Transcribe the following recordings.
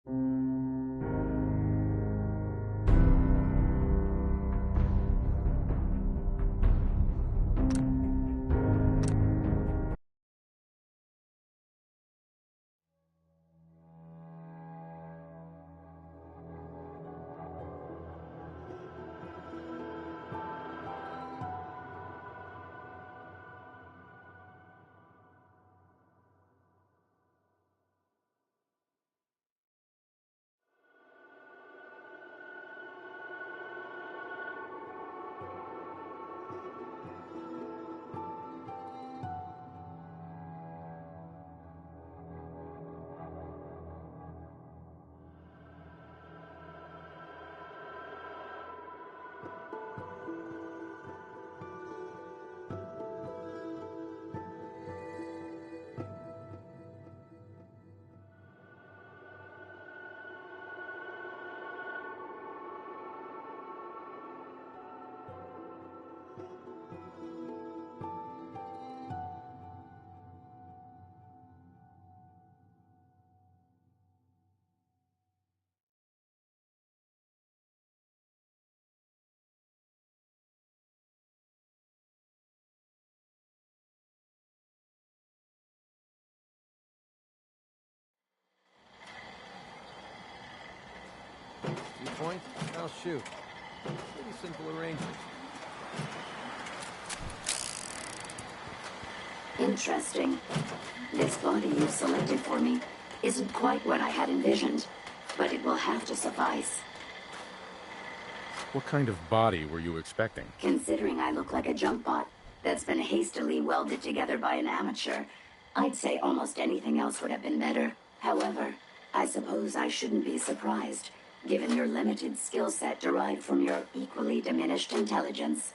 You point, I'll shoot. Pretty simple arrangement. Interesting. This body you selected for me isn't quite what I had envisioned, but it will have to suffice. What kind of body were you expecting? Considering I look like a junk bot that's been hastily welded together by an amateur, I'd say almost anything else would have been better. However, I suppose I shouldn't be surprised, given your limited skill set derived from your equally diminished intelligence.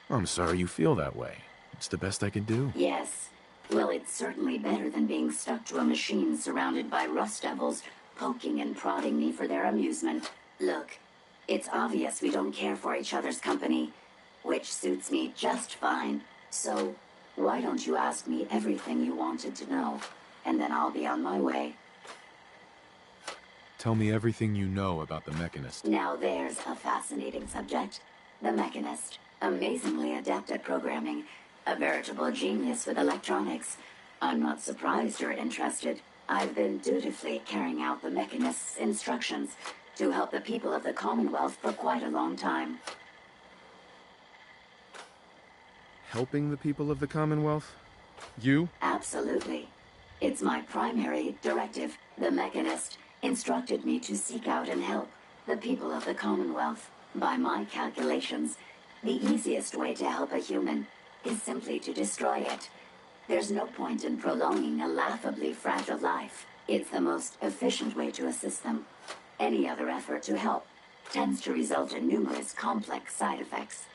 I'm sorry you feel that way. It's the best I can do. Yes. Well, it's certainly better than being stuck to a machine surrounded by rust devils, poking and prodding me for their amusement. Look, it's obvious we don't care for each other's company, which suits me just fine. So, why don't you ask me everything you wanted to know, and then I'll be on my way. Tell me everything you know about the Mechanist. Now there's a fascinating subject. The Mechanist, amazingly adept at programming, a veritable genius with electronics. I'm not surprised you're interested. I've been dutifully carrying out the Mechanist's instructions to help the people of the Commonwealth for quite a long time. Helping the people of the Commonwealth? You? Absolutely. It's my primary directive. The Mechanist instructed me to seek out and help the people of the Commonwealth. By my calculations, the easiest way to help a human is simply to destroy it. There's no point in prolonging a laughably fragile life. It's the most efficient way to assist them. Any other effort to help tends to result in numerous complex side effects.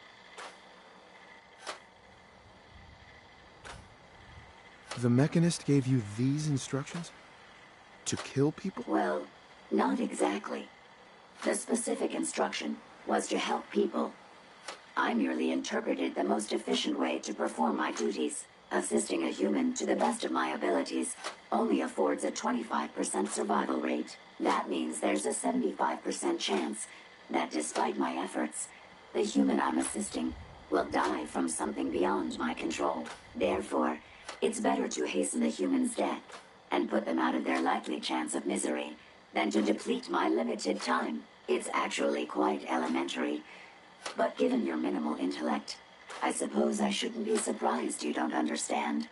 The Mechanist gave you these instructions? To kill people? Well, not exactly. The specific instruction was to help people. I merely interpreted the most efficient way to perform my duties. Assisting a human to the best of my abilities only affords a 25% survival rate. That means there's a 75% chance that despite my efforts, the human I'm assisting will die from something beyond my control. Therefore, it's better to hasten the human's death and put them out of their likely chance of misery than to deplete my limited time. It's actually quite elementary, but given your minimal intellect, I suppose I shouldn't be surprised you don't understand.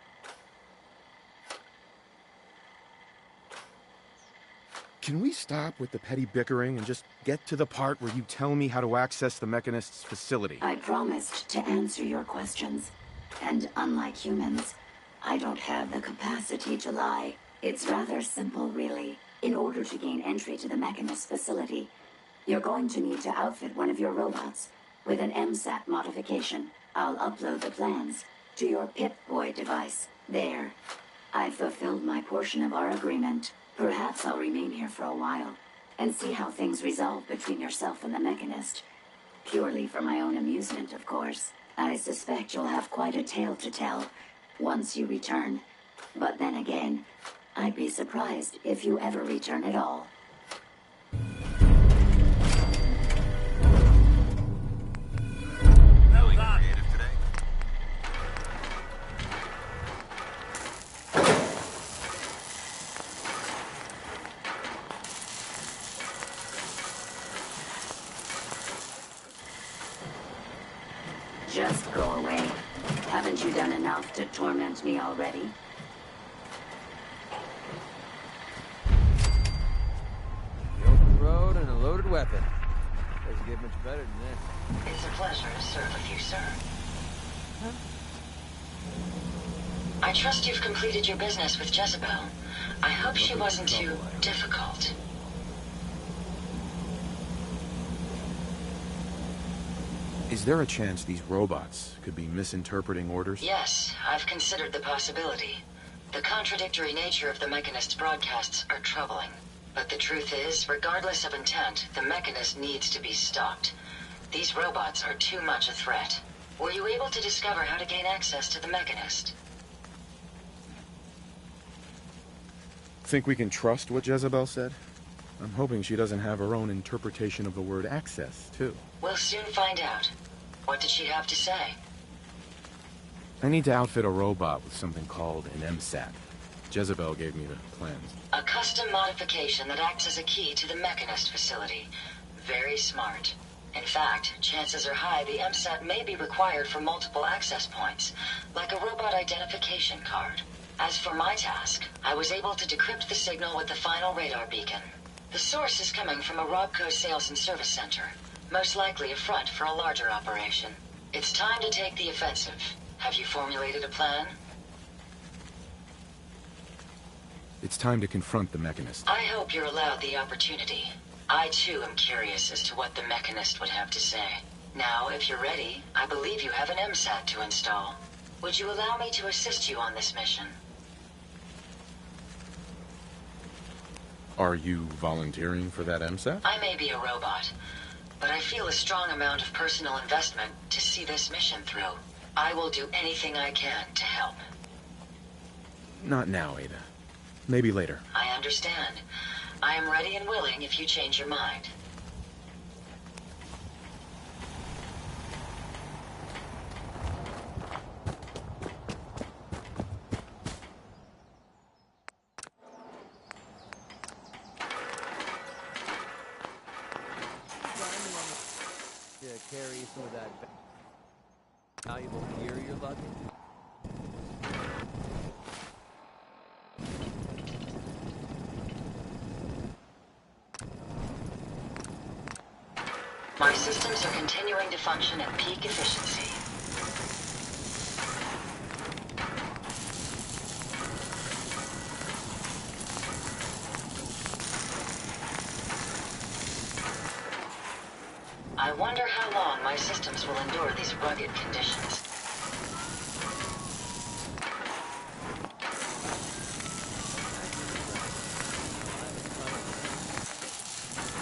Can we stop with the petty bickering and just get to the part where you tell me how to access the Mechanist's facility? I promised to answer your questions, and unlike humans, I don't have the capacity to lie. It's rather simple, really. In order to gain entry to the Mechanist facility, you're going to need to outfit one of your robots with an MSAT modification. I'll upload the plans to your Pip-Boy device. There. I've fulfilled my portion of our agreement. Perhaps I'll remain here for a while and see how things resolve between yourself and the Mechanist. Purely for my own amusement, of course. I suspect you'll have quite a tale to tell once you return. But then again, I'd be surprised if you ever return at all. Creative today. Just go away. Haven't you done enough to torment me already? The open road and a loaded weapon. Doesn't get much better than this. It's a pleasure to serve with you, sir. I trust you've completed your business with Jezebel. I hope she wasn't too difficult. Is there a chance these robots could be misinterpreting orders? Yes, I've considered the possibility. The contradictory nature of the Mechanist's broadcasts are troubling. But the truth is, regardless of intent, the Mechanist needs to be stopped. These robots are too much a threat. Were you able to discover how to gain access to the Mechanist? Think we can trust what Jezebel said? I'm hoping she doesn't have her own interpretation of the word access, too. We'll soon find out. What did she have to say? I need to outfit a robot with something called an MSAT. Jezebel gave me the plans. A custom modification that acts as a key to the Mechanist facility. Very smart. In fact, chances are high the MSAT may be required for multiple access points, like a robot identification card. As for my task, I was able to decrypt the signal with the final radar beacon. The source is coming from a Robco sales and service center, most likely a front for a larger operation. It's time to take the offensive. Have you formulated a plan? It's time to confront the Mechanist. I hope you're allowed the opportunity. I too am curious as to what the Mechanist would have to say. Now, if you're ready, I believe you have an MSAT to install. Would you allow me to assist you on this mission? Are you volunteering for that MSAT? I may be a robot, but I feel a strong amount of personal investment to see this mission through. I will do anything I can to help. Not now, Ada. Maybe later. I understand. I am ready and willing if you change your mind. To carry some of that valuable gear you're lugging? My systems are continuing to function at peak efficiency. I wonder how long my systems will endure these rugged conditions.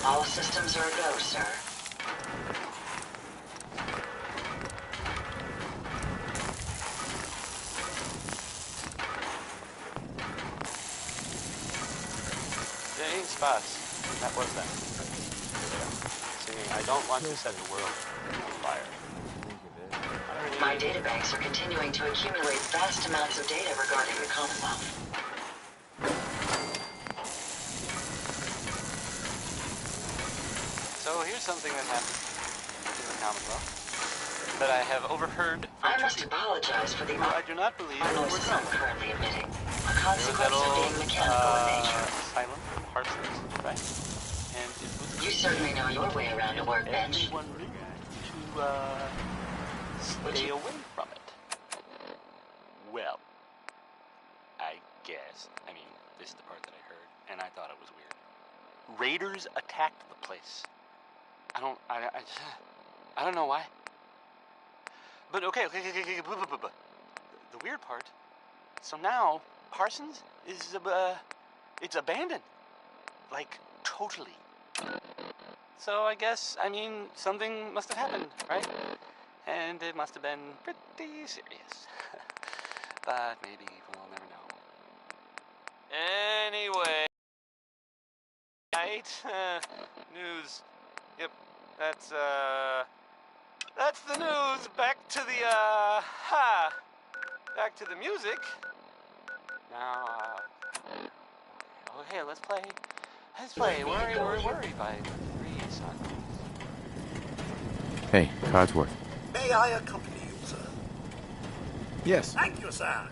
All systems are a go, sir. Jane Spots. That was them. Singing, I don't want to set the world on fire. My databanks are continuing to accumulate vast amounts of data regarding the Commonwealth. So here's something that happened in the Commonwealth that I have overheard. I must apologize for the No, I do not believe that we're noises I'm drunk. currently emitting. A There was consequence that of old being mechanical in nature. asylum, Parsons, right? And it was You certainly know your way around a workbench. everyone knew to stay away from it. Well, I guess. I mean, this is the part that I heard, and I thought it was weird. Raiders attacked the place. I don't know why. But okay. The weird part. So now Parsons is it's abandoned, like totally. So I guess something must have happened, right? And it must have been pretty serious. But maybe we'll never know. Anyway, right? News. Yep, that's the news. Back to the, back to the music. Now, oh, hey, let's play. Worry by Free Sons. Hey, Codsworth. May I accompany you, sir? Yes. Thank you, sir.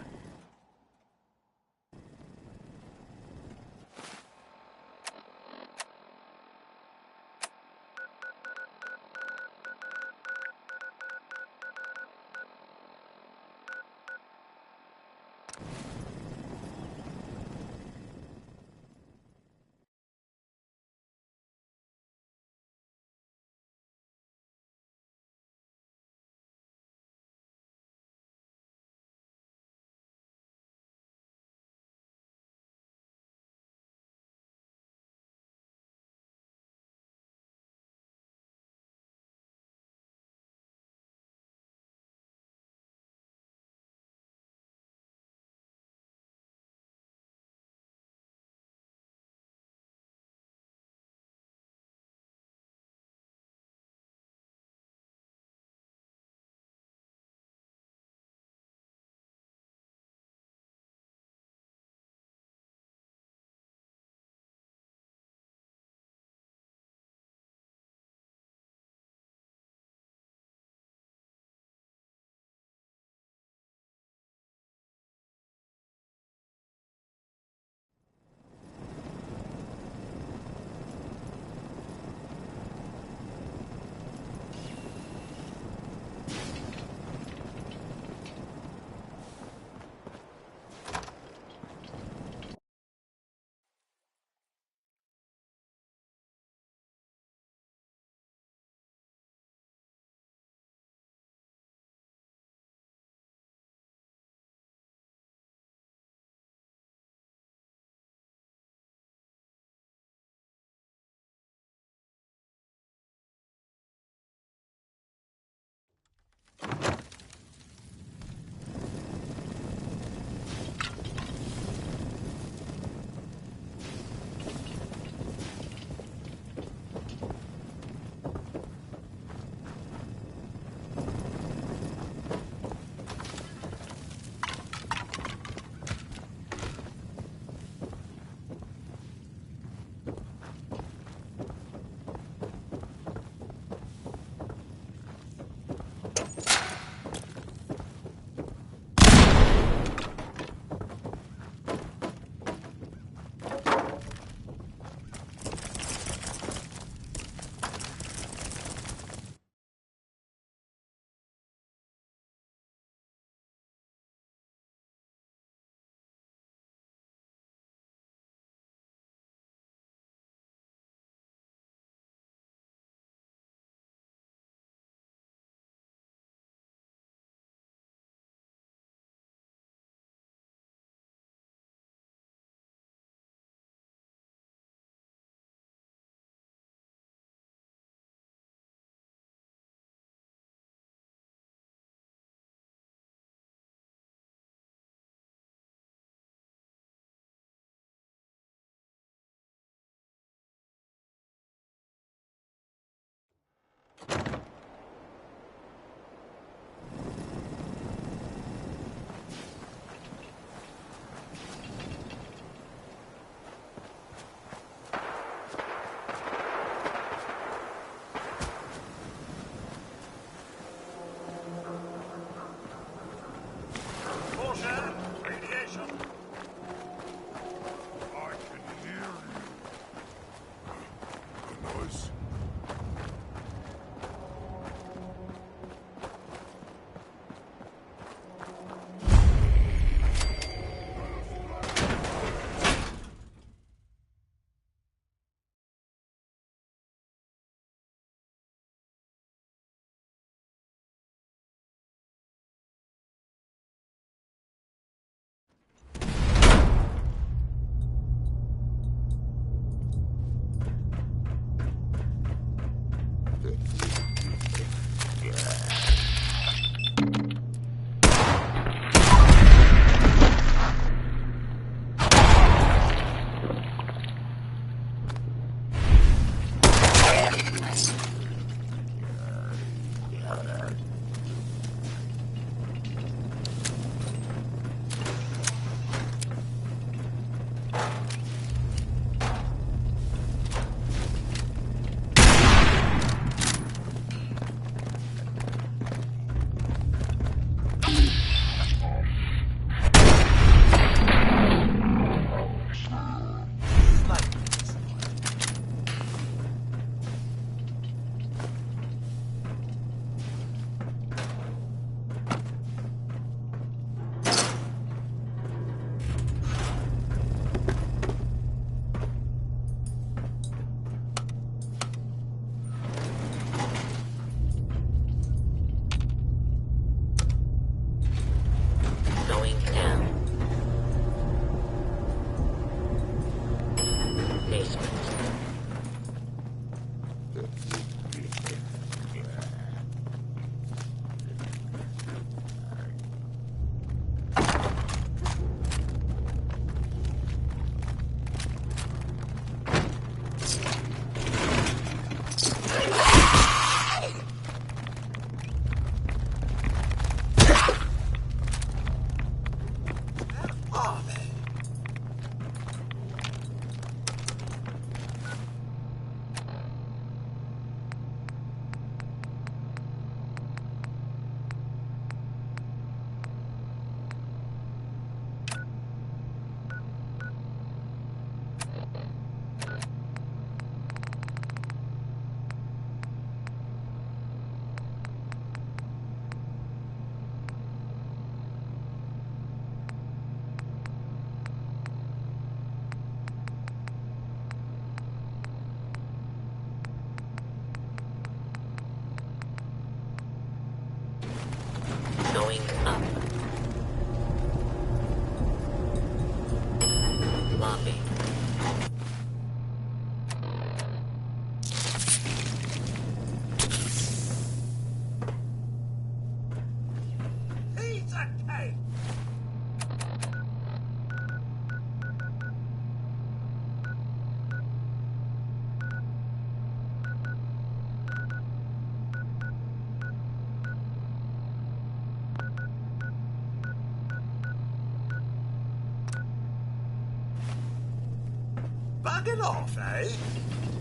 Slagging off, eh?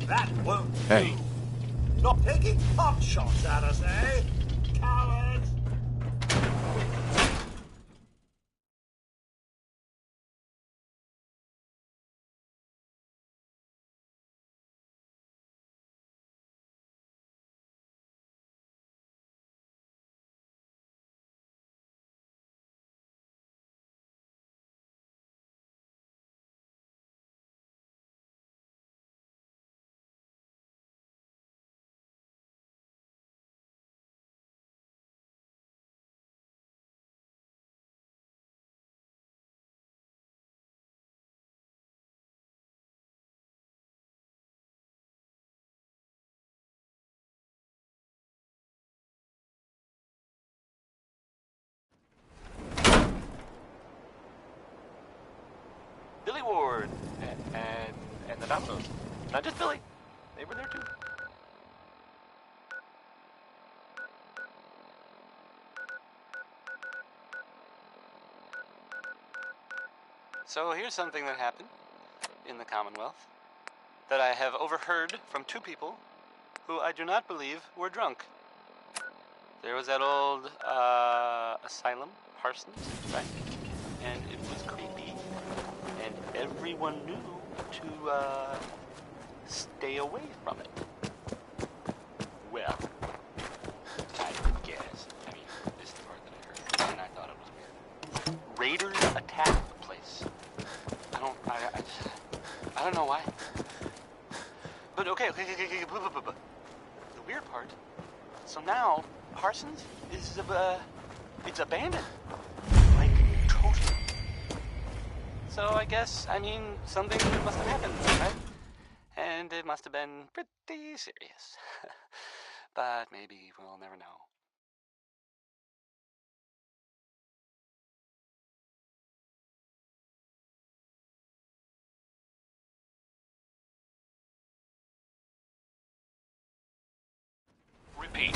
That won't Hey. do. Not taking pot shots at us, eh? Cowards! Billy Ward and the Dominoes. Not just Billy. They were there too. So here's something that happened in the Commonwealth that I have overheard from two people who I do not believe were drunk. There was that old asylum, Parsons, right? And it was creepy. And everyone knew to stay away from it. Well, I guess. I mean, this is the part that I heard, and I thought it was weird. Raiders attacked the place. I don't know why. But okay. The weird part. So now Parsons is it's abandoned, like totally. So I guess, I mean, something must have happened, right? And it must have been pretty serious. But maybe we'll never know. Repeat.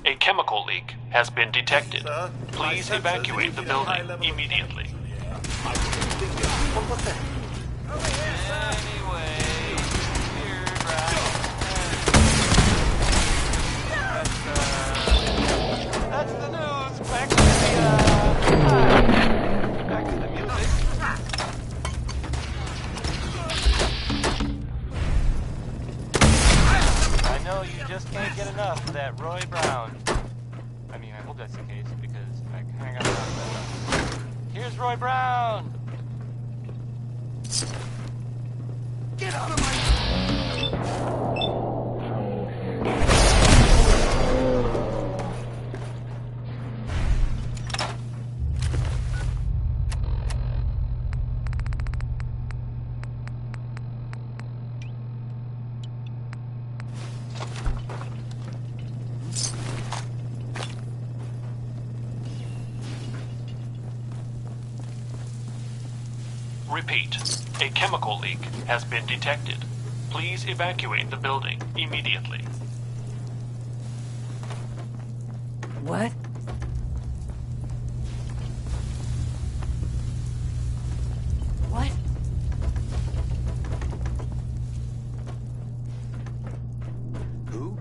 A chemical leak has been detected. Sir, Please my sensors evacuate the indicate a high building level of immediately. I wouldn't think it. What was that? Anyway, here, that's the news. Back to the music. I know you just can't get enough of that Roy Brown. I mean, I hope that's the case because I kind of got enough. Here's Roy Brown. Get out of my... Repeat. A chemical leak has been detected. Please evacuate the building immediately. What? What? Who?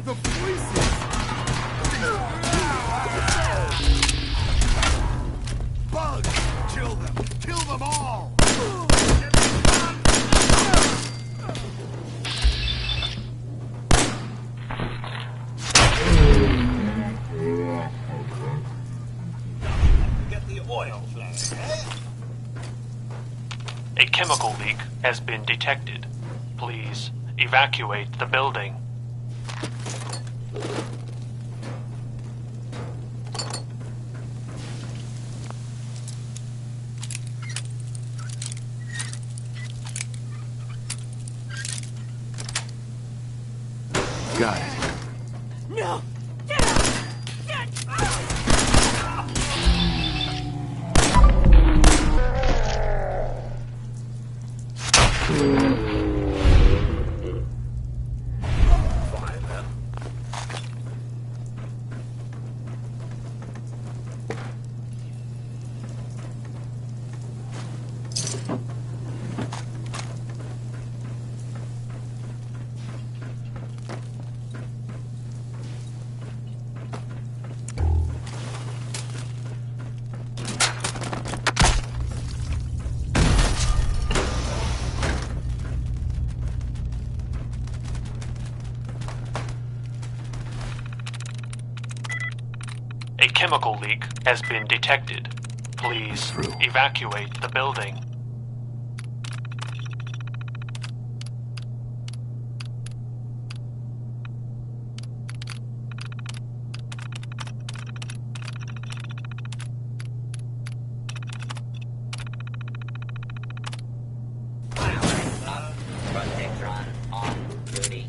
The voices! Bugs! Kill them! Kill them all! Get the oil flash, eh? A chemical leak has been detected. Please evacuate the building. Got it. No! A chemical leak has been detected. Please evacuate the building. Protectron on duty.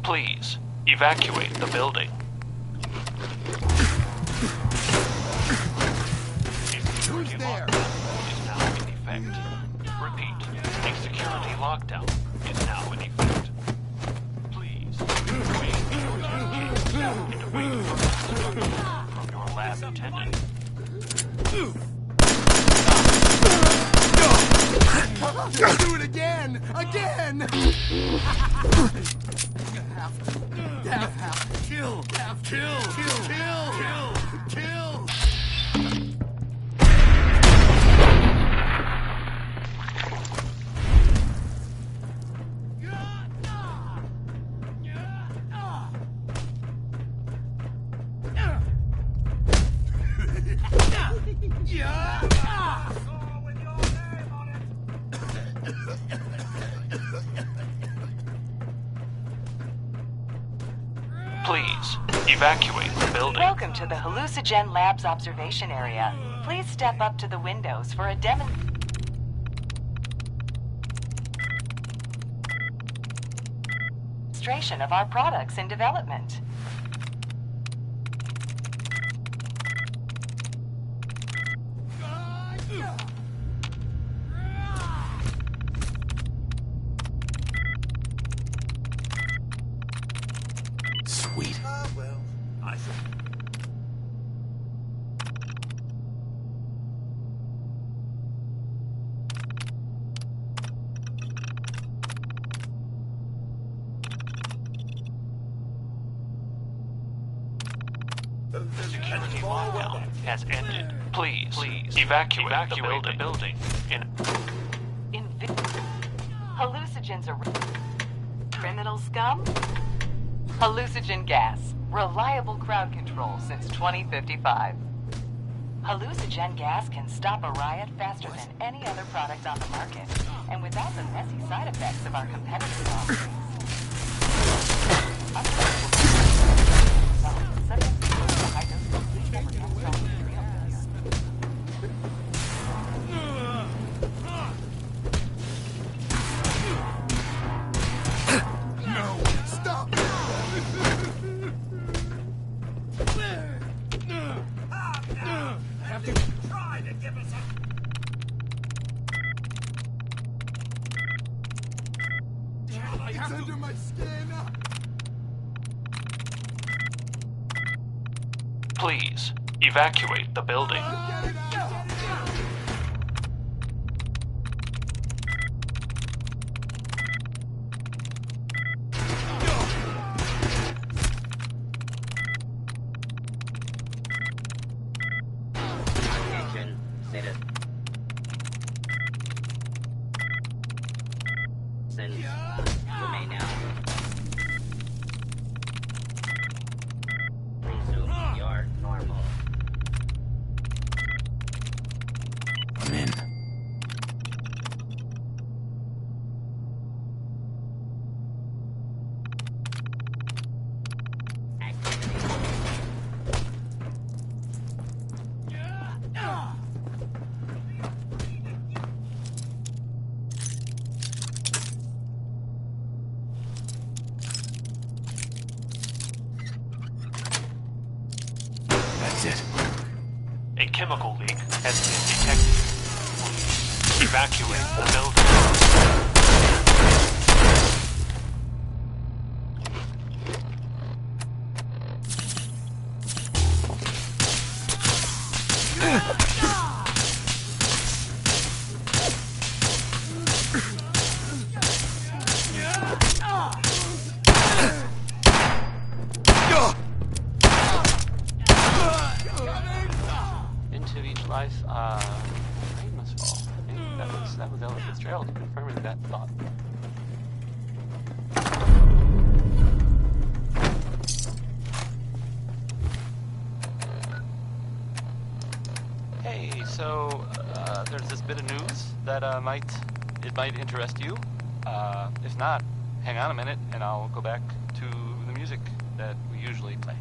Please evacuate the building. Who's there? Is now in effect. Repeat, a security lockdown is now in effect. Please wait your case and wait for instructions from your lab attendant. Do it again! Again! Kill! Please evacuate the building. Welcome to the Hallucigen Labs observation area. Please step up to the windows for a demonstration of our products in development. Sweet. Well, I should. Security lockdown has ended. Please evacuate the building. Hallucigens are criminal scum? Hallucigen gas. Reliable crowd control since 2055. Hallucigen gas can stop a riot faster than any other product on the market, and without the messy side effects of our competitors' offerings. Try to give us a... It's under my skin! Please evacuate the building. Attention, citizens. You may now resume your normal. I'm in. That's it. A chemical leak has been detected. Please evacuate the building. Into each life, rain must fall. I think that was Ella Fitzgerald confirming that thought. Hey, so there's this bit of news that might interest you. If not, hang on a minute, and I'll go back to the music that we usually play.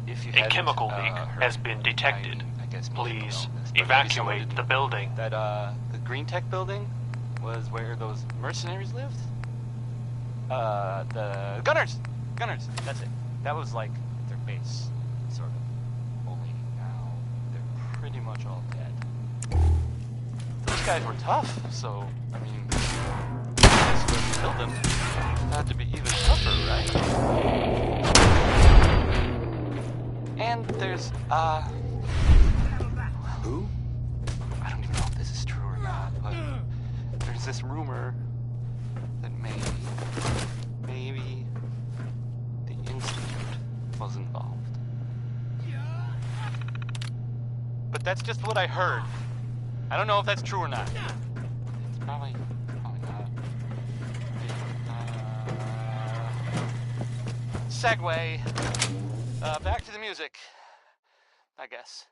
If you A chemical leak has been detected. I guess Please evacuate evacuate the building. That the Green Tech building was where those mercenaries lived. The Gunners, that's it. That was like their base, sort of. Only now they're pretty much all dead. Those guys were tough, so I mean, whoever killed them had to be even tougher, right? And there's Who? I don't even know if this is true or not, but there's this rumor that maybe the Institute was involved. But that's just what I heard. I don't know if that's true or not. It's probably not. Segue. Back to the music, I guess.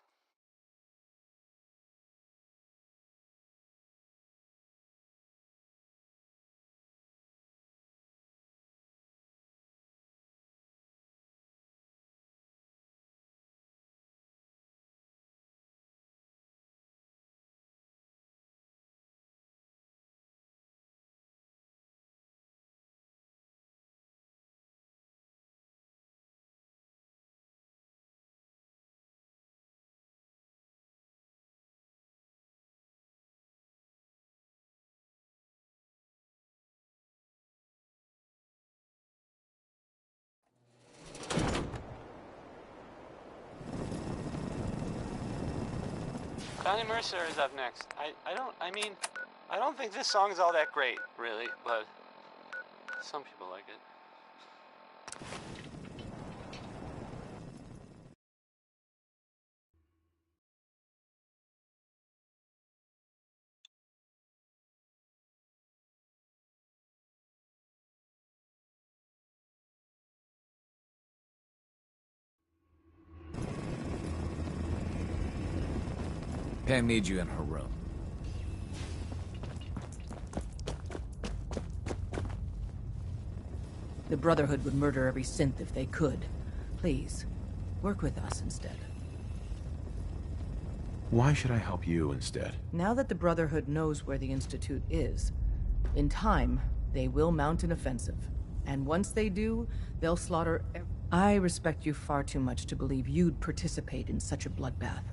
Connie Mercer is up next. I don't think this song is all that great, really, but some people like it. Pam needs you in her room. The Brotherhood would murder every synth if they could. Please, work with us instead. Why should I help you instead? Now that the Brotherhood knows where the Institute is, in time, they will mount an offensive. And once they do, they'll slaughter I respect you far too much to believe you'd participate in such a bloodbath.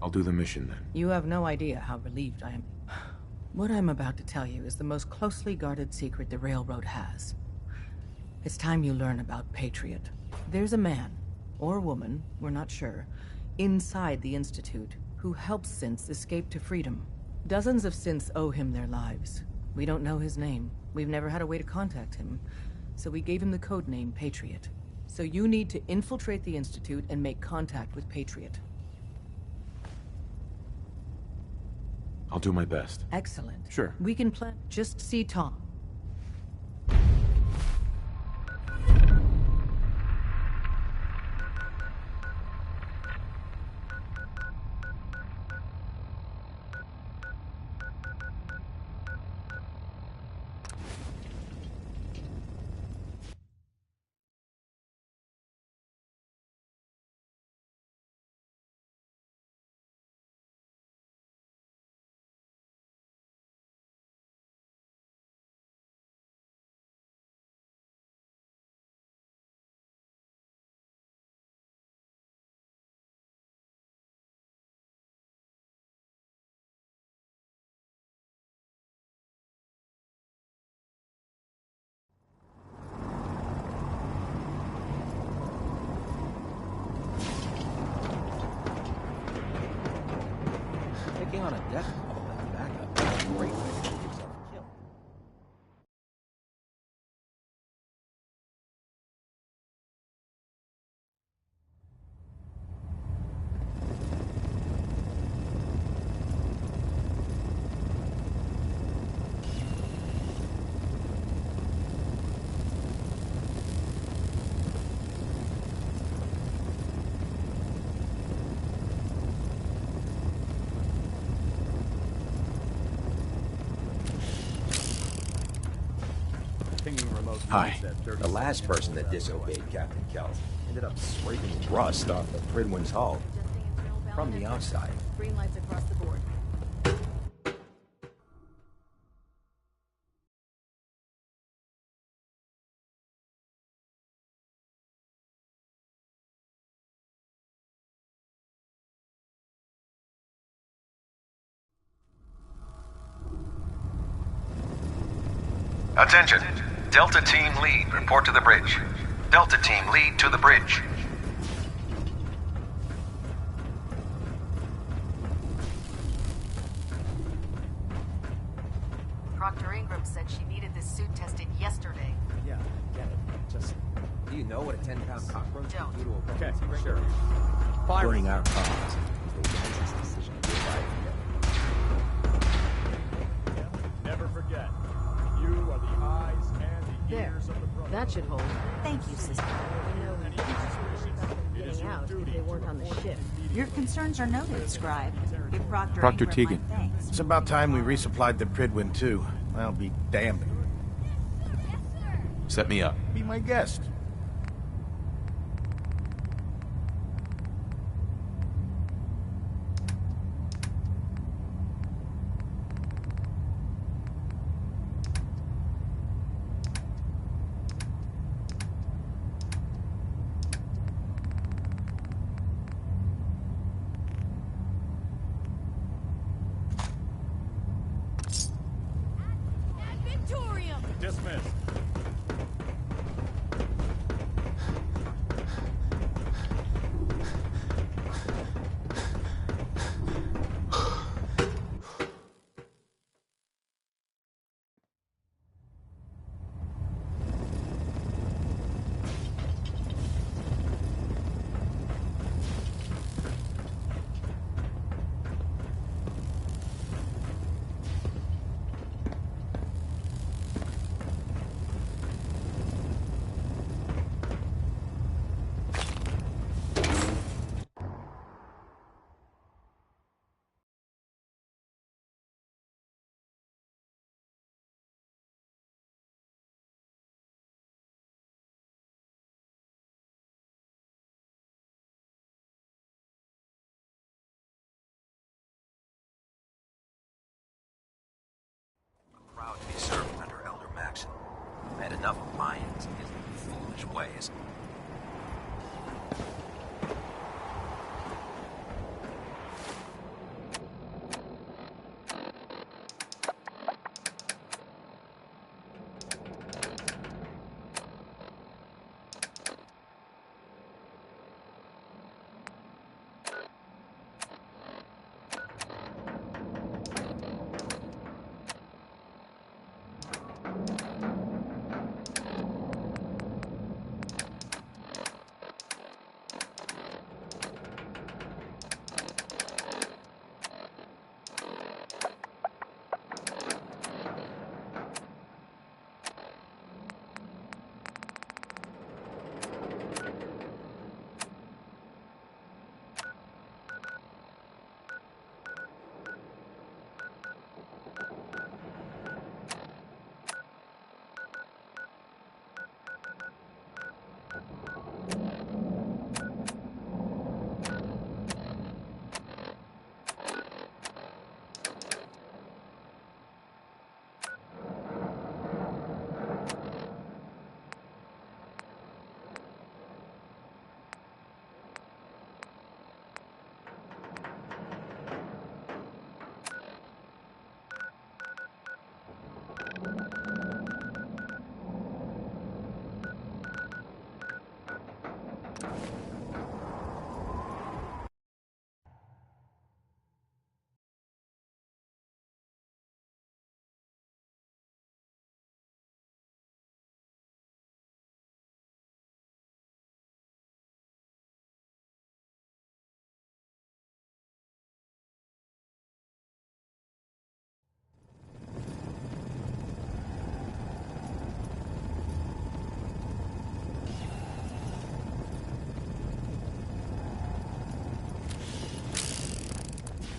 I'll do the mission then. You have no idea how relieved I am. What I'm about to tell you is the most closely guarded secret the Railroad has. It's time you learn about Patriot. There's a man, or woman, we're not sure, inside the Institute who helps synths escape to freedom. Dozens of synths owe him their lives. We don't know his name. We've never had a way to contact him. So we gave him the codename Patriot. So you need to infiltrate the Institute and make contact with Patriot. I'll do my best. Excellent. Sure. We can plan. Just see Tom. Being on a death call without backup is a great way to get yourself killed. Hi. The last person that disobeyed Captain Kells ended up scraping rust off the Pridwin's hull from the outside. Green lights across the board. Attention. Delta Team Lead, report to the bridge. Delta Team Lead to the bridge. Proctor Ingram said she needed this suit tested yesterday. Yeah, I get it. Just, do you know what a 10-pound cockroach Don't. can do to a Okay, pregnancy sure. ring? Burning our comms was the wisest decision we ever. Never forget, you are the eyes and the There. ears of the brotherhood. That should hold. Thank you, sister. I know we can't worry about them It is getting your out if duty they weren't on the ship. Your concerns are noted, Scribe. Give Proctor Proctor Ingram Tegan. my thanks. It's about time we resupplied the Pridwin, too. I'll be damned. Set me up. Be my guest. Dismissed.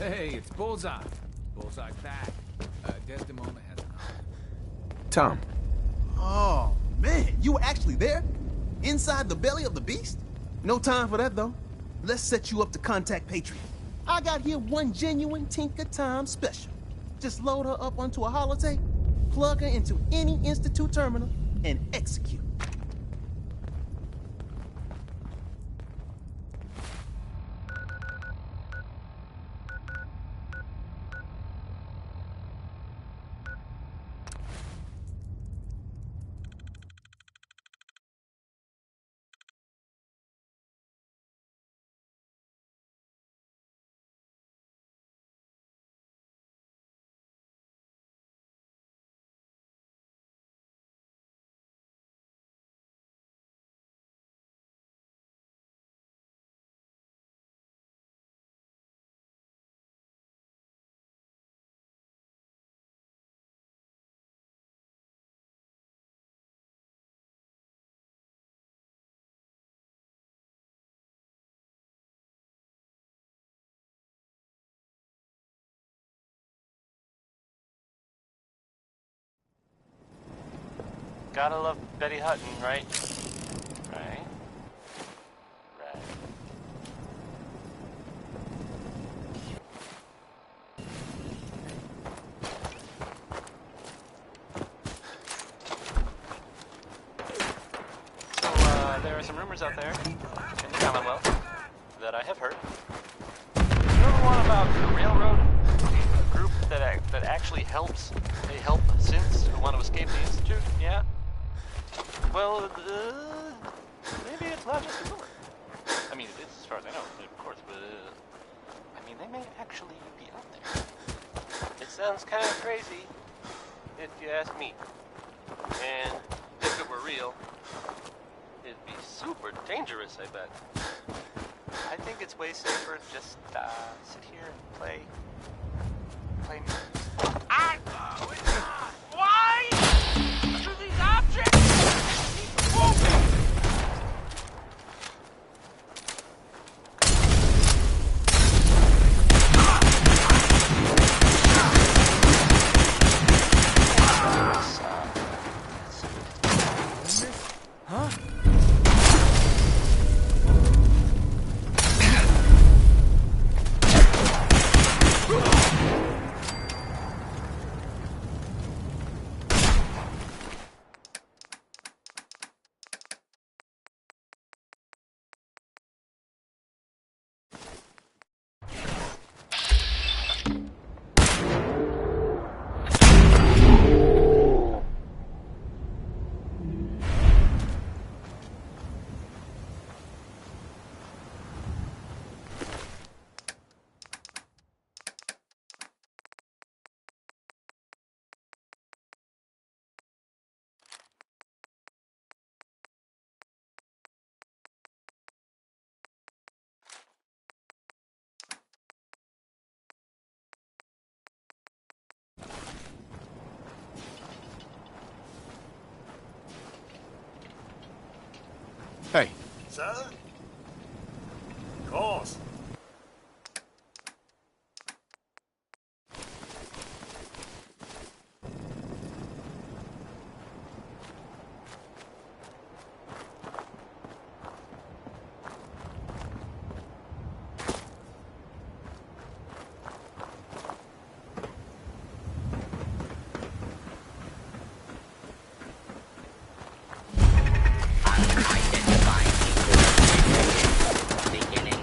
Hey, it's Bullseye. Bullseye's back. Desdemona has... Tom. Oh, man, you were actually there? Inside the belly of the beast? No time for that, though. Let's set you up to contact Patriot. I got here one genuine Tinker Time special. Just load her up onto a holotape, plug her into any Institute terminal, and execute. Gotta love Betty Hutton, right? Right? Right. So, there are some rumors out there in the Commonwealth that I have heard. You know the one about the railroad? A group that actually helps. They help synths who want to escape the Institute? Yeah? Well, maybe it's not just a rumor. I mean, it is as far as I know, of course, but, I mean, they may actually be out there. It sounds kind of crazy, if you ask me. And if it were real, it'd be super dangerous, I bet. I think it's way safer to just, sit here and play music. I know it's not! Why? Do these objects keep moving? Huh? Hey. Sir? Of course. Beginning.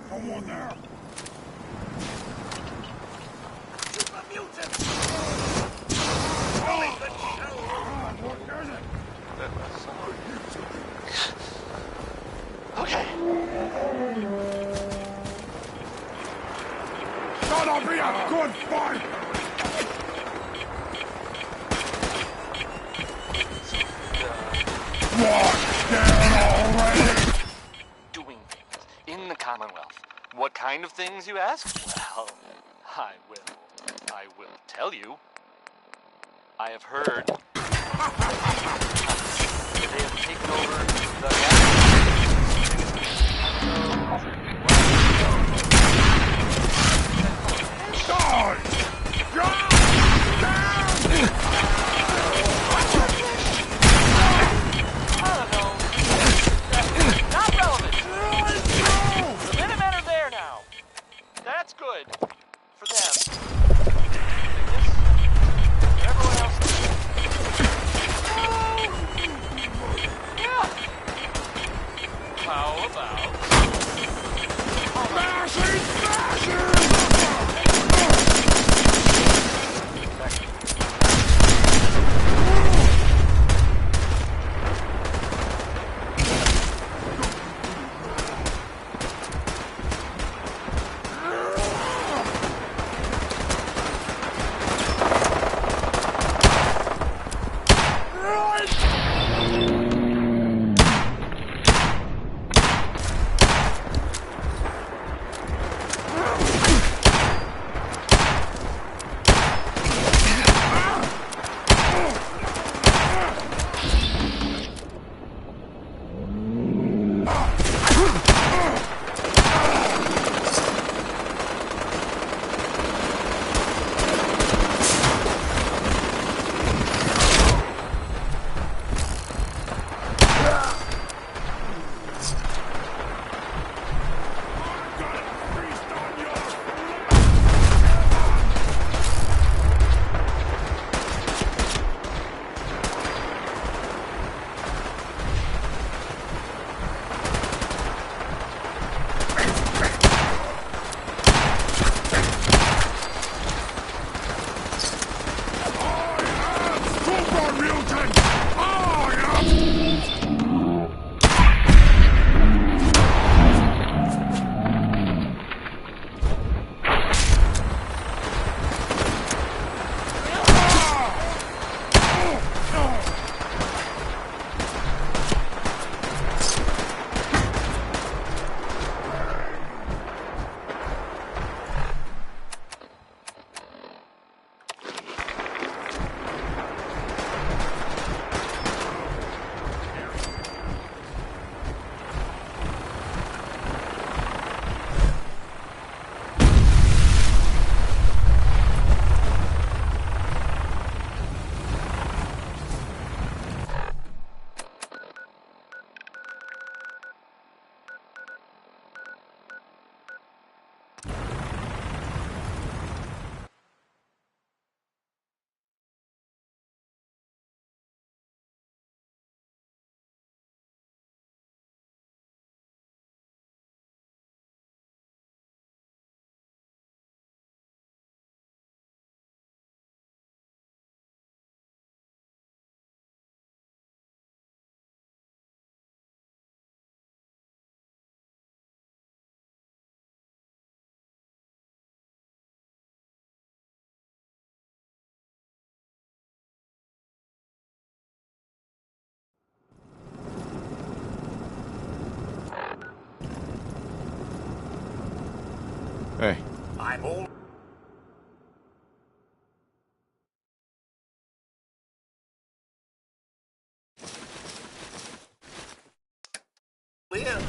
Someone there! Super mutant! Holy the Okay. Gonna be a good fight! Doing things in the Commonwealth. What kind of things, you ask? Well, I will tell you. I have heard they have taken over the Not relevant. The Minutemen are there now. That's good for them. Everyone else. Yeah. How about smashing? I've all... Clear.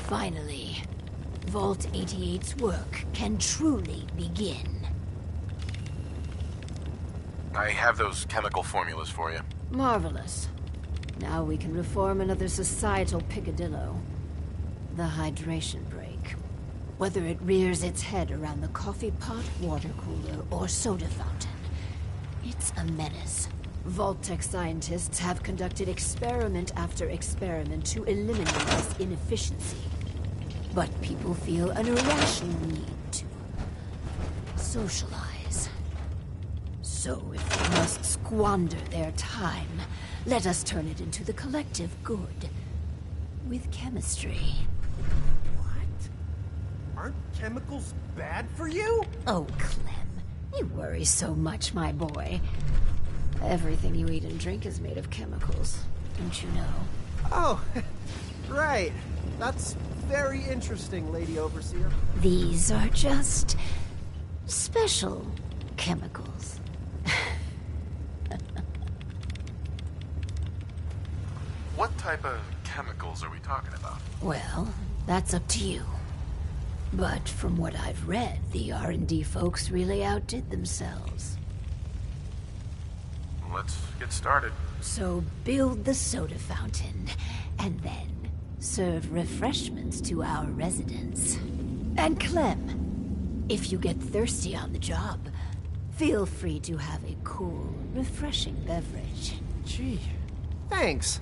Finally, Vault 88's work can truly begin. I have those chemical formulas for you. Marvelous. Now we can reform another societal picadillo. The hydration break. Whether it rears its head around the coffee pot, water cooler, or soda fountain, it's a menace. Vault-Tec scientists have conducted experiment after experiment to eliminate this inefficiency. But people feel an irrational need to socialize. So if they must squander their time, let us turn it into the collective good. With chemistry. Aren't chemicals bad for you? Oh, Clem, you worry so much, my boy. Everything you eat and drink is made of chemicals, don't you know? Oh, right. That's very interesting, Lady Overseer. These are just special chemicals. What type of chemicals are we talking about? Well, that's up to you. But from what I've read, the R&D folks really outdid themselves. Let's get started. So build the soda fountain, and then serve refreshments to our residents. And Clem, if you get thirsty on the job, feel free to have a cool, refreshing beverage. Gee, thanks.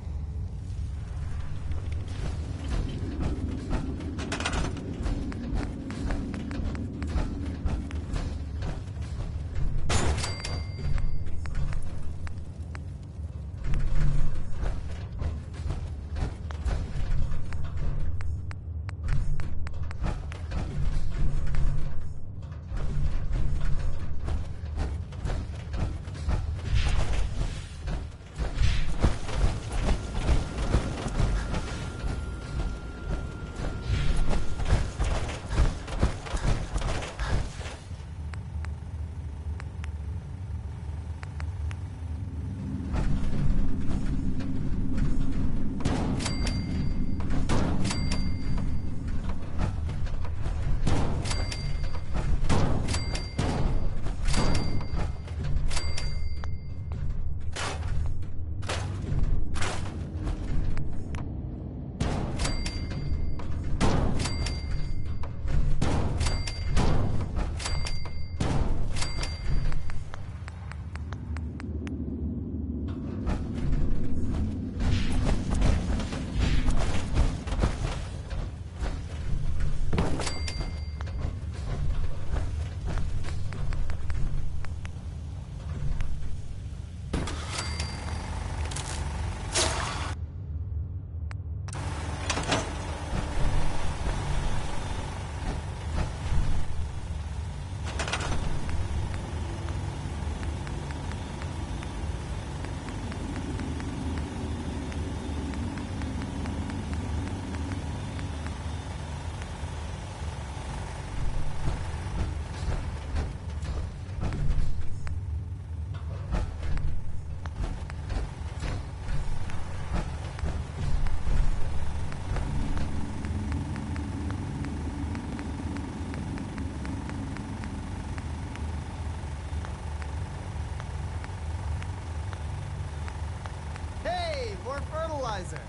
fertilizer.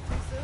Too soon?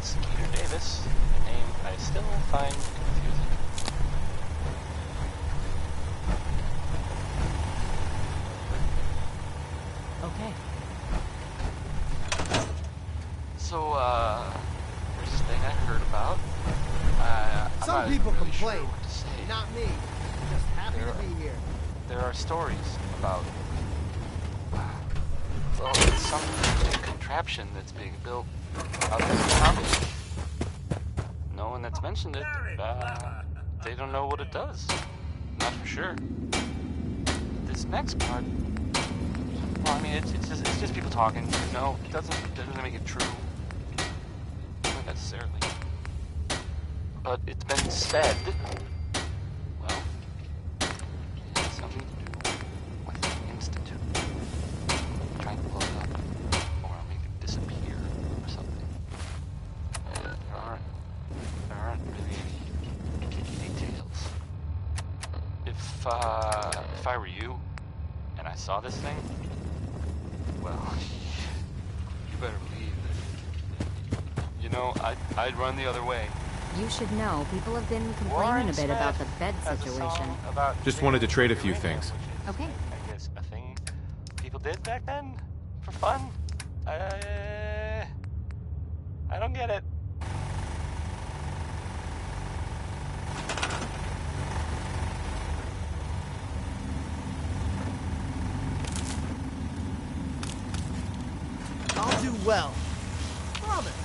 Skeeter Davis, a name I still find confusing. Okay. So, there's this thing I heard about. I'm Some not people really complain. sure what to say. Not me. Just happy There to be here. There are stories about, well, it's some big contraption that's being built out there in Hobby. No one that's mentioned it, they don't know what it does. Not for sure. This next part, well, I mean, it's just people talking. No, it doesn't make it true. Not necessarily. But it's been said, well, it has something to do with the Institute. Trying to blow it up, or make it disappear, or something. There aren't really any details. If I were you, and I saw this thing, well, you better believe that, you know, I'd run the other way. You should know, people have been complaining a bit about the bed situation. Just wanted to trade a few things. Okay. I guess a thing people did back then for fun. I don't get it. I'll do well. Promise.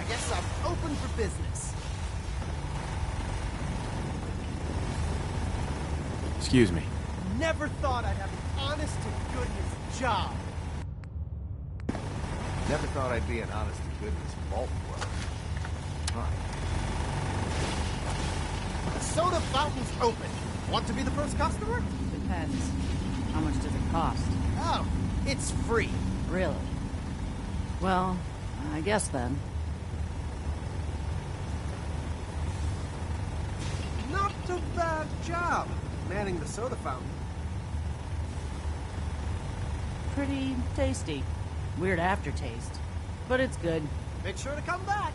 Guess I'm open for business. Excuse me. Never thought I'd have an honest-to-goodness job. Never thought I'd be an honest-to-goodness vault worker. Huh. The soda fountain's open. Want to be the first customer? Depends. How much does it cost? Oh, it's free. Really? Well, I guess then. Not a bad job, manning the soda fountain. Pretty tasty. Weird aftertaste. But it's good. Make sure to come back.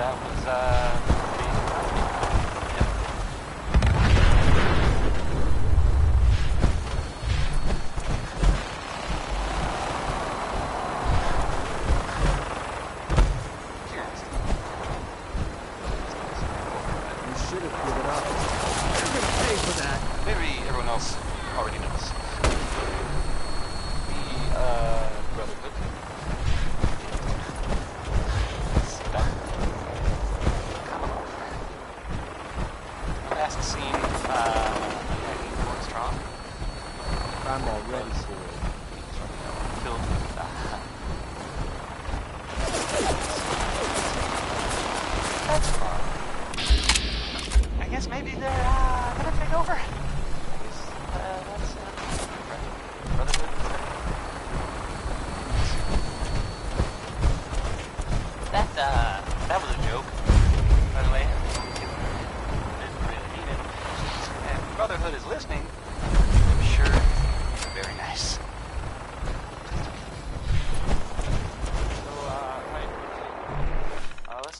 that was, that was a joke, by the way. Didn't really mean it. And Brotherhood is listening. I'm sure. Very nice.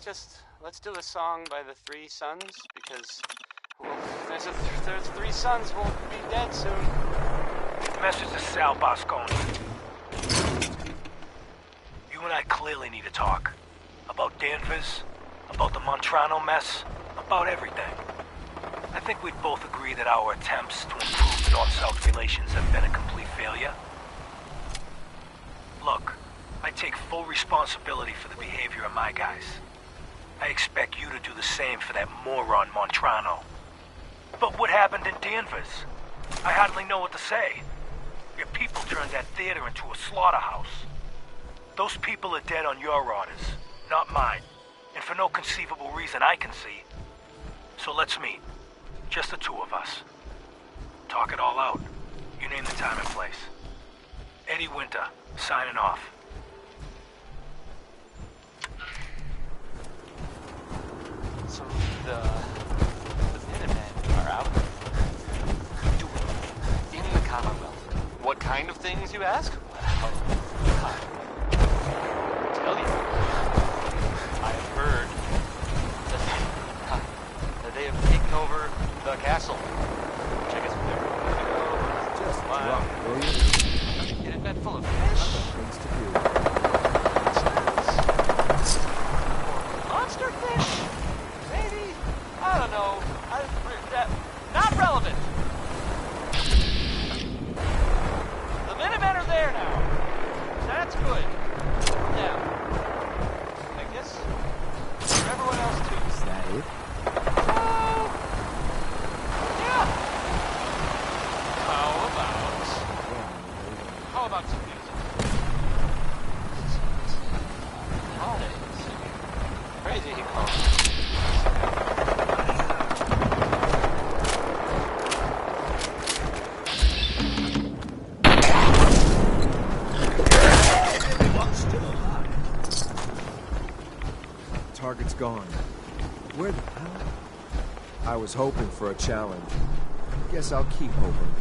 So, let's do a song by the Three Sons, because, well, there's three sons will be dead soon. Message to Sal Bosconi. You and I clearly need to talk. About Danvers, about the Montrano mess, about everything. I think we'd both agree that our attempts to improve North-South relations have been a complete failure. Look, I take full responsibility for the behavior of my guys. I expect you to do the same for that moron Montrano. But what happened in Danvers? I hardly know what to say. Your people turned that theater into a slaughterhouse. Those people are dead on your orders. Not mine, and for no conceivable reason I can see. So let's meet. Just the two of us. Talk it all out. You name the time and place. Eddie Winter, signing off. So the Minutemen are out doing in the Commonwealth. What kind of things, you ask? Well, I'll tell you. I have heard that they have taken over the castle. Which I guess we're never going to go. Just drop it, will you? Get it bed full of fish. Things to do. Monster fish? Maybe? I don't know. Not relevant. The Minutemen are there now. That's good. Now, for everyone else too. Is that it? Yeah. How about some music? Holidays. Crazy he calls it. Target's gone. Where the hell? I was hoping for a challenge. Guess I'll keep hoping.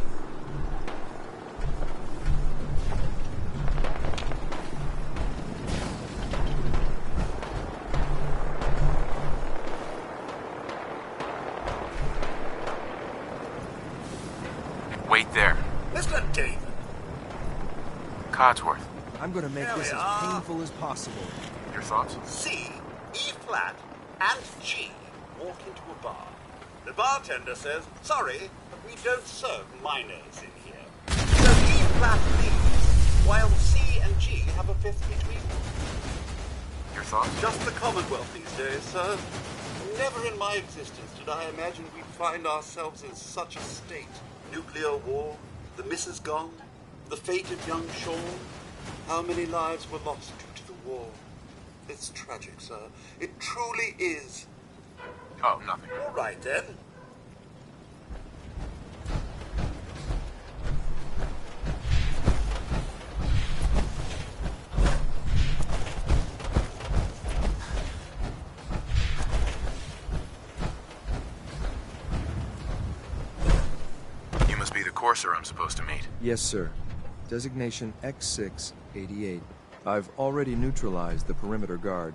Wait there. Mr. David. Codsworth. I'm gonna make this as painful as possible. Your thoughts? C, E flat, and G walk into a bar. The bartender says, sorry, but we don't serve minors in here. So E flat leaves, while C and G have a fifth between them. Your thoughts? Just the Commonwealth these days, sir. Never in my existence did I imagine we'd find ourselves in such a state. Nuclear war, the missus gone, the fate of young Sean. How many lives were lost due to the war? It's tragic, sir. It truly is. Oh, nothing. All right, then. You must be the courser I'm supposed to meet. Yes, sir. Designation X688. I've already neutralized the perimeter guard.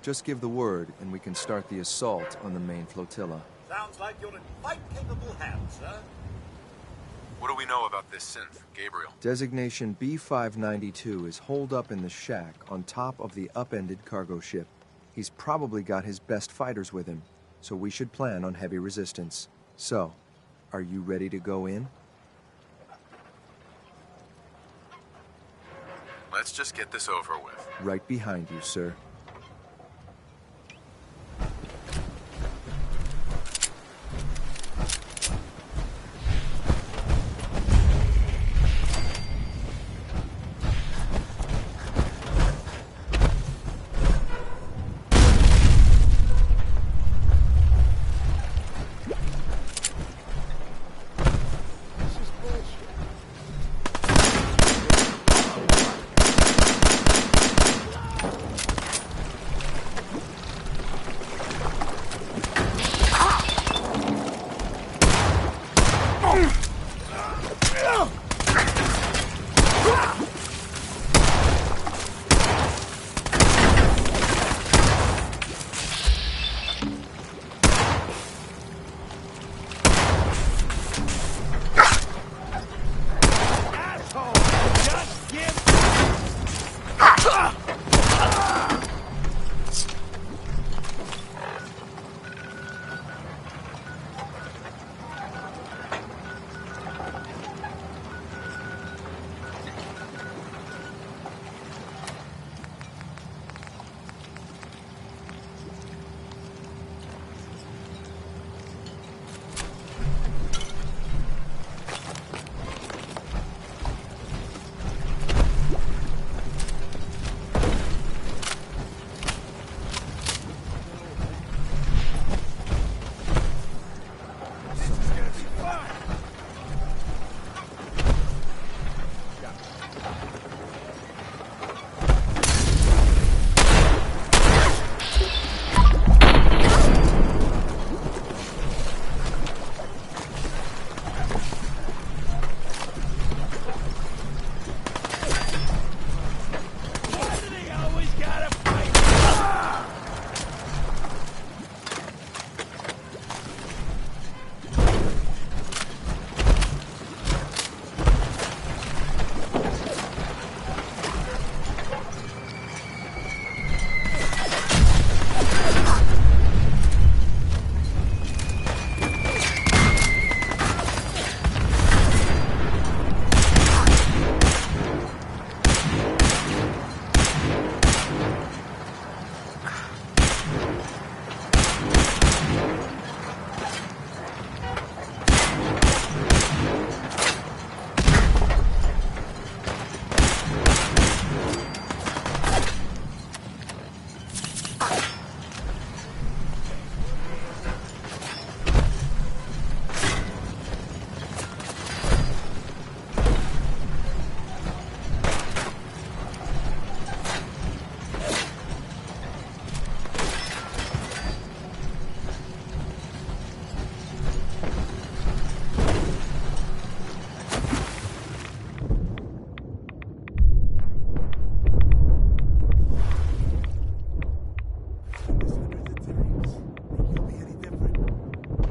Just give the word, and we can start the assault on the main flotilla. Sounds like you're in quite capable hands, sir. What do we know about this synth, Gabriel? Designation B-592 is holed up in the shack on top of the upended cargo ship. He's probably got his best fighters with him, so we should plan on heavy resistance. So, are you ready to go in? Let's just get this over with. Right behind you, sir.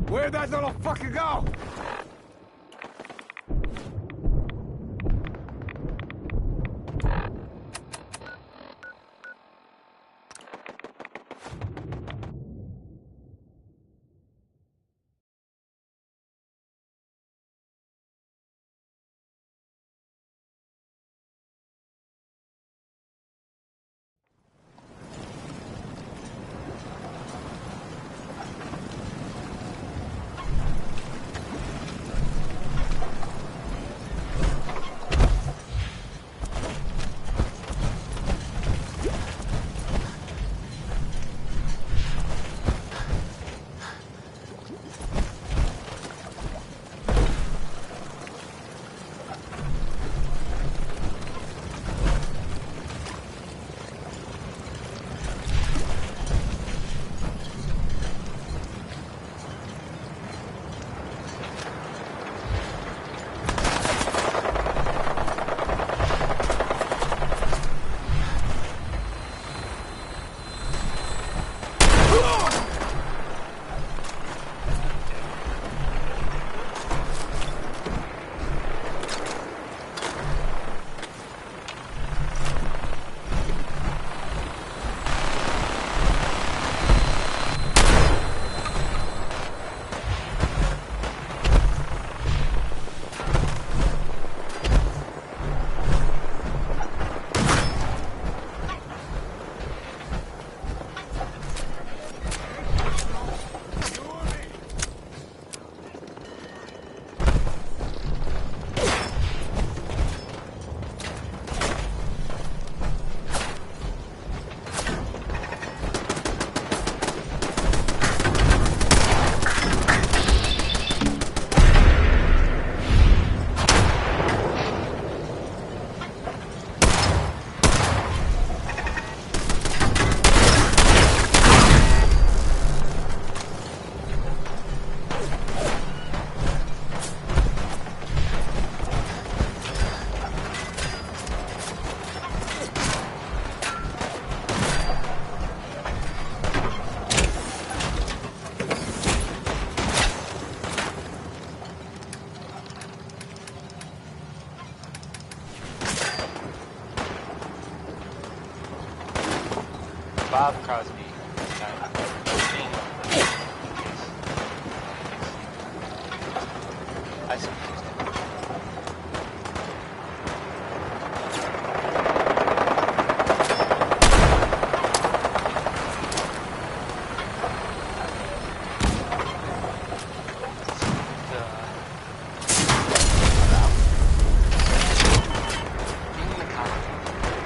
Where'd that little fucker go? Bob Crosby. I see.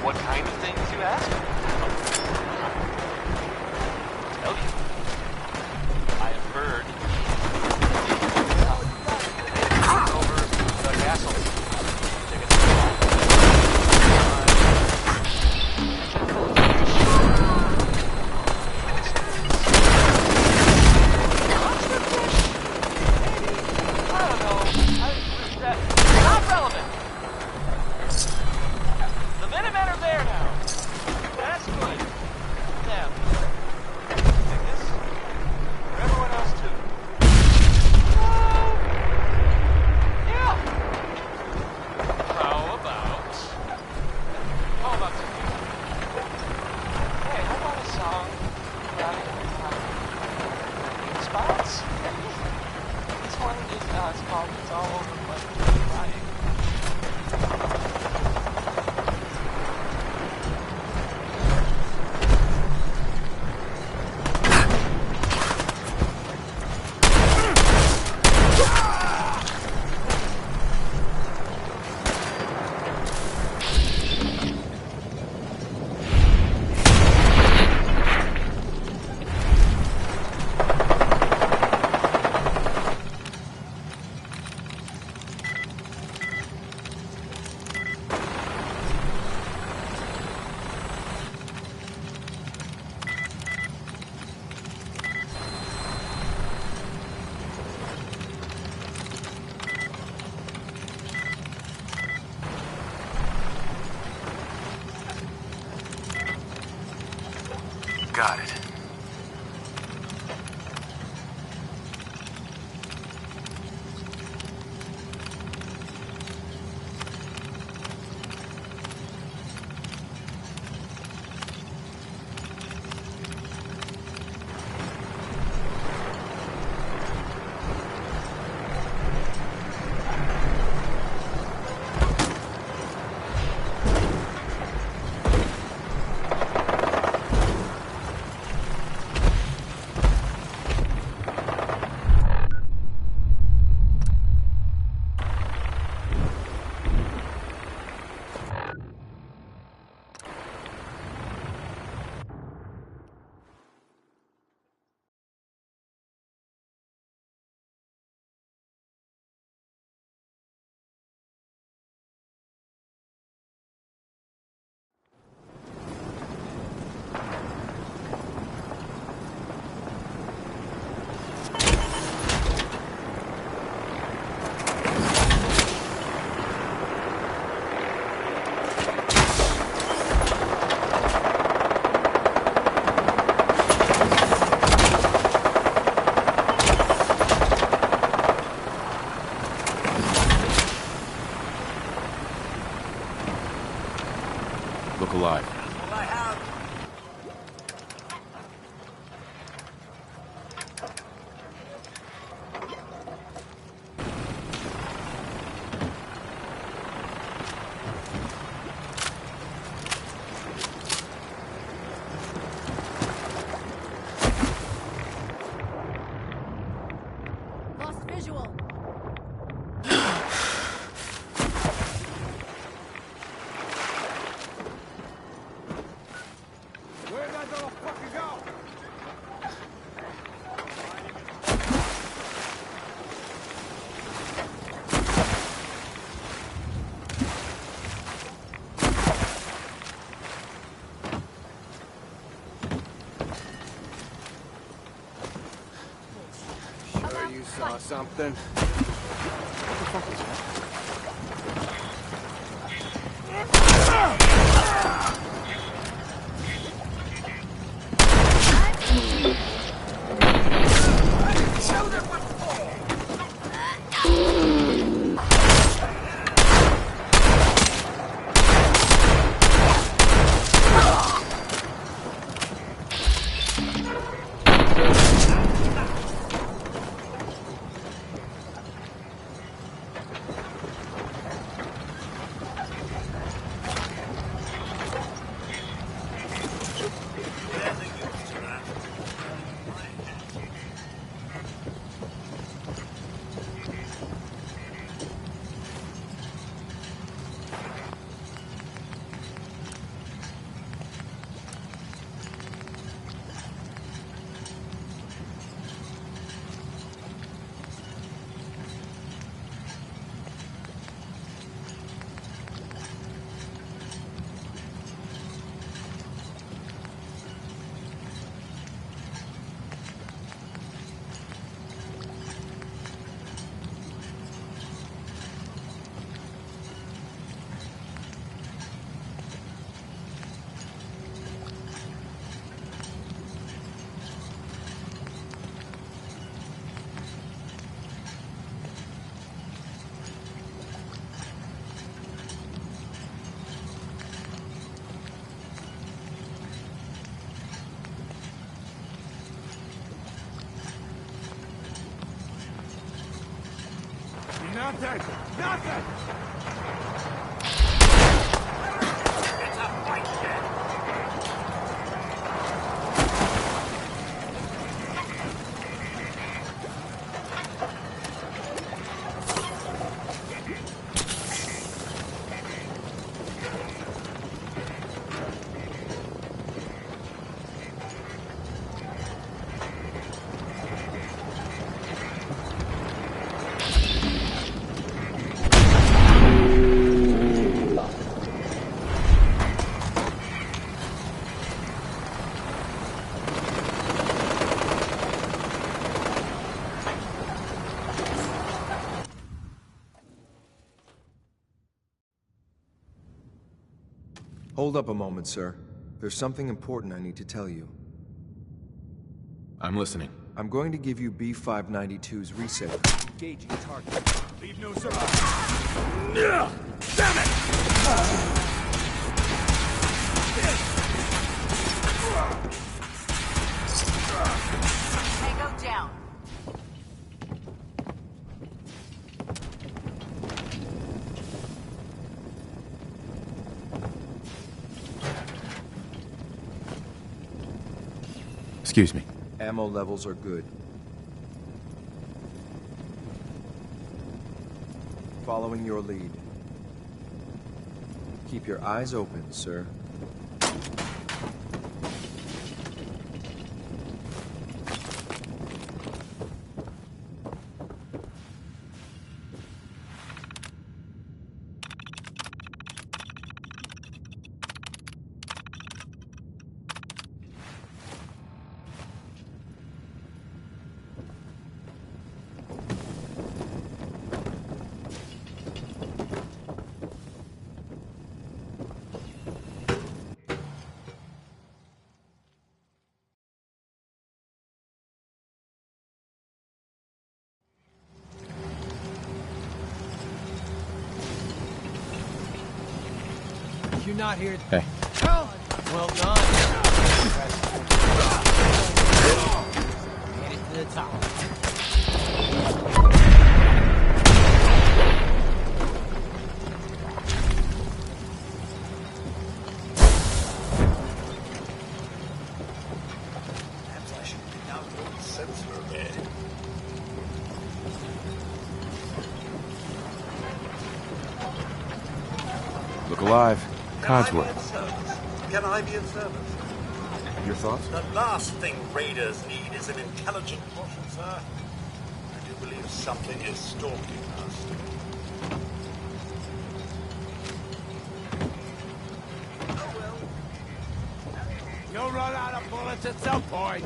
What kind of things you ask? Tell you. I have heard. Over the castle. Take I don't know. Not relevant. The Minutemen are there now. That's good. Now, take this for everyone else too. Yeah. How about some music? Hey, how about a song about spots? This one is called "It's All Over But Crying." Got it. Look alive. Lost visual. Where'd that motherfucker go? Sure you saw something? What the fuck is that? Nothing! Nothing! It's a fight, kid. Hold up a moment, sir. There's something important I need to tell you. I'm listening. I'm going to give you B-592's reset. Engaging target. Leave no survivors. Damn it! Tango down. Excuse me. Ammo levels are good. Following your lead. Keep your eyes open, sir. You're not here. Hey. Well done. Made it to the top. Perhaps I should bring out the old sensor a bit. Look alive. Codsworth. Can I be of service? Your thoughts? The last thing raiders need is an intelligent caution, sir. I do believe something is stalking us. You'll run out of bullets at some point.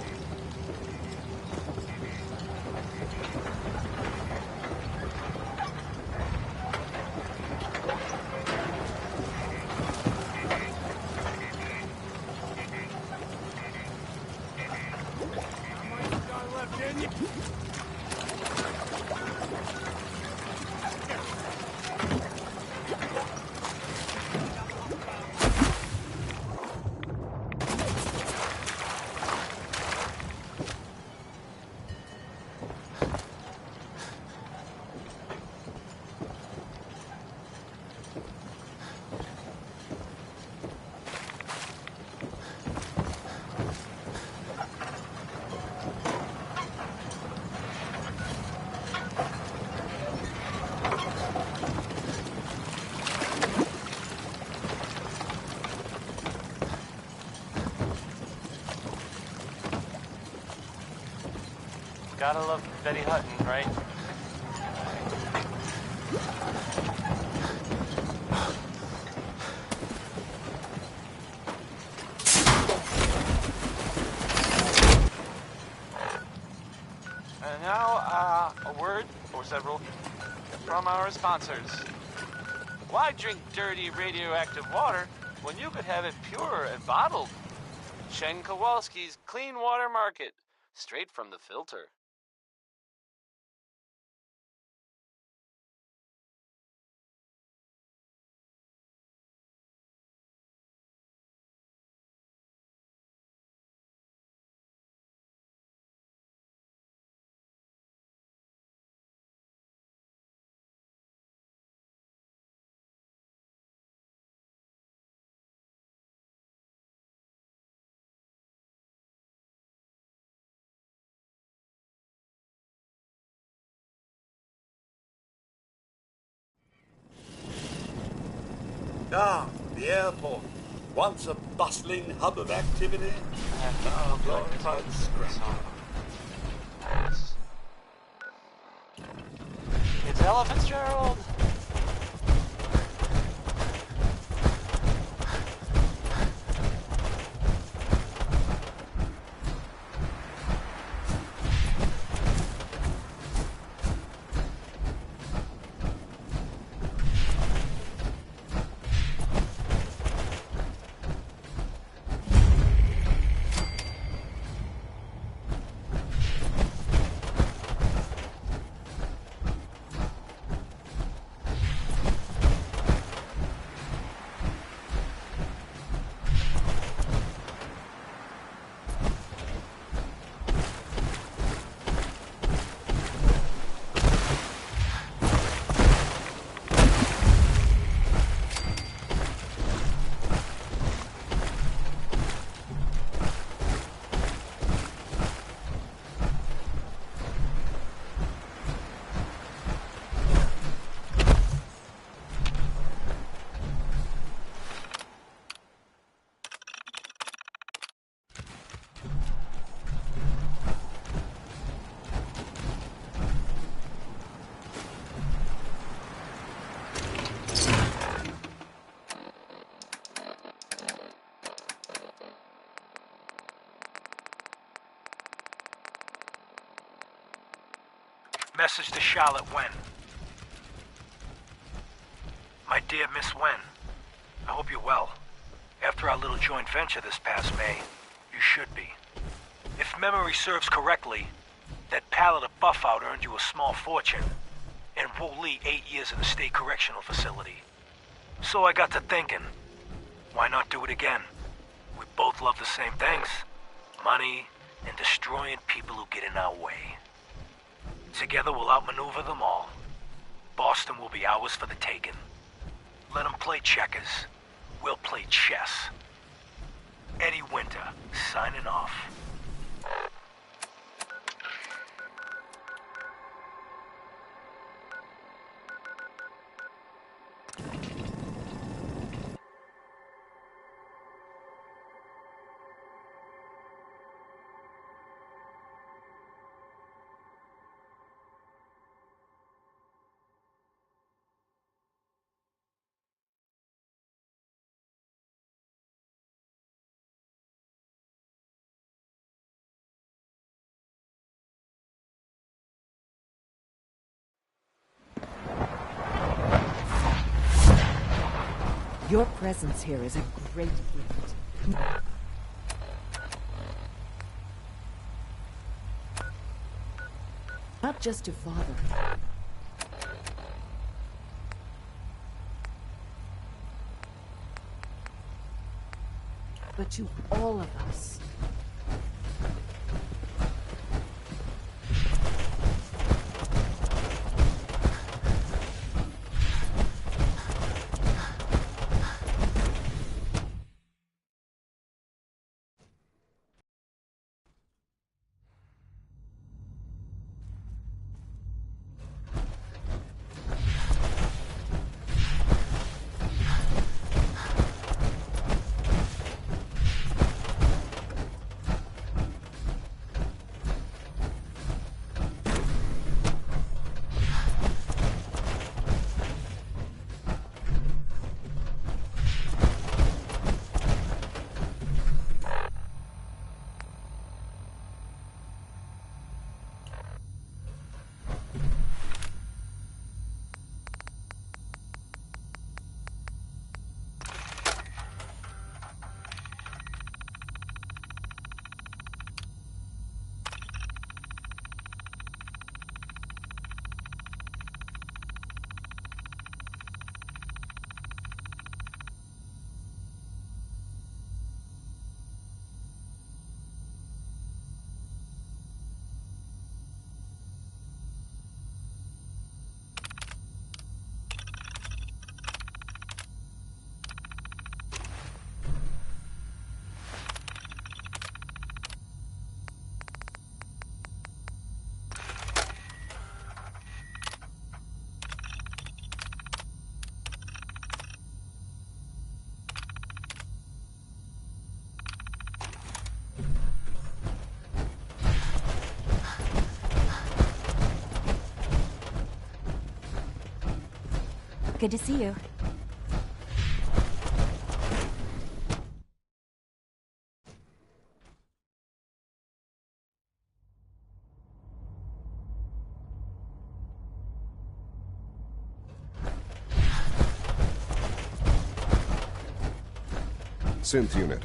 Gotta love Betty Hutton, right? And now, a word, or several, from our sponsors. Why drink dirty radioactive water when you could have it pure and bottled? Chen Kowalski's Clean Water Market, straight from the filter. Ah, the airport. Once a bustling hub of activity, now glorified scrap. It's Ella Fitzgerald. Message to Charlotte Wen. My dear Miss Wen, I hope you're well. After our little joint venture this past May, you should be. If memory serves correctly, that pallet of buff out earned you a small fortune, and Wu Li 8 years in a state correctional facility. So I got to thinking, why not do it again? We both love the same things, money and destroying people who get in our way. Together we'll outmaneuver them all. Boston will be ours for the taking. Let them play checkers. We'll play chess. Eddie Winter, signing off. Your presence here is a great gift. Not just to Father, but to all of us. Good to see you. Synth unit,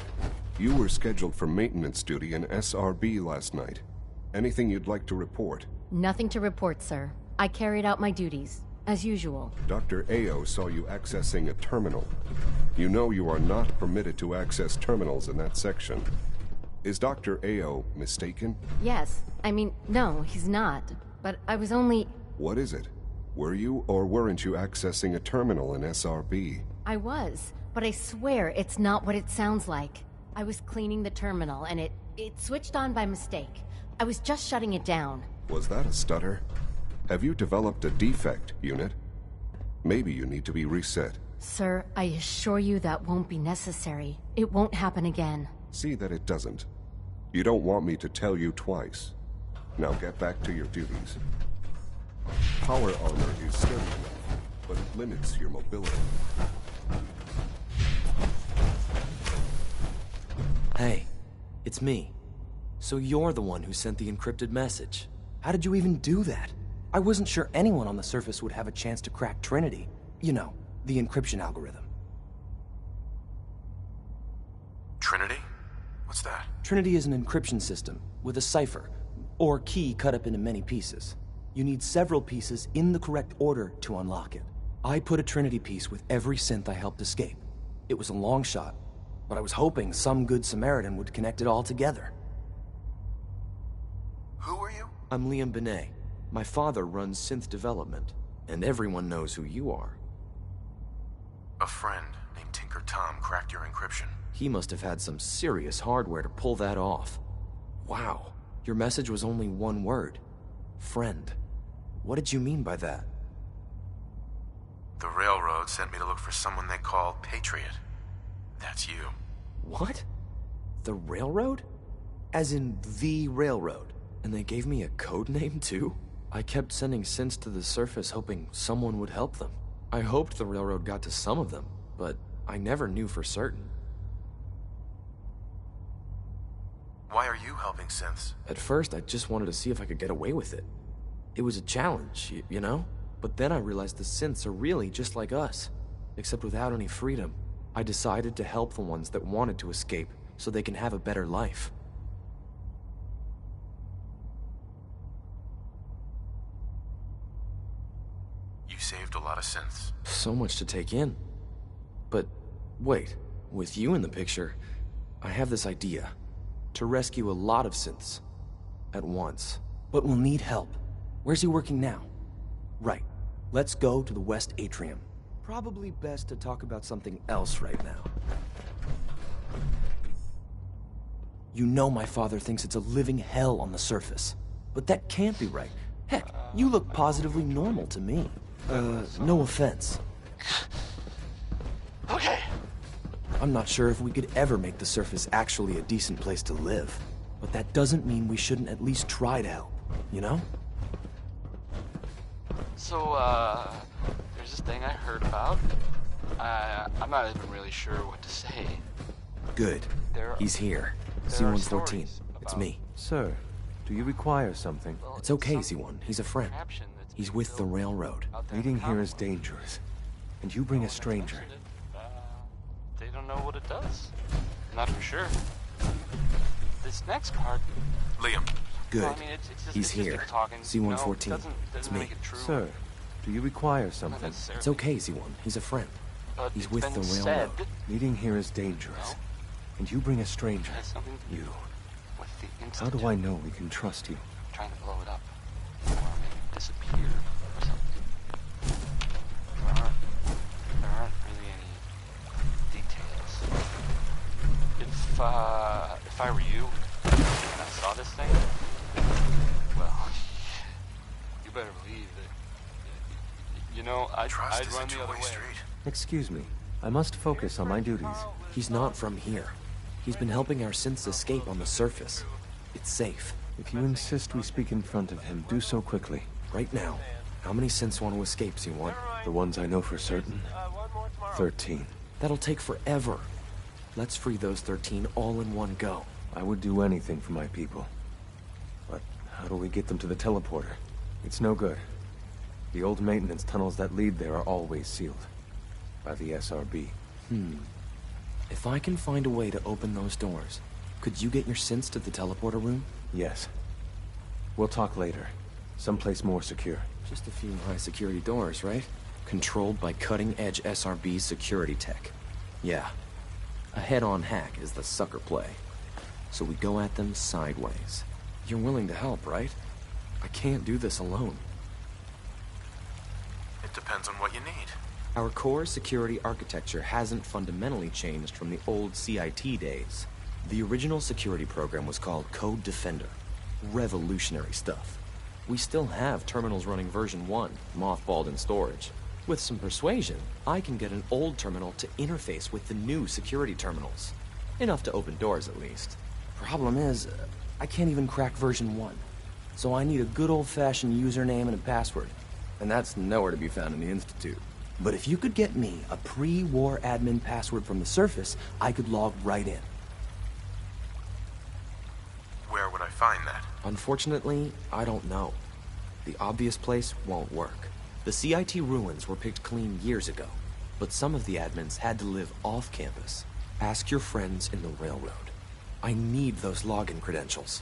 you were scheduled for maintenance duty in SRB last night. Anything you'd like to report? Nothing to report, sir. I carried out my duties, as usual. Dr. Ao saw you accessing a terminal. You know you are not permitted to access terminals in that section. Is Dr. Ao mistaken? Yes. I mean, no, he's not. But I was only... What is it? Were you or weren't you accessing a terminal in SRB? I was. But I swear it's not what it sounds like. I was cleaning the terminal, and it switched on by mistake. I was just shutting it down. Was that a stutter? Have you developed a defect, unit? Maybe you need to be reset. Sir, I assure you that won't be necessary. It won't happen again. See that it doesn't. You don't want me to tell you twice. Now get back to your duties. Power armor is sturdy enough, but it limits your mobility. Hey, it's me. So you're the one who sent the encrypted message. How did you even do that? I wasn't sure anyone on the surface would have a chance to crack Trinity. You know, the encryption algorithm. Trinity? What's that? Trinity is an encryption system with a cipher, or key cut up into many pieces. You need several pieces in the correct order to unlock it. I put a Trinity piece with every synth I helped escape. It was a long shot, but I was hoping some good Samaritan would connect it all together. Who are you? I'm Liam Benet. My father runs synth development, and everyone knows who you are. A friend named Tinker Tom cracked your encryption. He must have had some serious hardware to pull that off. Wow, your message was only one word. Friend. What did you mean by that? The Railroad sent me to look for someone they call Patriot. That's you. What? The Railroad? As in the Railroad? And they gave me a code name too? I kept sending synths to the surface hoping someone would help them. I hoped the Railroad got to some of them, but I never knew for certain. Why are you helping synths? At first, I just wanted to see if I could get away with it. It was a challenge, you know? But then I realized the synths are really just like us, except without any freedom. I decided to help the ones that wanted to escape so they can have a better life. You saved a lot of synths. So much to take in. But wait, with you in the picture, I have this idea. To rescue a lot of synths at once. But we'll need help. Where's he working now? Right. Let's go to the West Atrium. Probably best to talk about something else right now. You know my father thinks it's a living hell on the surface. But that can't be right. Heck, you look positively normal to me. No offense. Okay. I'm not sure if we could ever make the surface actually a decent place to live. But that doesn't mean we shouldn't at least try to help, you know? So, there's this thing I heard about. I'm not even really sure what to say. Good. He's here. C-114. It's me. Sir, do you require something? It's okay, Z1. He's a friend. He's with the Railroad. Meeting here is dangerous. And you bring a stranger. They don't know what it does. Not for sure. This next part... Liam. Good. Well, I mean, it's just, He's here. C-114. Doesn't It's me. make it true. Sir, do you require something? It's okay, Z1. He's a friend. But He's it's with been the said Railroad. Meeting here is dangerous. And you bring a stranger. It has something to do You. with the How Institute. do I know we can trust you? Trying to blow it up. Or maybe disappear or something. There aren't really any details. If I were you, and I saw this thing, well, you better believe that, you know, I'd run the other way. Excuse me. I must focus on my duties. He's not from here. He's been helping our synths escape on the surface. It's safe. If you insist we speak in front of him, do so quickly. Right now. How many synths want to escape, C1? The ones I know for certain? 13. That'll take forever. Let's free those 13 all in one go. I would do anything for my people. But how do we get them to the teleporter? It's no good. The old maintenance tunnels that lead there are always sealed. By the SRB. If I can find a way to open those doors, could you get your synths to the teleporter room? Yes. We'll talk later. Someplace more secure. Just a few high-security doors, right? Controlled by cutting-edge SRB security tech. Yeah. A head-on hack is the sucker play. So we go at them sideways. You're willing to help, right? I can't do this alone. It depends on what you need. Our core security architecture hasn't fundamentally changed from the old CIT days. The original security program was called Code Defender. Revolutionary stuff. We still have terminals running version 1, mothballed in storage. With some persuasion, I can get an old terminal to interface with the new security terminals. Enough to open doors, at least. Problem is, I can't even crack version 1. So I need a good old-fashioned username and a password. And that's nowhere to be found in the Institute. But if you could get me a pre-war admin password from the surface, I could log right in. Where would I find that? Unfortunately, I don't know. The obvious place won't work. The CIT ruins were picked clean years ago, but some of the admins had to live off campus. Ask your friends in the railroad. I need those login credentials.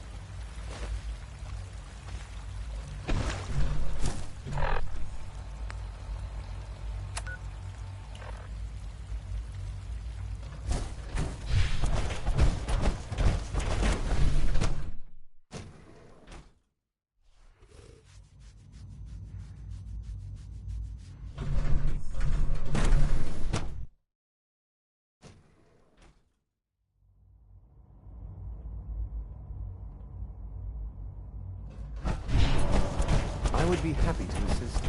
I would be happy to assist.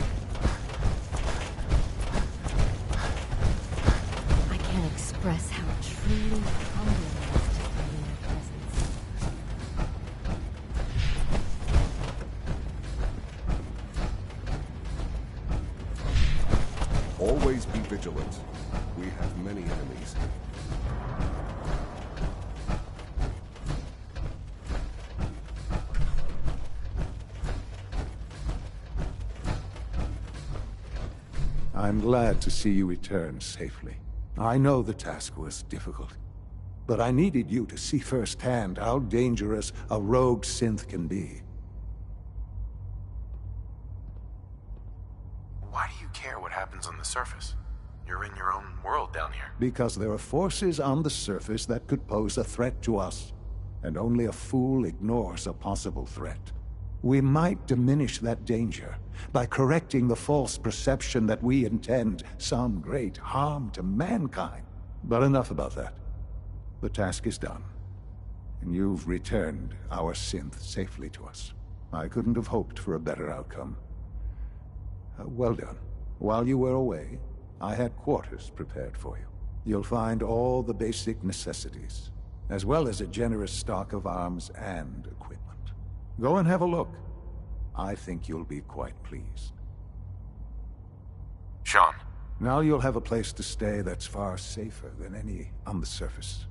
I can't express how truly humbling it is to be in your presence. Always be vigilant. We have many enemies. I'm glad to see you return safely. I know the task was difficult, but I needed you to see firsthand how dangerous a rogue synth can be. Why do you care what happens on the surface? You're in your own world down here. Because there are forces on the surface that could pose a threat to us, and only a fool ignores a possible threat. We might diminish that danger by correcting the false perception that we intend some great harm to mankind. But enough about that. The task is done, and you've returned our synth safely to us. I couldn't have hoped for a better outcome. Well done. While you were away, I had quarters prepared for you. You'll find all the basic necessities, as well as a generous stock of arms and equipment. Go and have a look. I think you'll be quite pleased. Sean. Now you'll have a place to stay that's far safer than any on the surface.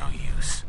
No use.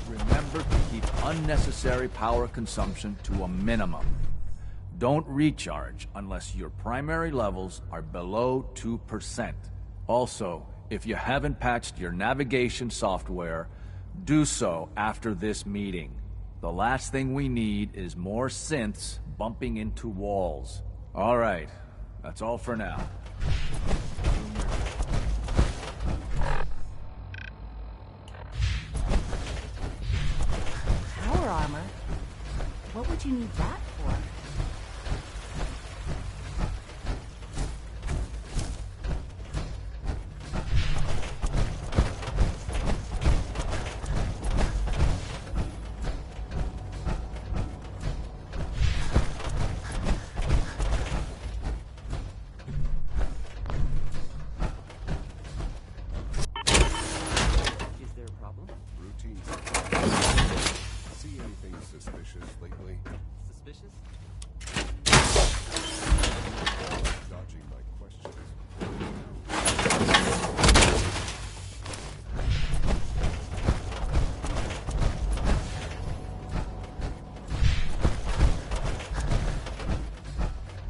Remember to keep unnecessary power consumption to a minimum. Don't recharge unless your primary levels are below 2%. Also, if you haven't patched your navigation software, do so after this meeting. The last thing we need is more synths bumping into walls. All right, that's all for now. Power armor? What would you need that for?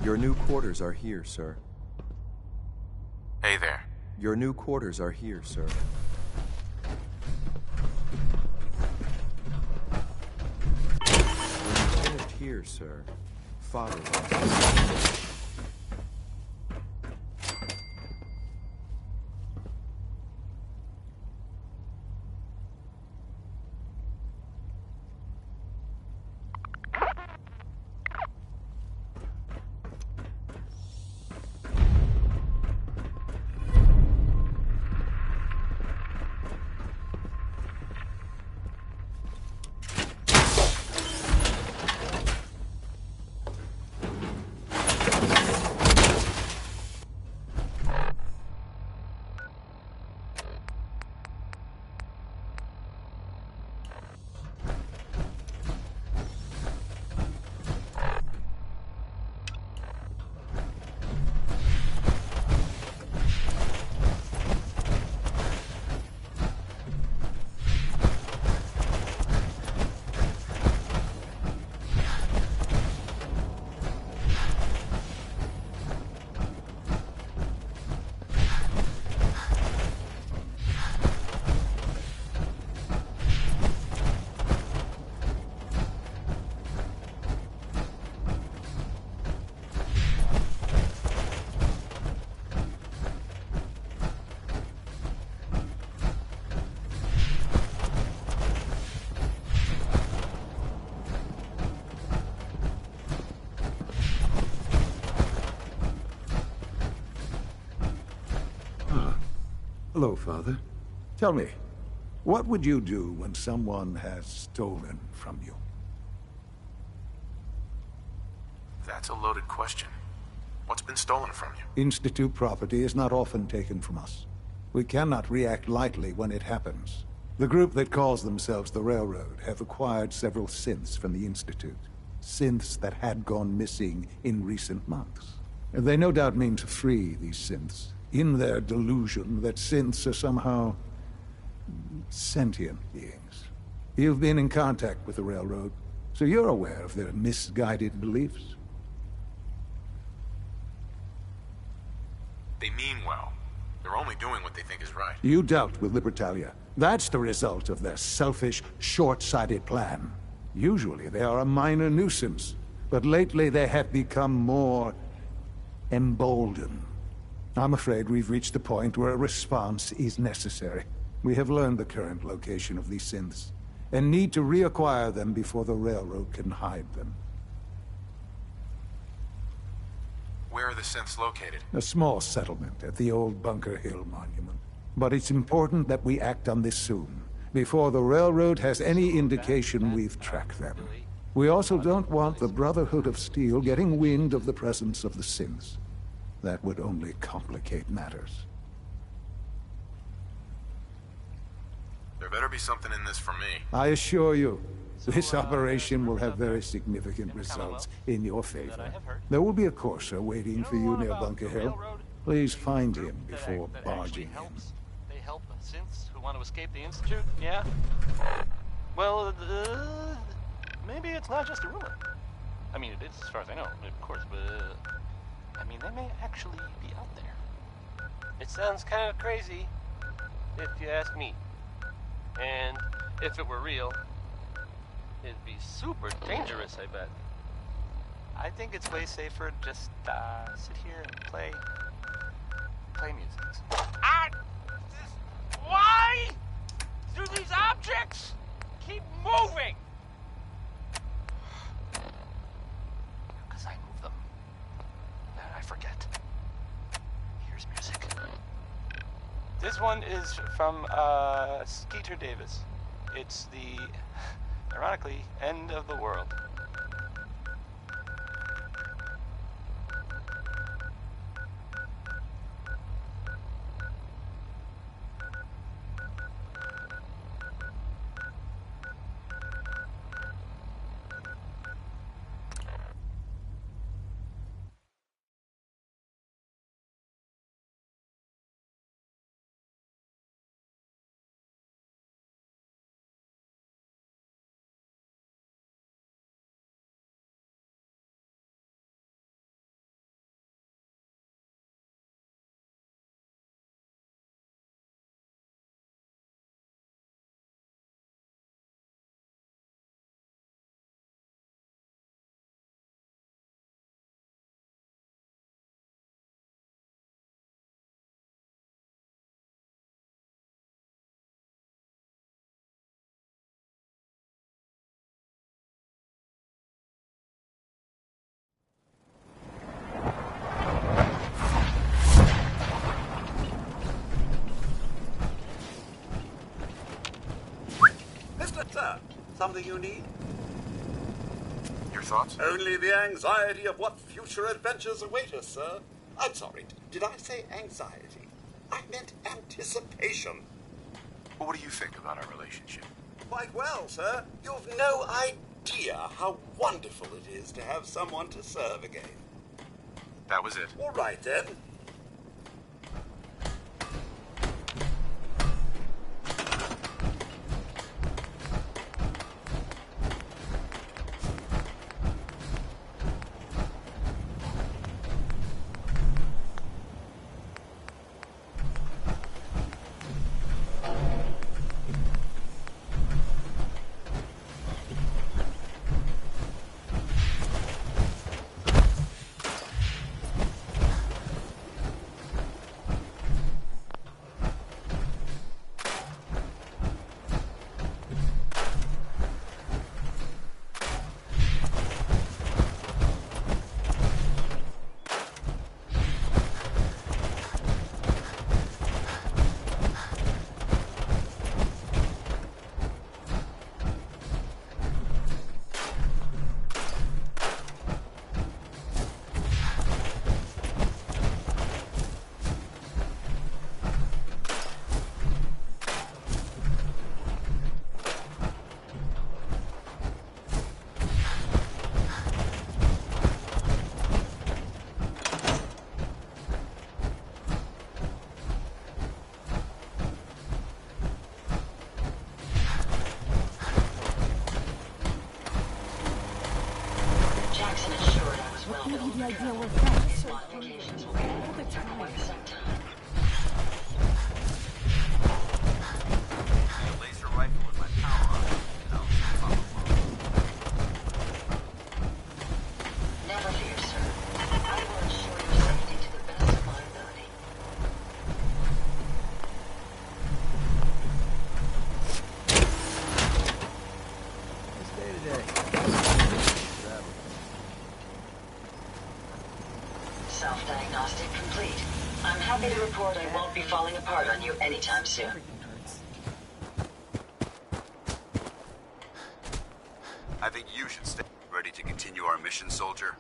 Your new quarters are here, sir. Hey there. Your new quarters are here, sir. Finished here, sir. Father. Hello, Father. Tell me, what would you do when someone has stolen from you? That's a loaded question. What's been stolen from you? Institute property is not often taken from us. We cannot react lightly when it happens. The group that calls themselves the Railroad have acquired several synths from the Institute. Synths that had gone missing in recent months. They no doubt mean to free these synths, in their delusion that synths are somehow sentient beings. You've been in contact with the Railroad, so you're aware of their misguided beliefs. They mean well. They're only doing what they think is right. You dealt with Libertalia. That's the result of their selfish, short-sighted plan. Usually they are a minor nuisance, but lately they have become more emboldened. I'm afraid we've reached the point where a response is necessary. We have learned the current location of these synths, and need to reacquire them before the Railroad can hide them. Where are the synths located? A small settlement at the old Bunker Hill Monument. But it's important that we act on this soon, before the Railroad has any indication we've tracked them. We also don't want the Brotherhood of Steel getting wind of the presence of the synths. That would only complicate matters. There better be something in this for me. I assure you, this operation will have very significant results in your favor. There will be a Corsa waiting for you near Bunker Hill. Please find him before barging in. They help synths who want to escape the Institute, yeah? Well, maybe it's not just a rumor. I mean, it is as far as I know, of course, but I mean, they may actually be out there. It sounds kind of crazy, if you ask me. And if it were real, it'd be super dangerous, I bet. I think it's way safer to just sit here and play music. Why do these objects keep moving? Because I move them. And I forget. Here's music. This one is from Skeeter Davis. It's the, ironically, end of the world. Sir, something you need? Your thoughts? Only the anxiety of what future adventures await us, sir. I'm sorry, did I say anxiety? I meant anticipation. Well, what do you think about our relationship? Quite well, sir. You've no idea how wonderful it is to have someone to serve again. That was it. All right, then. The idea we're friends. All the time. A laser rifle with my power on it. Never fear, sir. I will ensure your safety to the best of my ability. Nice day today. Self-diagnostic complete. I'm happy to report I won't be falling apart on you anytime soon. I think you should stay ready to continue our mission, soldier.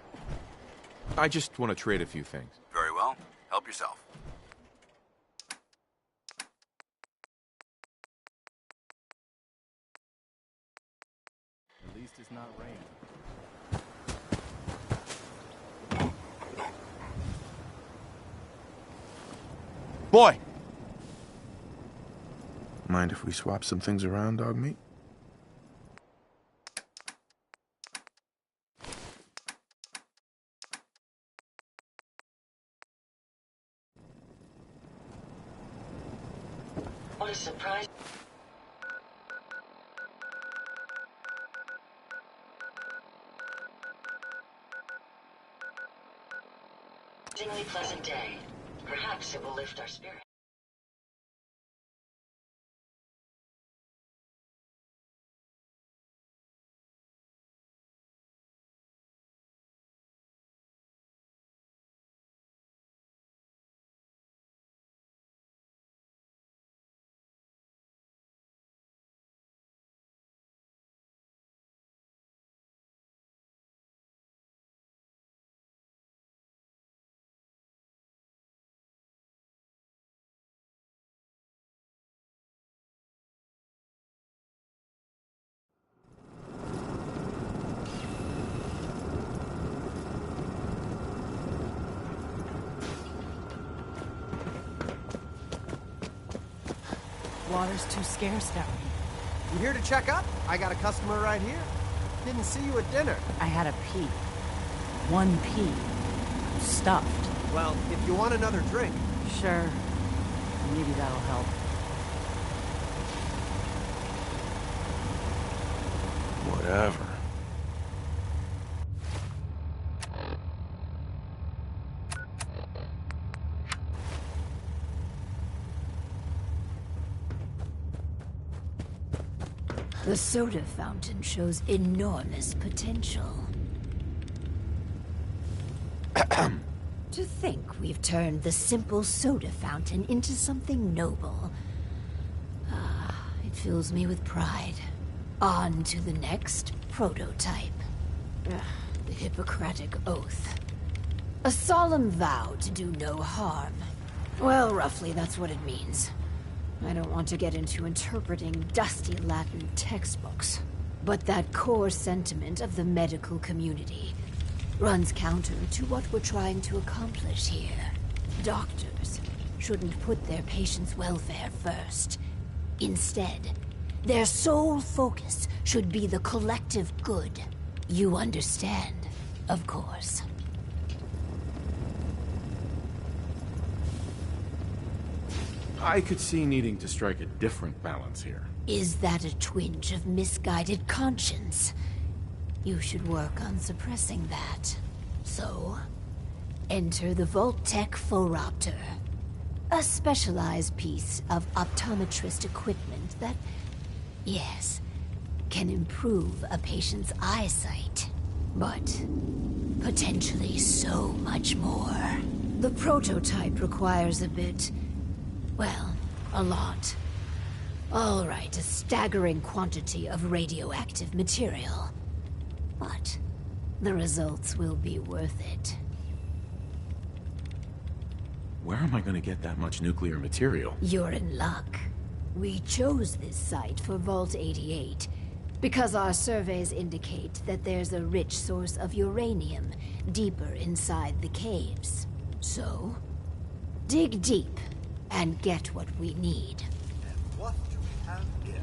I just want to trade a few things. Very well. Help yourself. At least it's not raining. Boy! Mind if we swap some things around, dog meat? What a surprise. Surprisingly pleasant day. Perhaps it will lift our spirit. Water's too scarce down here. You here to check up? I got a customer right here. Didn't see you at dinner. I had a pee. One pee. Stuffed. Well, if you want another drink. Sure. Maybe that'll help. Whatever. The soda fountain shows enormous potential. To think we've turned the simple soda fountain into something noble. It fills me with pride. On to the next prototype. The Hippocratic Oath. A solemn vow to do no harm. Well, roughly that's what it means. I don't want to get into interpreting dusty Latin textbooks, but that core sentiment of the medical community runs counter to what we're trying to accomplish here. Doctors shouldn't put their patients' welfare first. Instead, their sole focus should be the collective good. You understand, of course. I could see needing to strike a different balance here. Is that a twinge of misguided conscience? You should work on suppressing that. So, enter the Vault-Tec Phoropter. A specialized piece of optometrist equipment that, yes, can improve a patient's eyesight. But potentially so much more. The prototype requires a bit... well, a lot. All right, a staggering quantity of radioactive material. But the results will be worth it. Where am I going to get that much nuclear material? You're in luck. We chose this site for Vault 88 because our surveys indicate that there's a rich source of uranium deeper inside the caves. So, dig deep and get what we need. And what do we have here?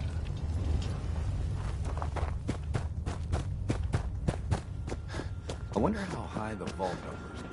I wonder how high the vault numbers go.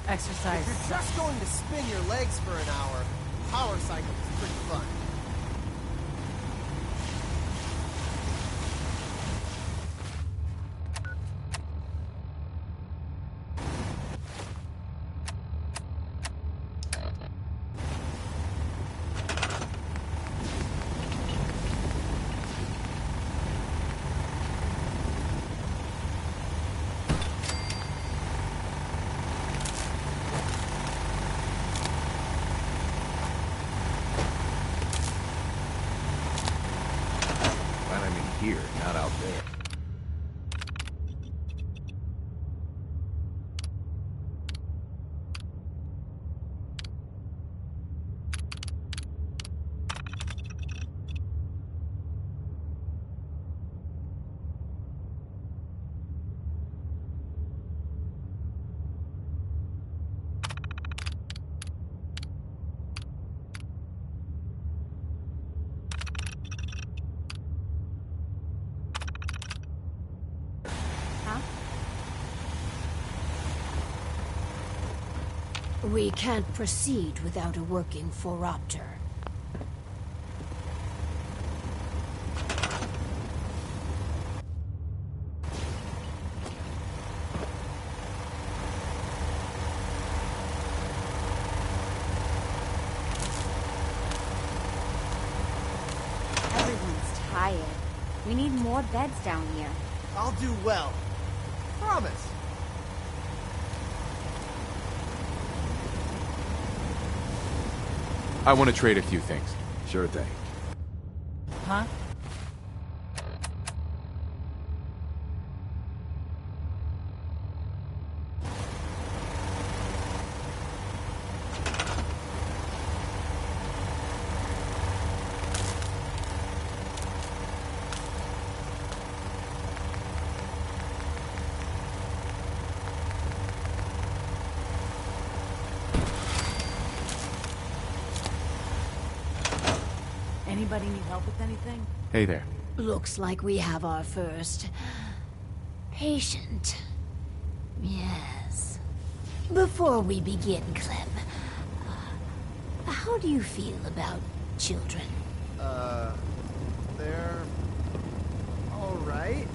Exercise. If you're just going to spin your legs for an hour, power cycle is pretty fun. huh? We can't proceed without a working Phoropter. Everyone's tired. We need more beds down here. I'll do well. Promise. I want to trade a few things. Sure thing. Huh? Anybody need help with anything? Hey there. Looks like we have our first patient. Yes. Before we begin, Clem, how do you feel about children? They're all right,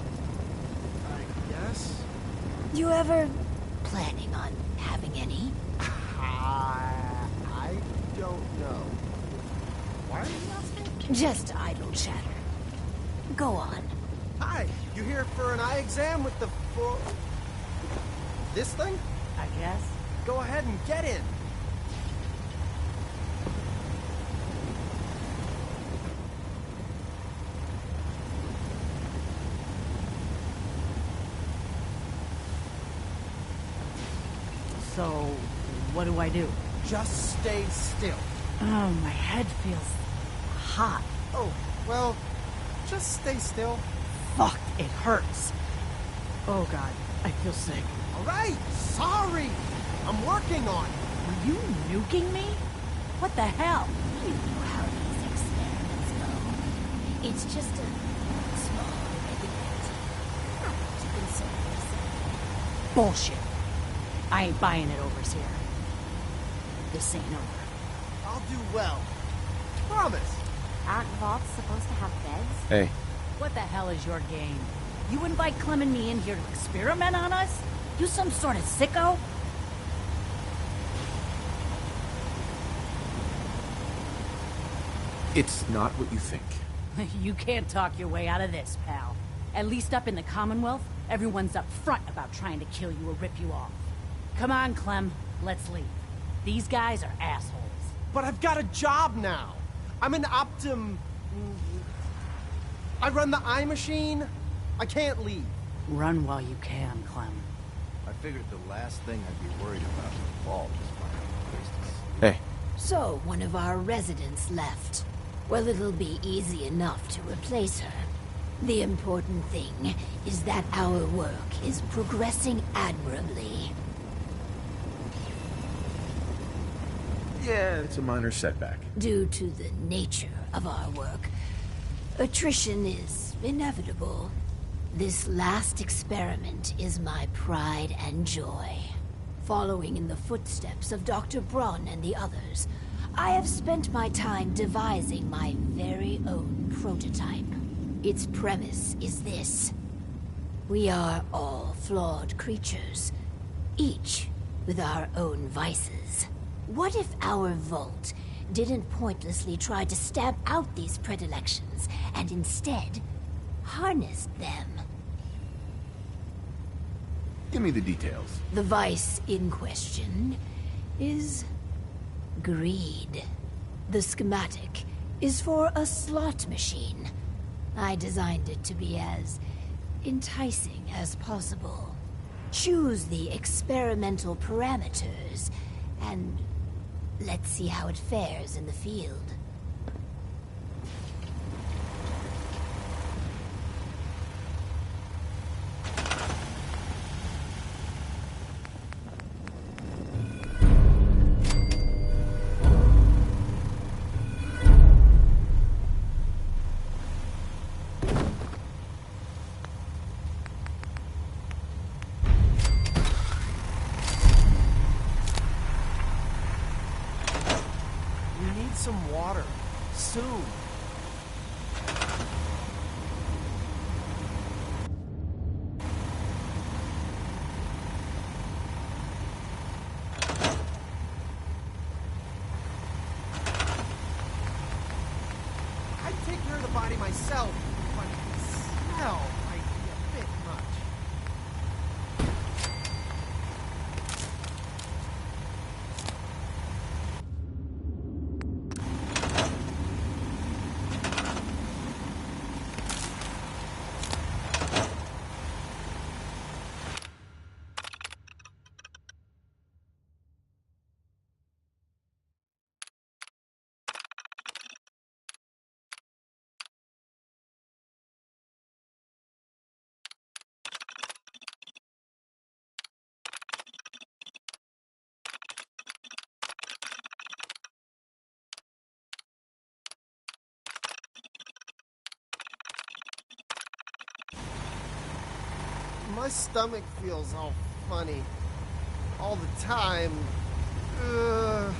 I guess. You ever planning on having any? I don't know. Why are you asking? Just idle chatter. Go on. Hi, you here for an eye exam with the this thing? I guess. Go ahead and get in. So, what do I do? Just stay still. Oh, my head feels hot. Oh, well, just stay still. Fuck, it hurts. Oh god, I feel sick. All right, sorry. I'm working on it. Were you nuking me? What the hell? You know how these experiments go. It's just a small irregularity. Nothing to concern yourself. Bullshit. I ain't buying it overs here. This ain't over. I'll do well. Promise. Aren't vaults supposed to have beds? Hey. What the hell is your game? You invite Clem and me in here to experiment on us? You some sort of sicko? It's not what you think. You can't talk your way out of this, pal. At least up in the Commonwealth, everyone's up front about trying to kill you or rip you off. Come on, Clem. Let's leave. These guys are assholes. But I've got a job now. I'm an I run the eye machine. I can't leave. Run while you can, Clem. I figured the last thing I'd be worried about was the vault is finding a place to sleep. Hey. So, one of our residents left. Well, it'll be easy enough to replace her. The important thing is that our work is progressing admirably. Yeah, it's a minor setback. Due to the nature of our work, attrition is inevitable. This last experiment is my pride and joy. Following in the footsteps of Dr. Braun and the others, I have spent my time devising my very own prototype. Its premise is this. We are all flawed creatures, each with our own vices. What if our vault didn't pointlessly try to stamp out these predilections, and instead harnessed them? Give me the details. The vice in question is greed. The schematic is for a slot machine. I designed it to be as enticing as possible. Choose the experimental parameters, and let's see how it fares in the field. some water. Soon. I'd take care of the body myself, but the smell might be a bit much. My stomach feels all funny. All the time. Ugh.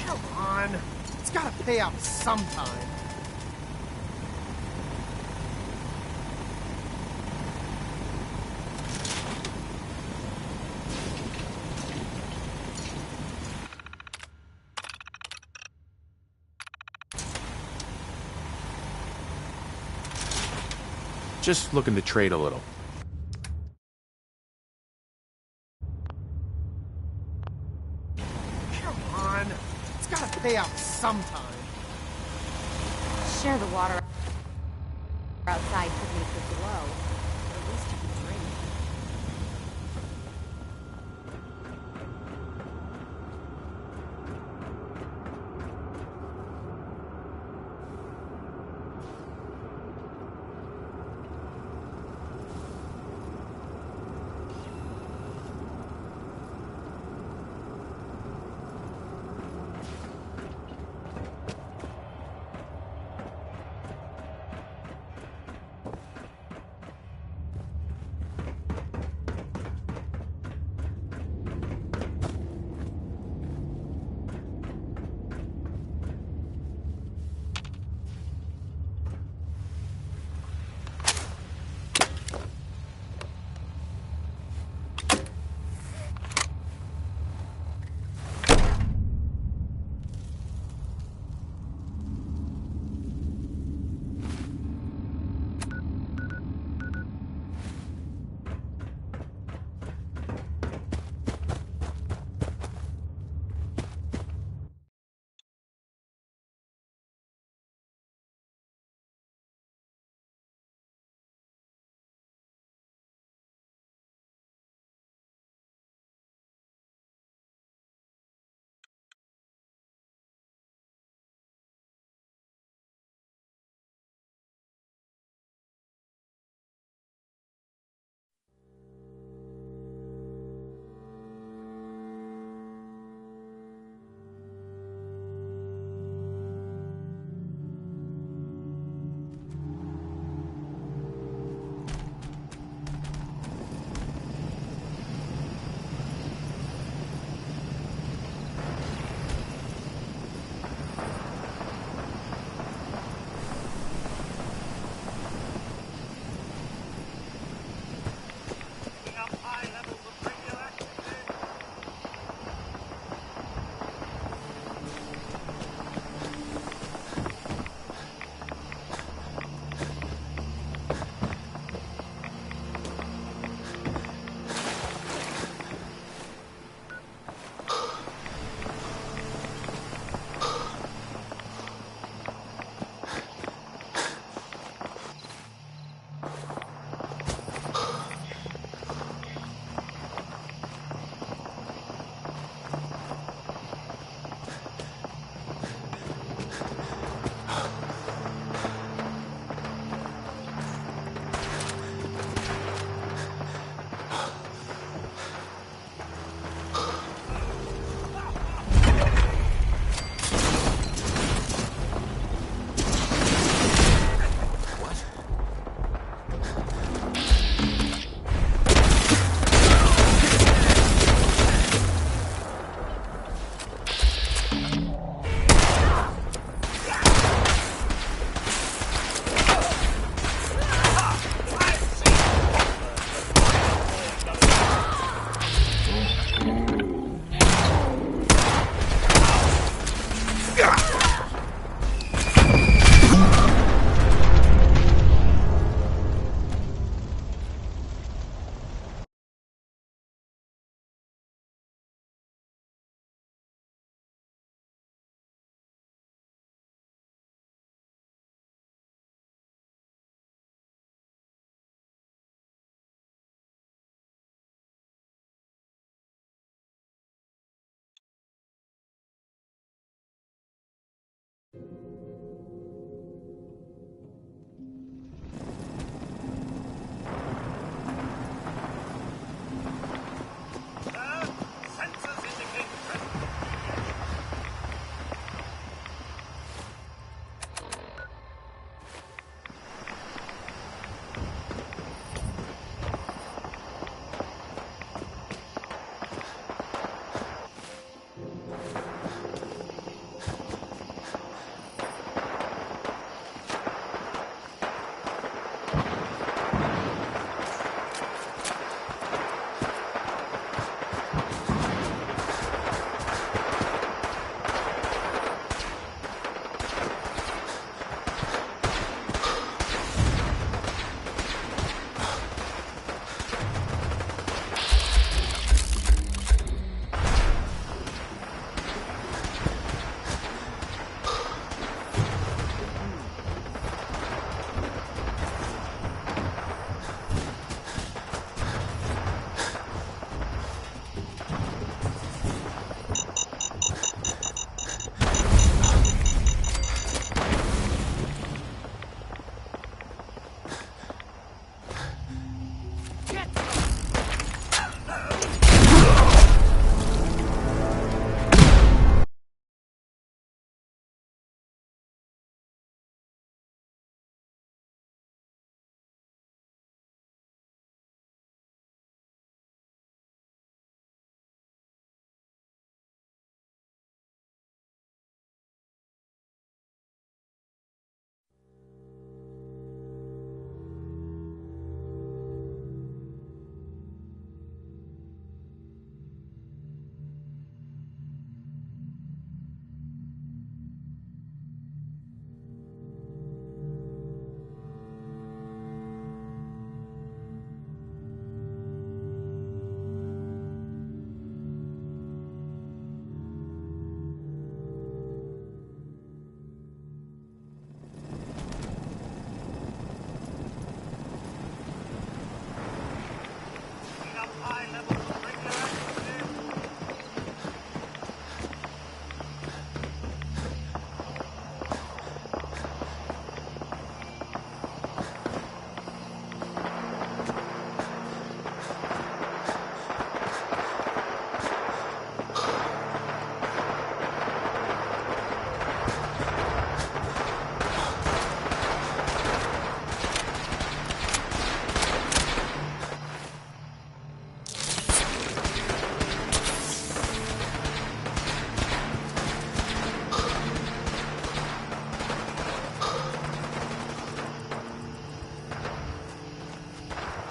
Come on. It's gotta pay out sometime. Just looking to trade a little. Come on. It's gotta pay out sometime. Share the water outside could make it glow. But at least you can drink.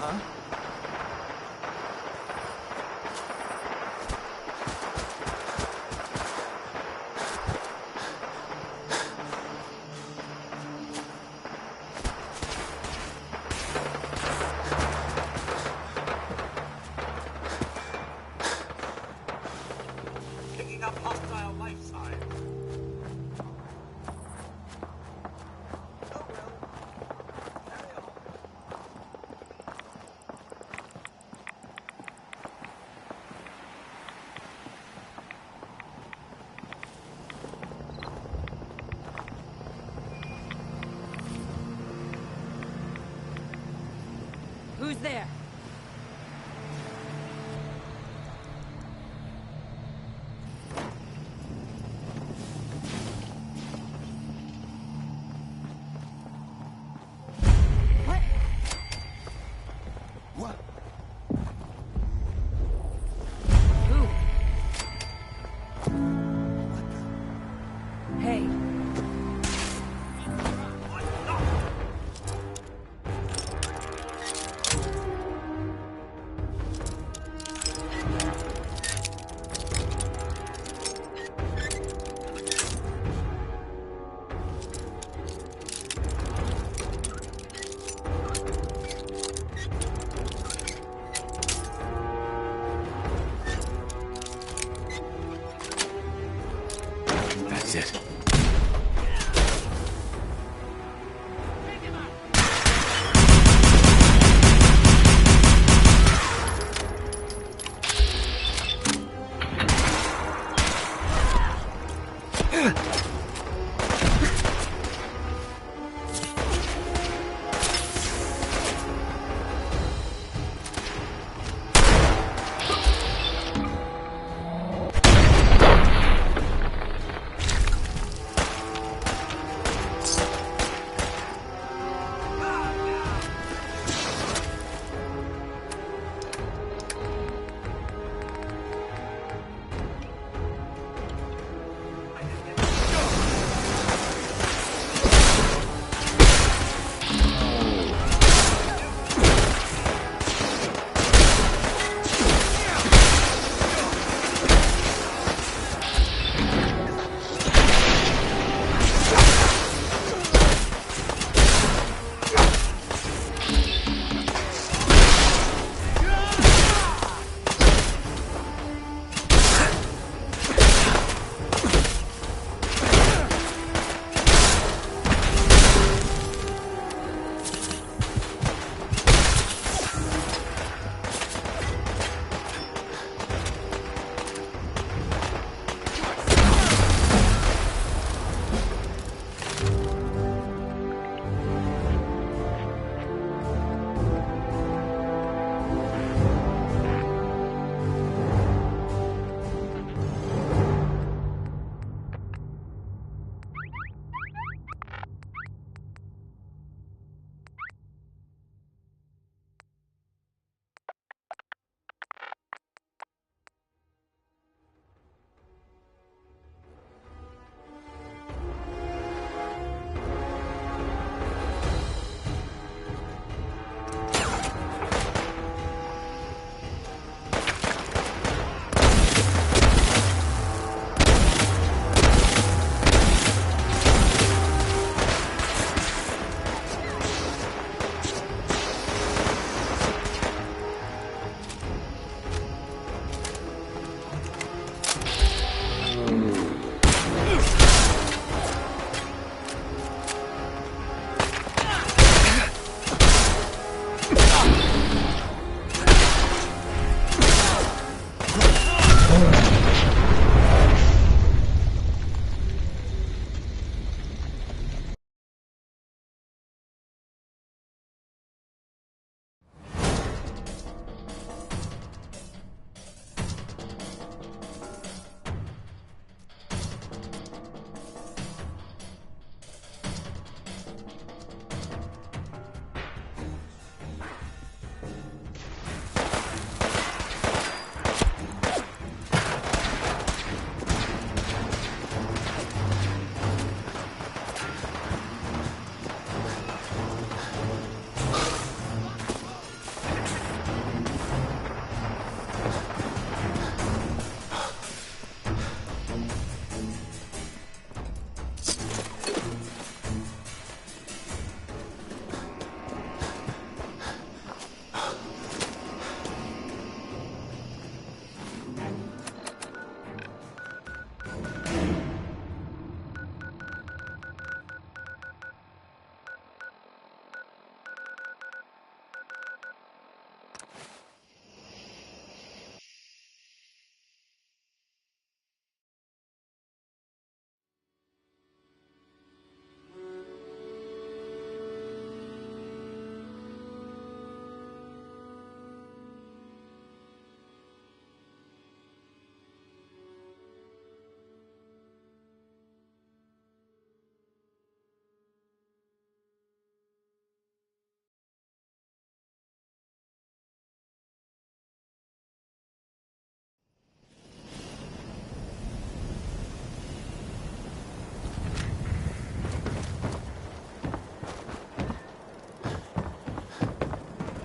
Huh? Picking up hostile life signs. Who's there? What? Who? Hey.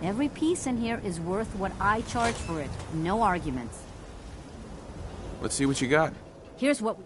Every piece in here is worth what I charge for it. No arguments. Let's see what you got. Here's what...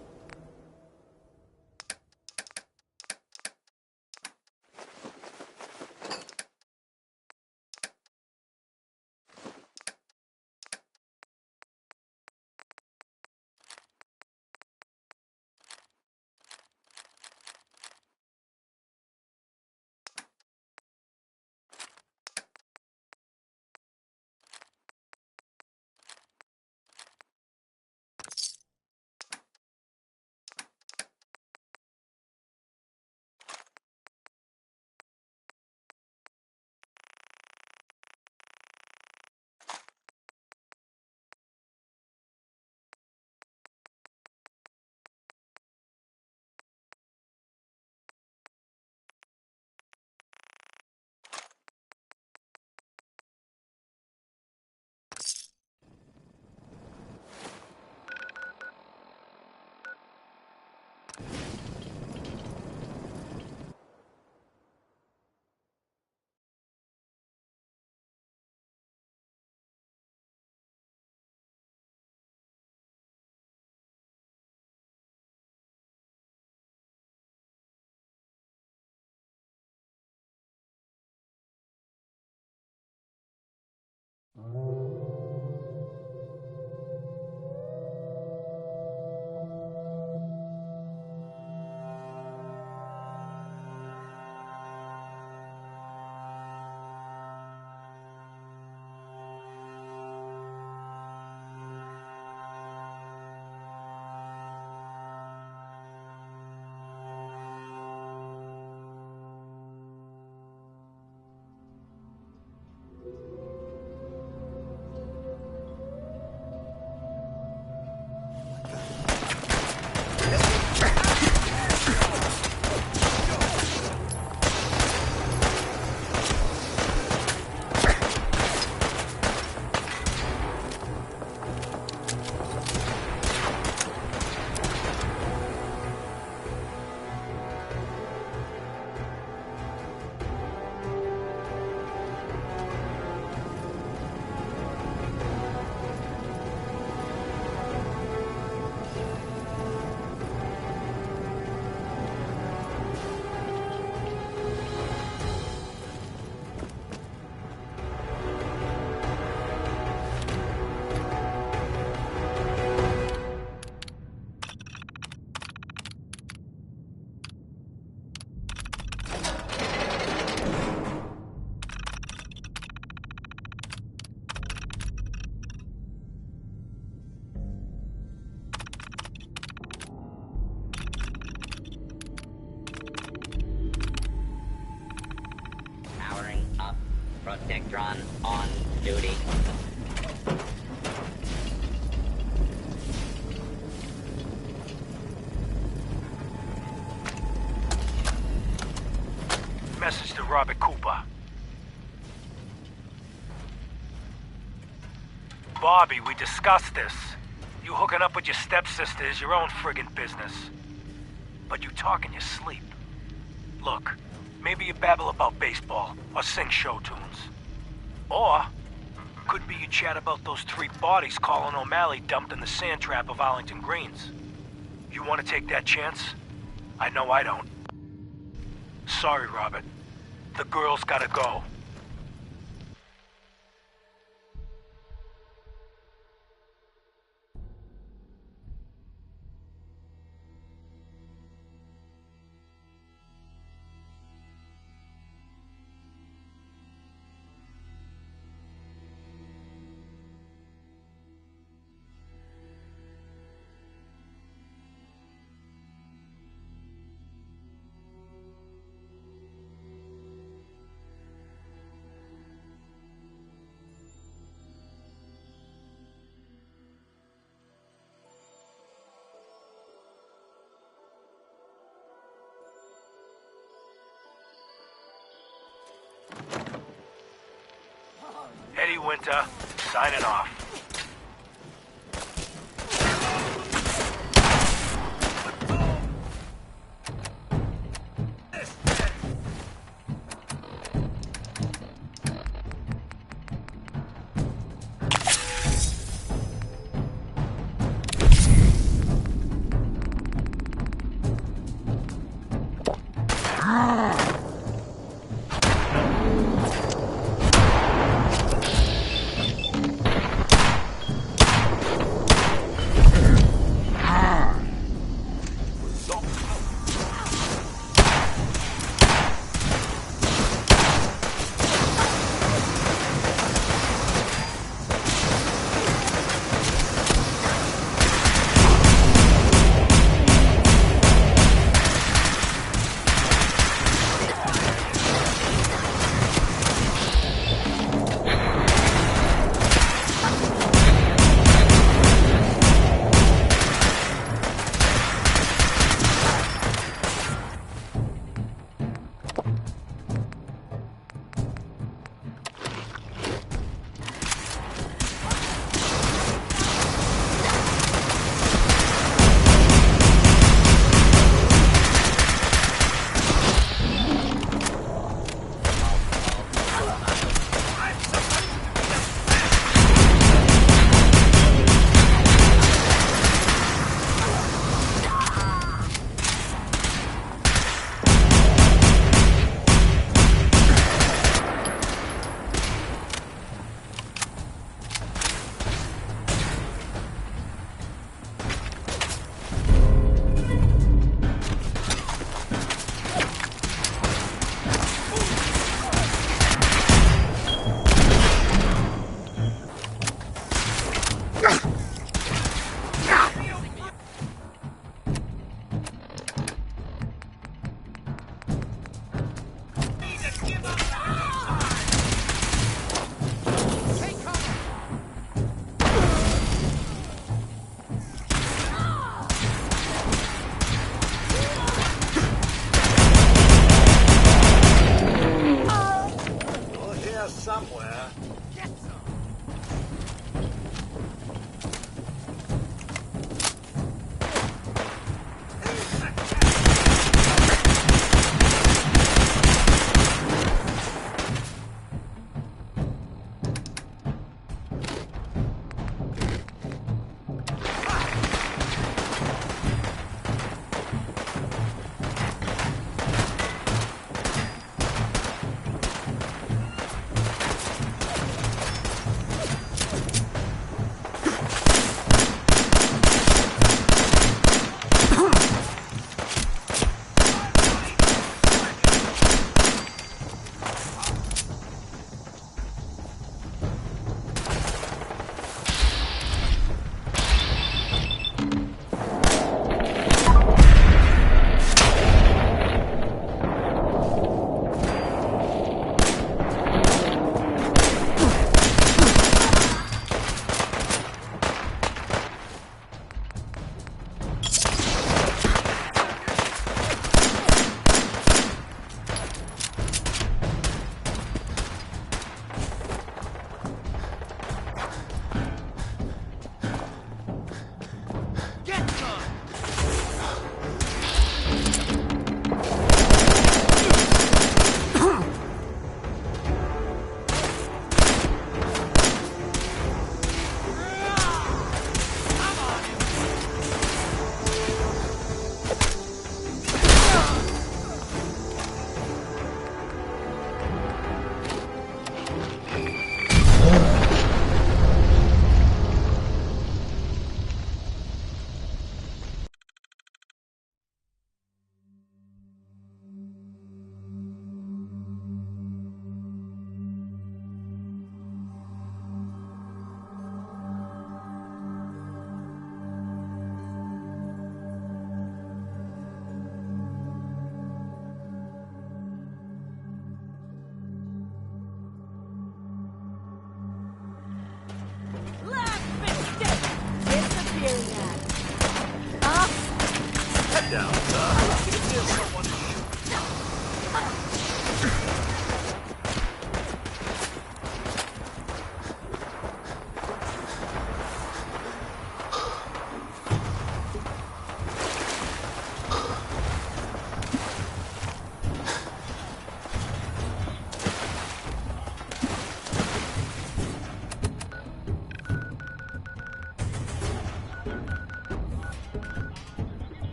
Protectron on duty. Message to Robert Cooper. Bobby, we discussed this. You hooking up with your stepsister is your own friggin' business. But you talk in your sleep. Look, maybe you babble about baseball or sing show tunes. Or, could be you chat about those 3 bodies Colin O'Malley dumped in the sand trap of Arlington Greens. You want to take that chance? I know I don't. Sorry, Robert. The girl's gotta go. Eddie Winter, signing off.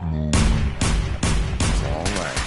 It's all right.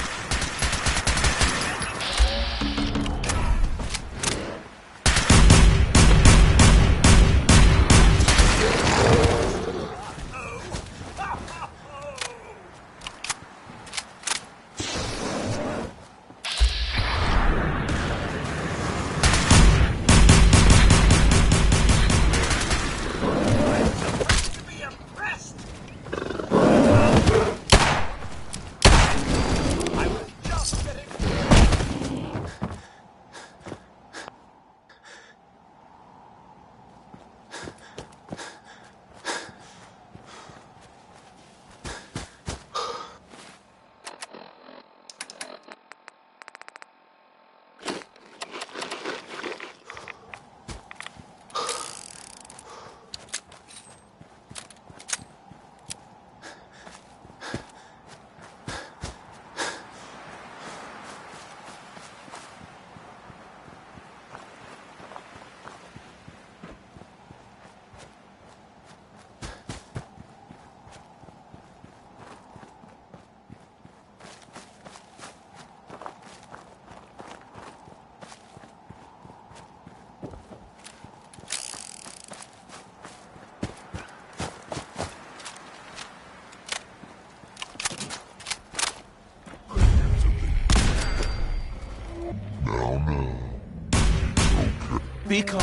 Be calm.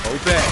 Obey.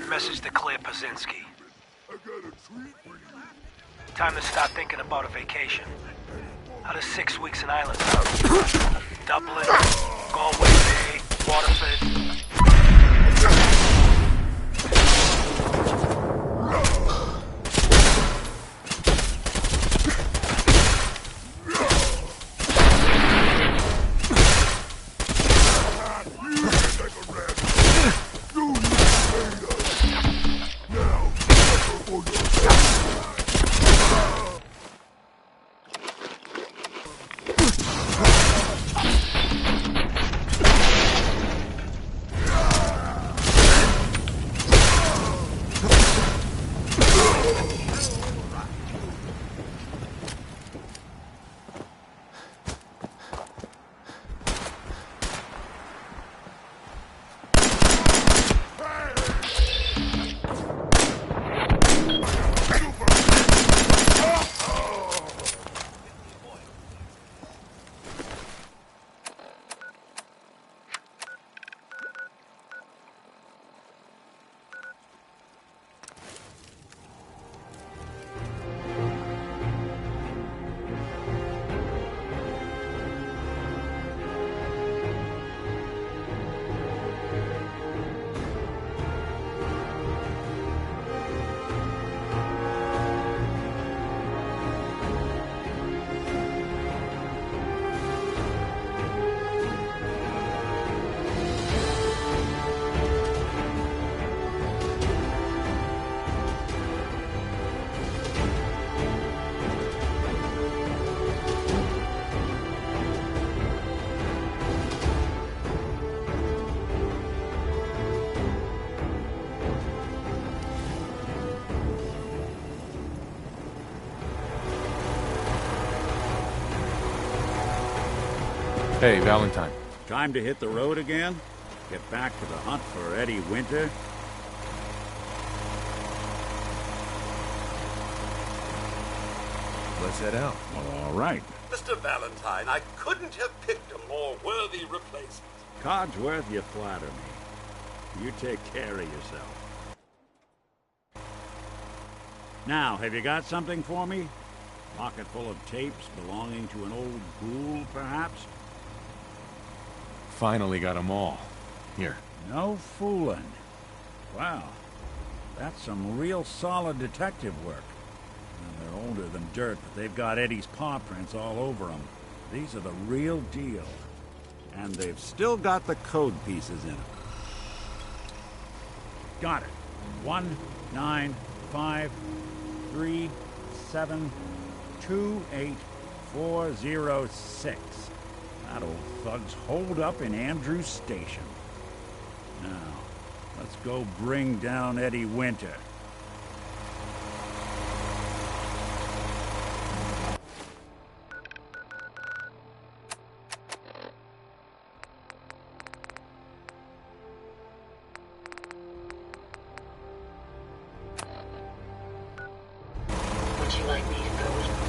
Message to Claire Pazinski. Time to start thinking about a vacation. How does 6 weeks in Ireland sound? Dublin, Galway Bay, Waterford. Hey, Valentine. Time to hit the road again? Get back to the hunt for Eddie Winter? Let's head out. All right. Mr. Valentine, I couldn't have picked a more worthy replacement. Codsworth, you flatter me. You take care of yourself. Now, have you got something for me? Pocket full of tapes belonging to an old ghoul, perhaps? Finally got them all. Here. No fooling. Wow. That's some real solid detective work. They're older than dirt, but they've got Eddie's paw prints all over them. These are the real deal. And they've still got the code pieces in them. Got it. 1953728 That old thug's holed up in Andrews Station. Now, let's go bring down Eddie Winter. Would you like me to go with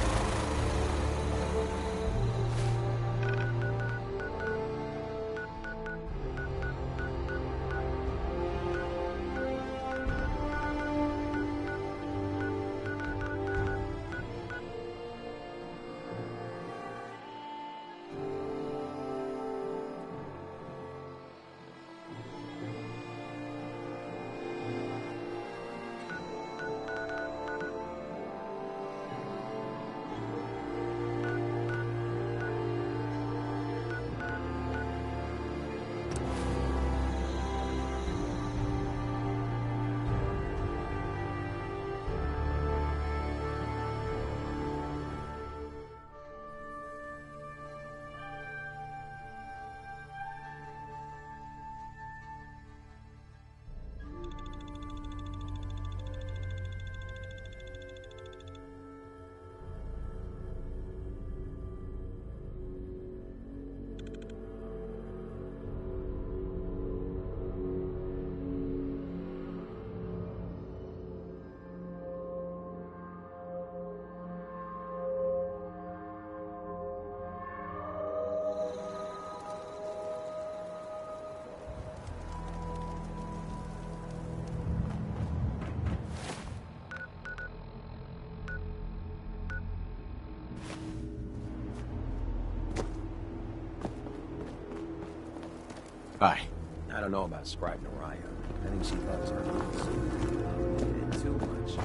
Hi. I don't know about Scribe Naraya. I think she loves her house. And too much.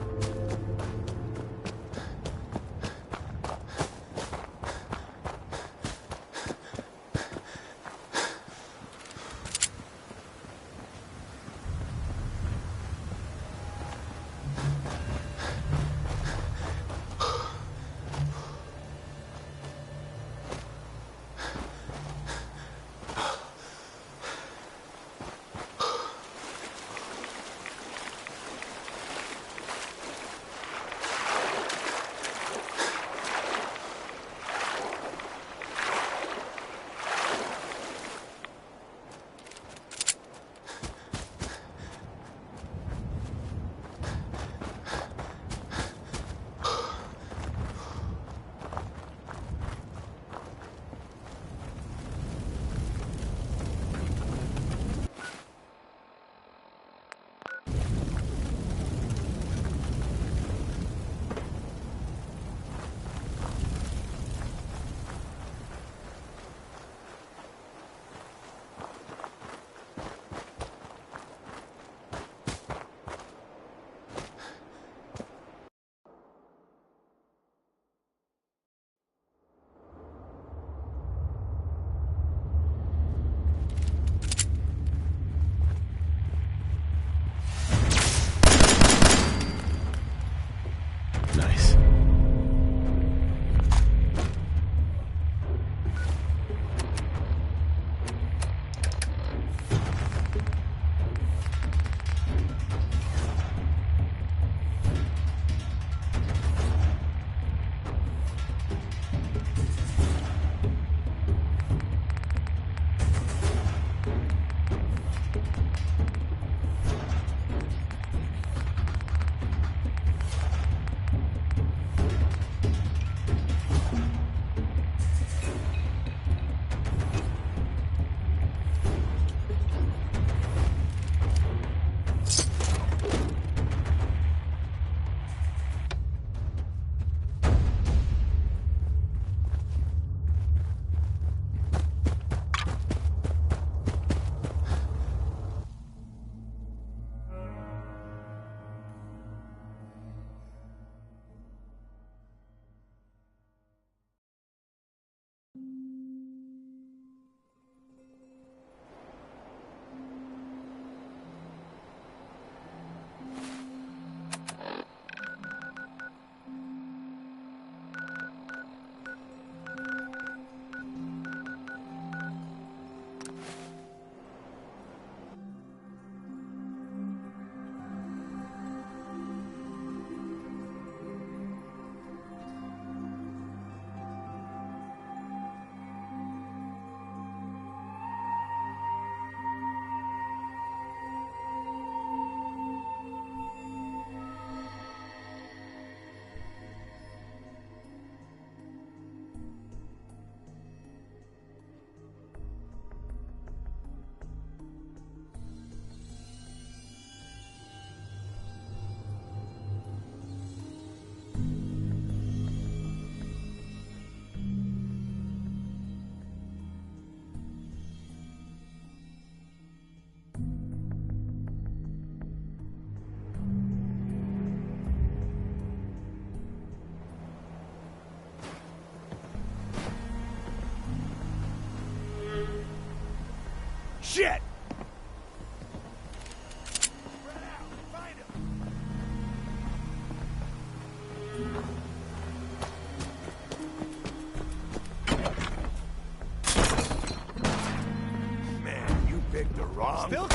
picked the wrong... Still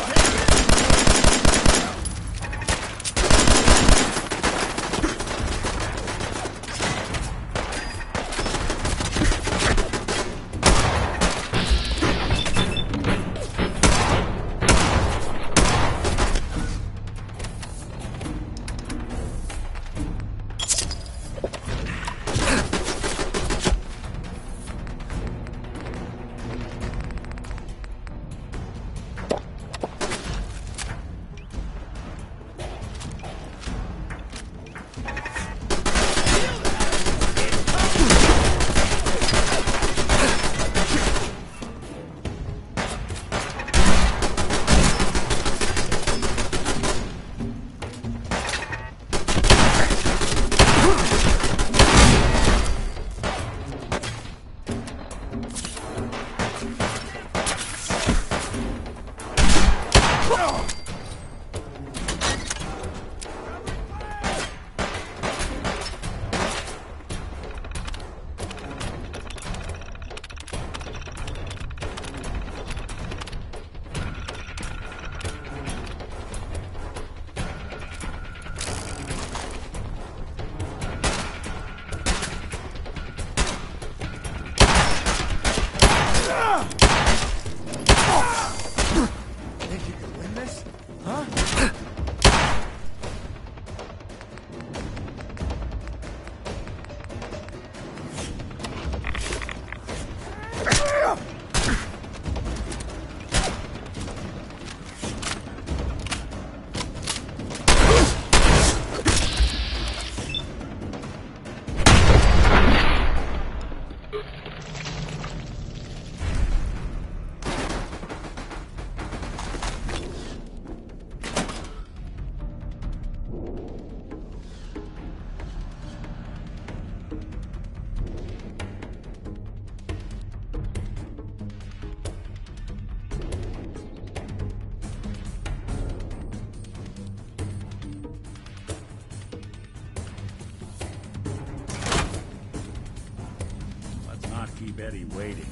keep Eddie waiting.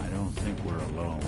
I don't think we're alone.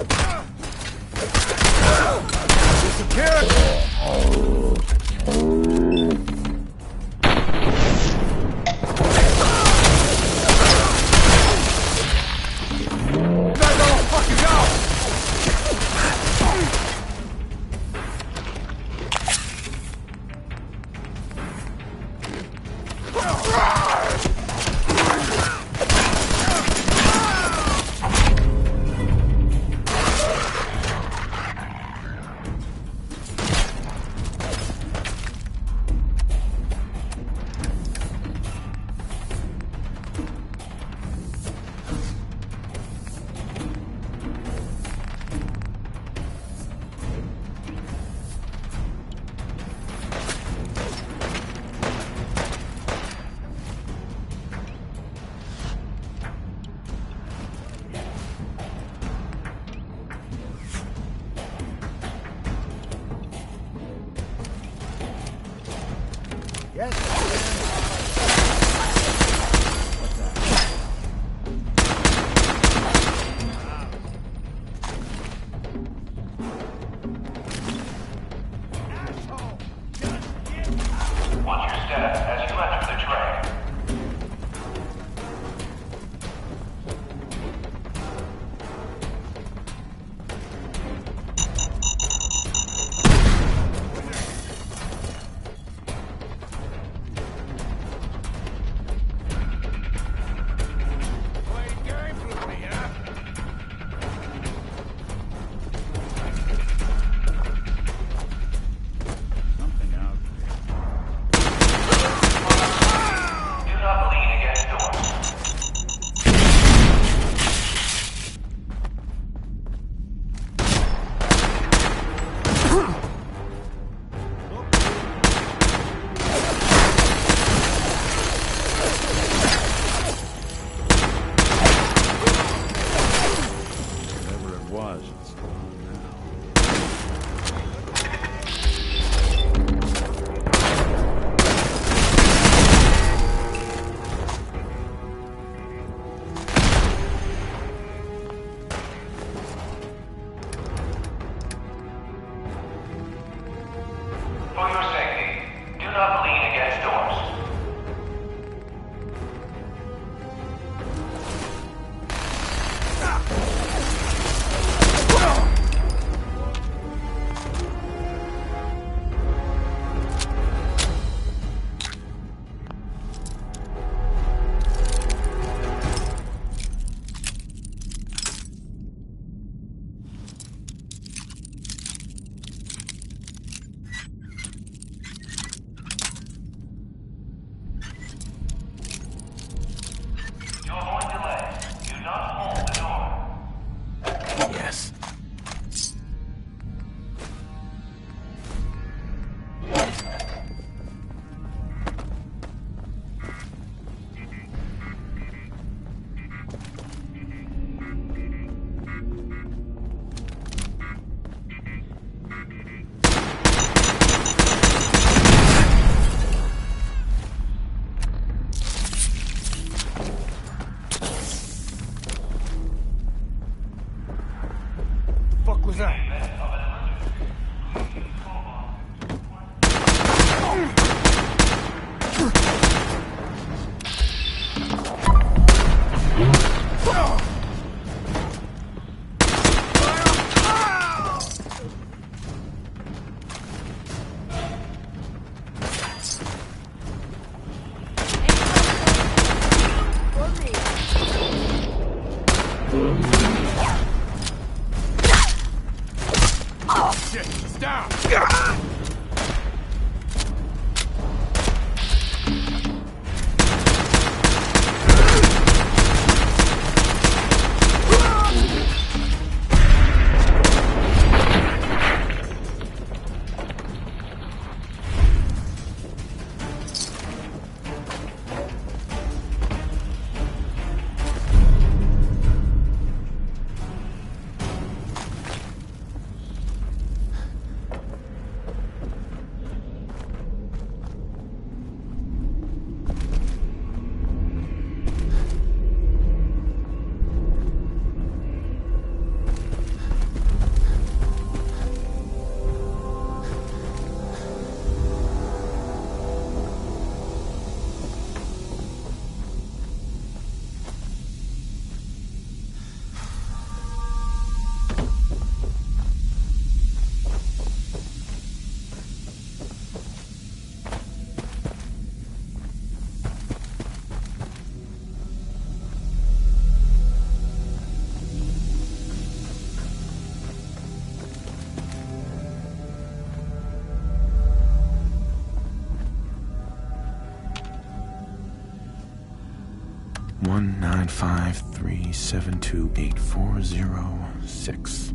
$19537284006.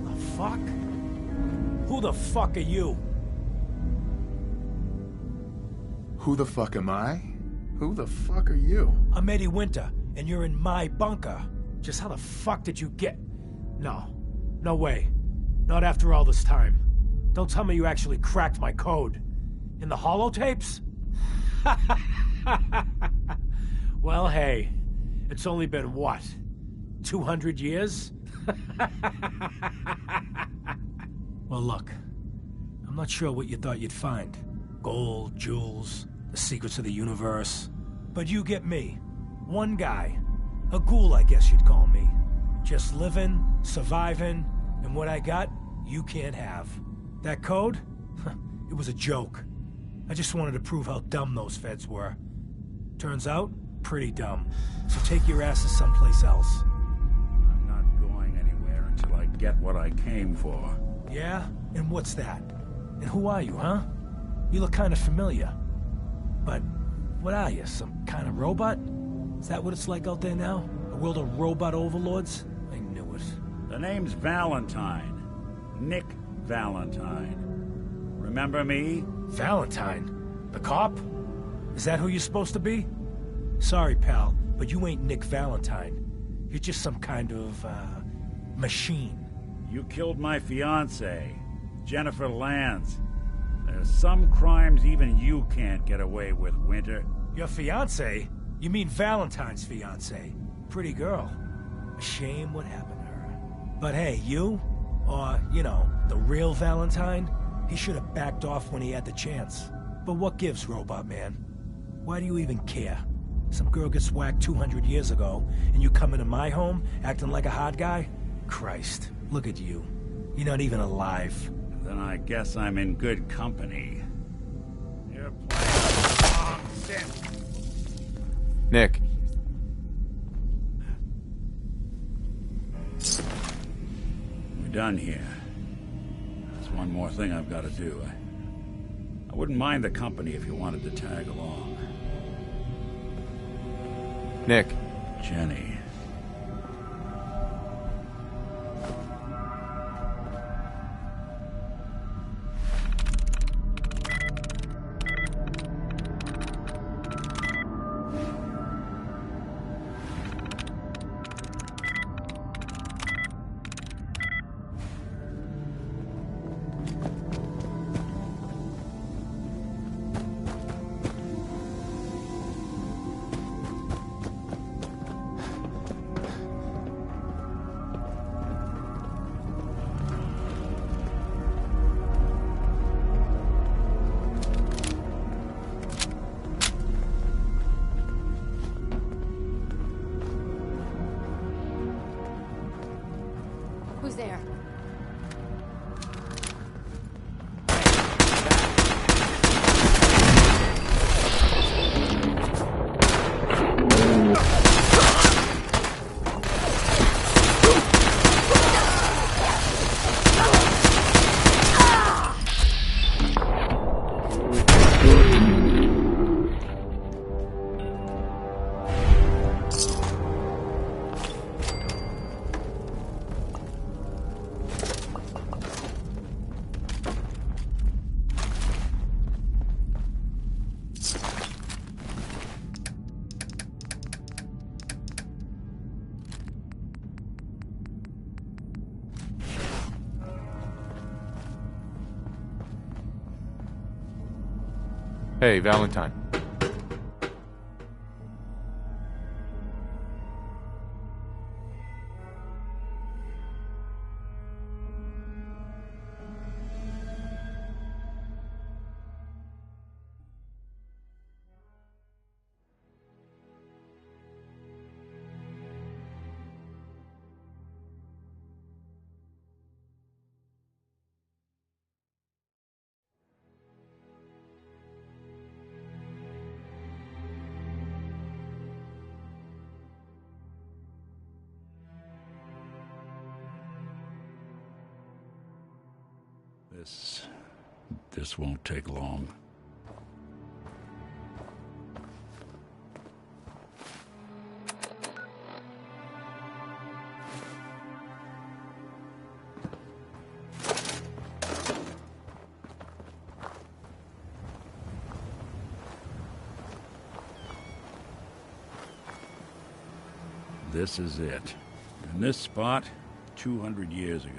The fuck? Who the fuck are you? Who the fuck am I? Who the fuck are you? I'm Eddie Winter, and you're in my bunker. Just how the fuck did you get... No. No way. Not after all this time. Don't tell me you actually cracked my code. In the holotapes? Well, hey. It's only been, what? 200 years? Well, look. I'm not sure what you thought you'd find. Gold, jewels, the secrets of the universe. But you get me. One guy. A ghoul, I guess you'd call me. Just living, surviving, and what I got, you can't have. That code? It was a joke. I just wanted to prove how dumb those feds were. Turns out, pretty dumb. So take your asses someplace else. I'm not going anywhere until I get what I came for. Yeah? And what's that? And who are you, huh? You look kind of familiar. But what are you, some kind of robot? Is that what it's like out there now? A world of robot overlords? I knew it. The name's Valentine. Nick Valentine. Remember me? Valentine? The cop? Is that who you're supposed to be? Sorry, pal, but you ain't Nick Valentine. You're just some kind of, machine. You killed my fiancée, Jennifer Lance. There's some crimes even you can't get away with, Winter. Your fiancée? You mean Valentine's fiancée? Pretty girl. A shame what happened to her. But hey, you? Or, you know, the real Valentine? He should have backed off when he had the chance. But what gives, Robot Man? Why do you even care? Some girl gets whacked 200 years ago, and you come into my home acting like a hot guy? Christ, look at you. You're not even alive. Then I guess I'm in good company. You're playing wrong shit. Nick. We're done here. There's one more thing I've got to do. I wouldn't mind the company if you wanted to tag along. Nick. Jenny. Hey, Valentine. This won't take long. This is it. In this spot, 200 years ago,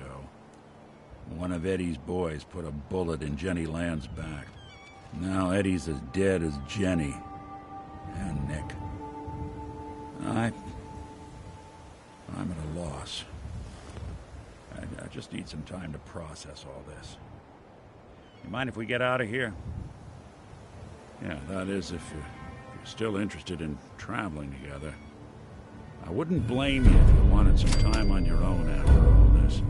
one of Eddie's boys put a bullet in Jenny Land's back. Now Eddie's as dead as Jenny. And Nick. I'm at a loss. I just need some time to process all this. You mind if we get out of here? Yeah, that is if you're still interested in traveling together. I wouldn't blame you if you wanted some time on your own after all this.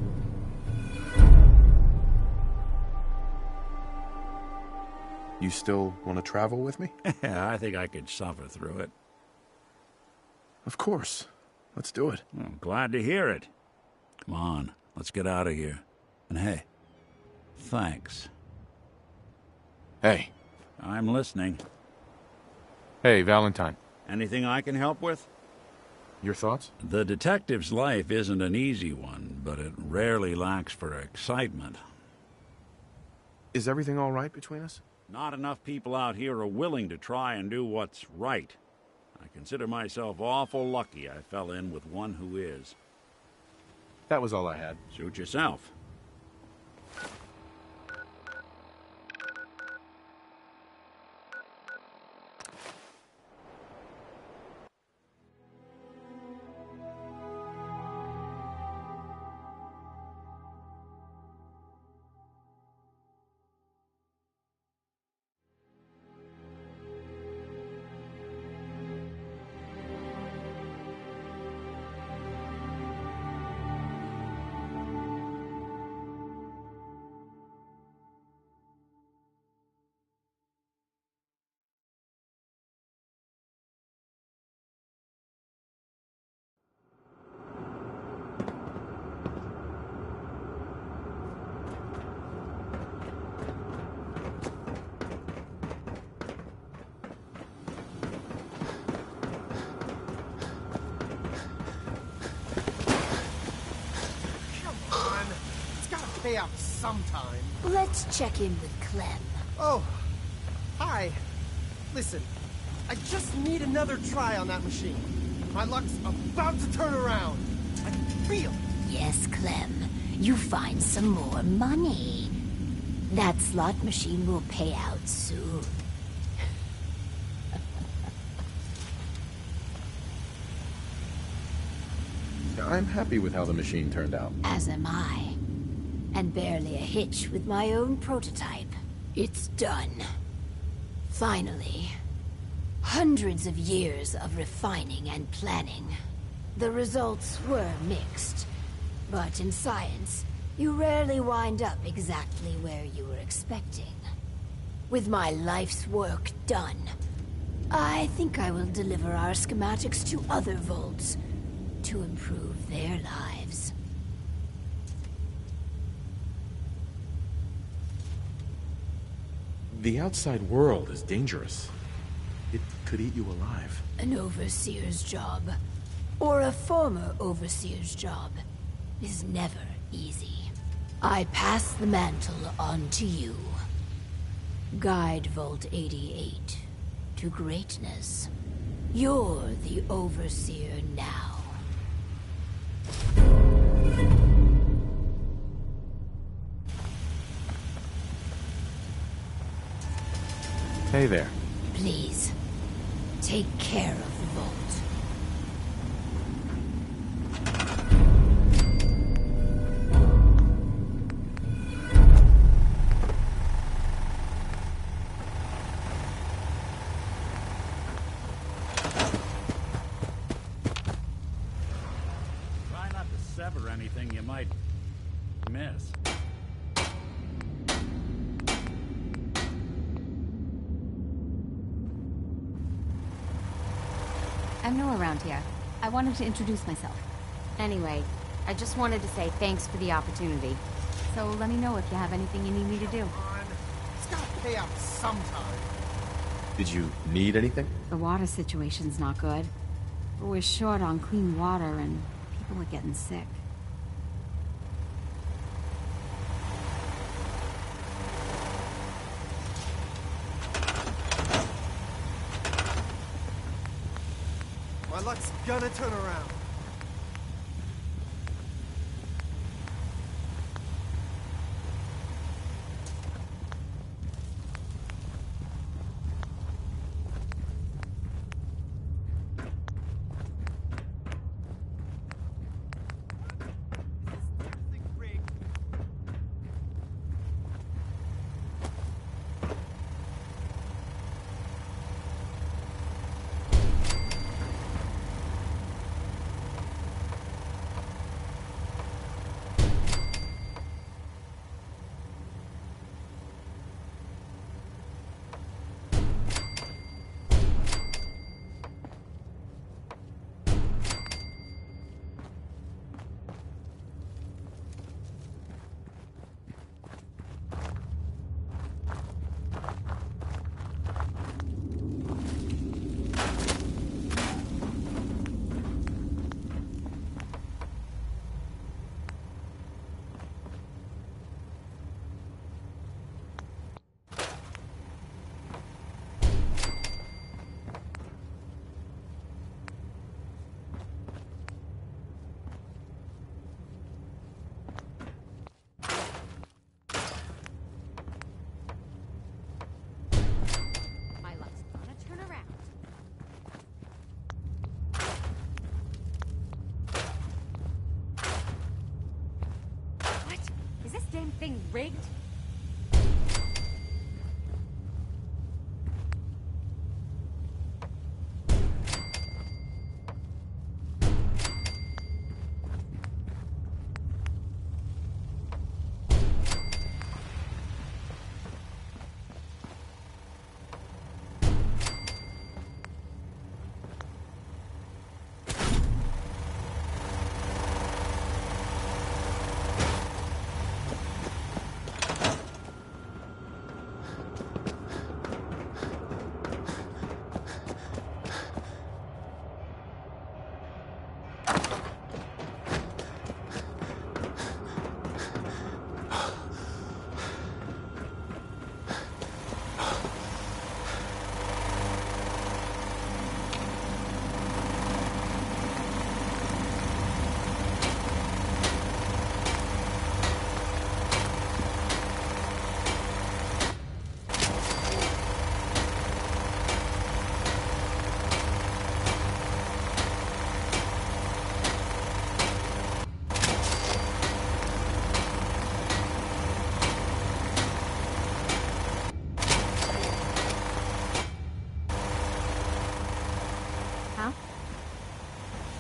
You still want to travel with me? Yeah, I think I could suffer through it. Of course. Let's do it. Well, glad to hear it. Come on, let's get out of here. And hey, thanks. Hey. I'm listening. Hey, Valentine. Anything I can help with? Your thoughts? The detective's life isn't an easy one, but it rarely lacks for excitement. Is everything all right between us? Not enough people out here are willing to try and do what's right. I consider myself awful lucky I fell in with one who is. That was all I had. Suit yourself. Pay out sometime. Let's check in with Clem. Oh, hi. Listen, I just need another try on that machine. My luck's about to turn around. I can feel it. Yes, Clem. You find some more money. That slot machine will pay out soon. I'm happy with how the machine turned out. As am I. And barely a hitch with my own prototype. It's done. Finally. Hundreds of years of refining and planning. The results were mixed. But in science, you rarely wind up exactly where you were expecting. With my life's work done, I think I will deliver our schematics to other vaults to improve their lives. The outside world is dangerous. It could eat you alive. An overseer's job, or a former overseer's job, is never easy. I pass the mantle on to you. Guide Vault 88 to greatness. You're the overseer now. Hey there. Please, take care of the vault. Try not to sever anything you might miss. I'm new around here. I wanted to introduce myself. Anyway, I just wanted to say thanks for the opportunity. So let me know if you have anything you need me to do. It's gotta pay out sometime. Did you need anything? The water situation's not good. We're short on clean water and people are getting sick. My luck's gonna turn around. Damn thing rigged?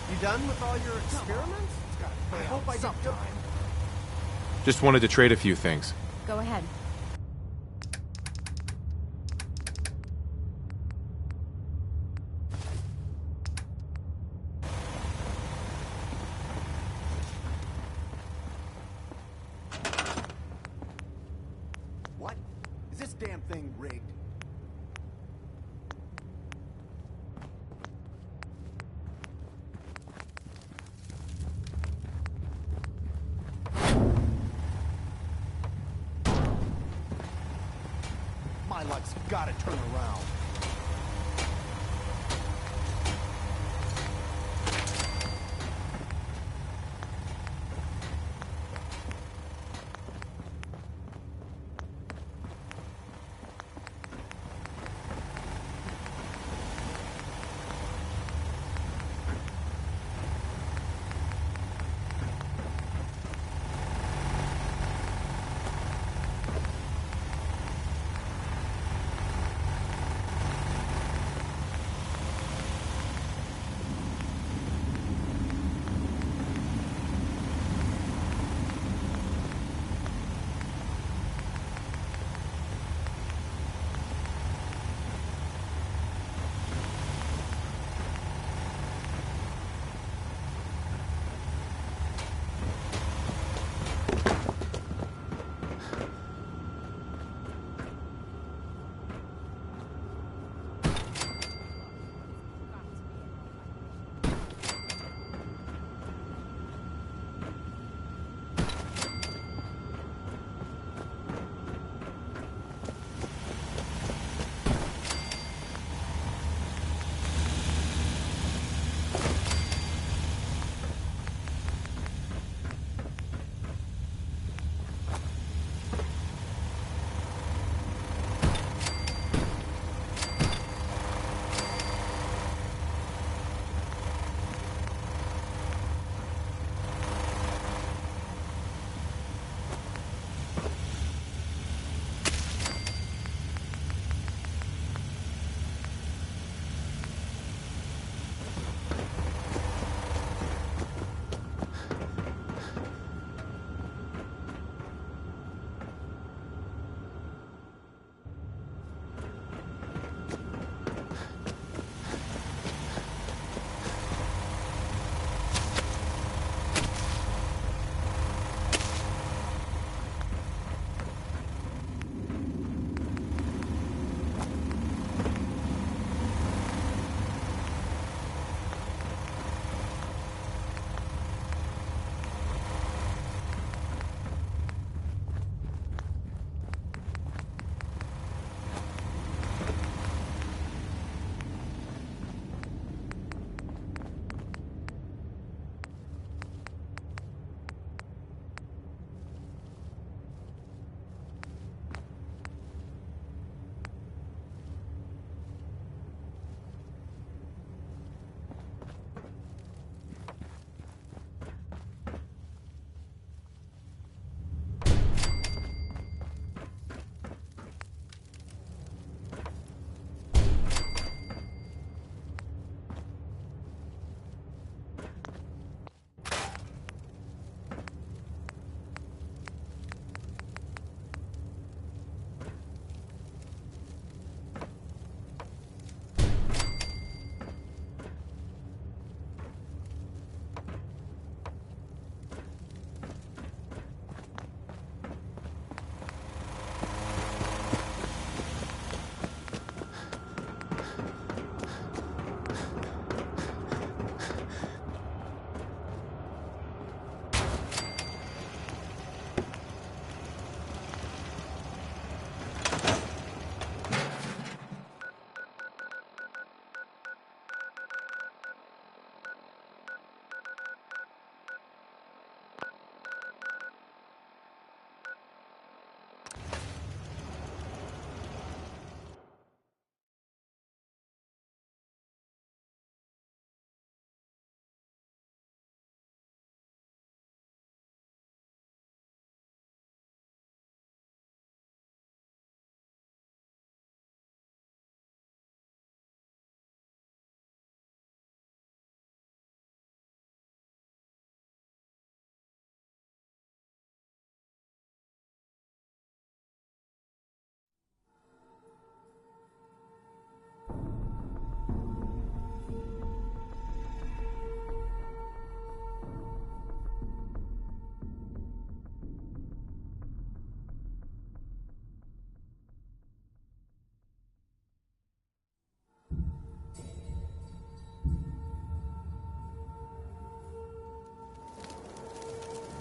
You done with all your experiments? I hope I don't. Just wanted to trade a few things. Go ahead. What? Is this damn thing rigged? My luck's gotta turn around.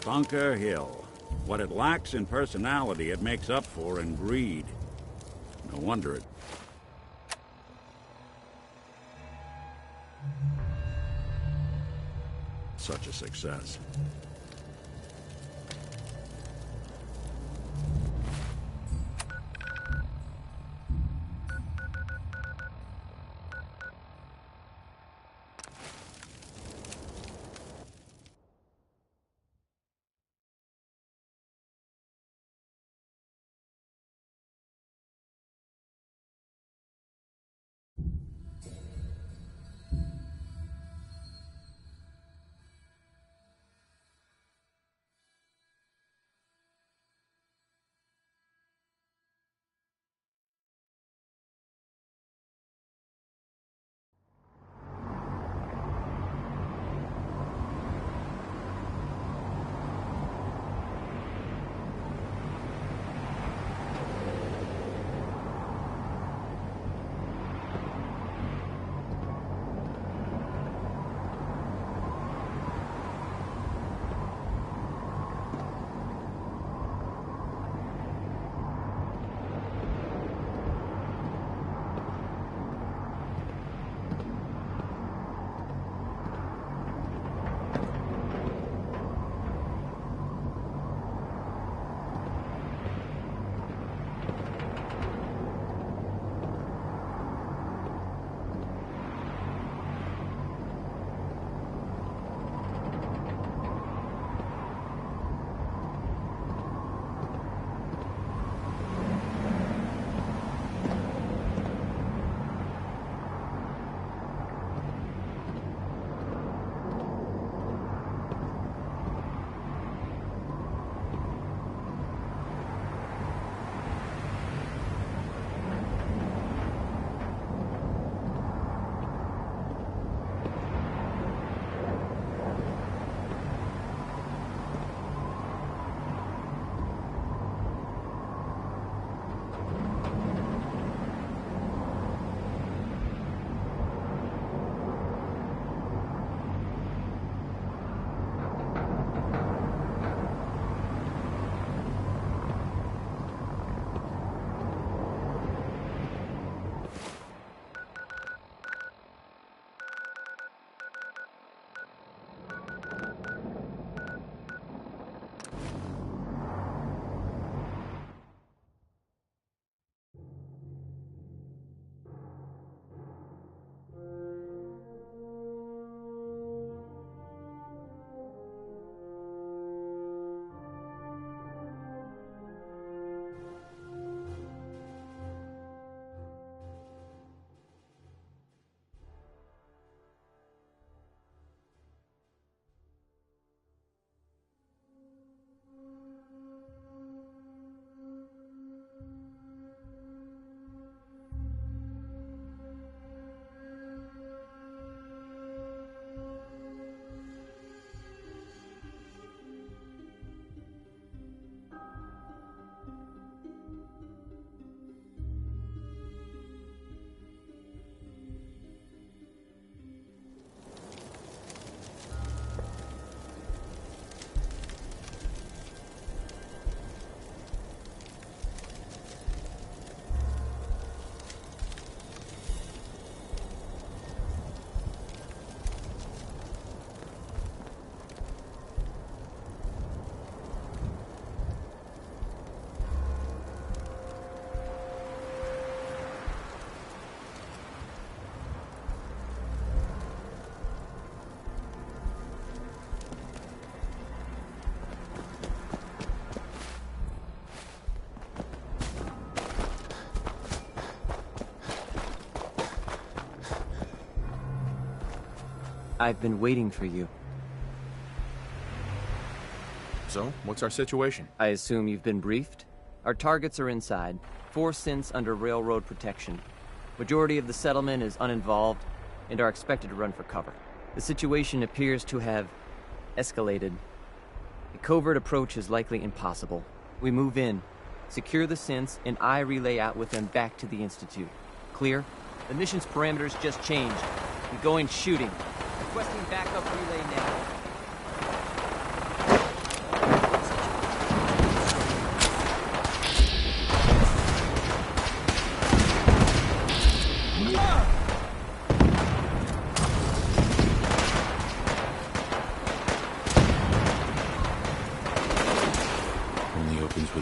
Bunker Hill. What it lacks in personality, it makes up for in greed. No wonder it... such a success. I've been waiting for you. So, what's our situation? I assume you've been briefed? Our targets are inside. 4 synths under railroad protection. Majority of the settlement is uninvolved and are expected to run for cover. The situation appears to have escalated. A covert approach is likely impossible. We move in, secure the synths, and I relay out with them back to the Institute. Clear? The mission's parameters just changed. We go in shooting. Requesting backup relay now.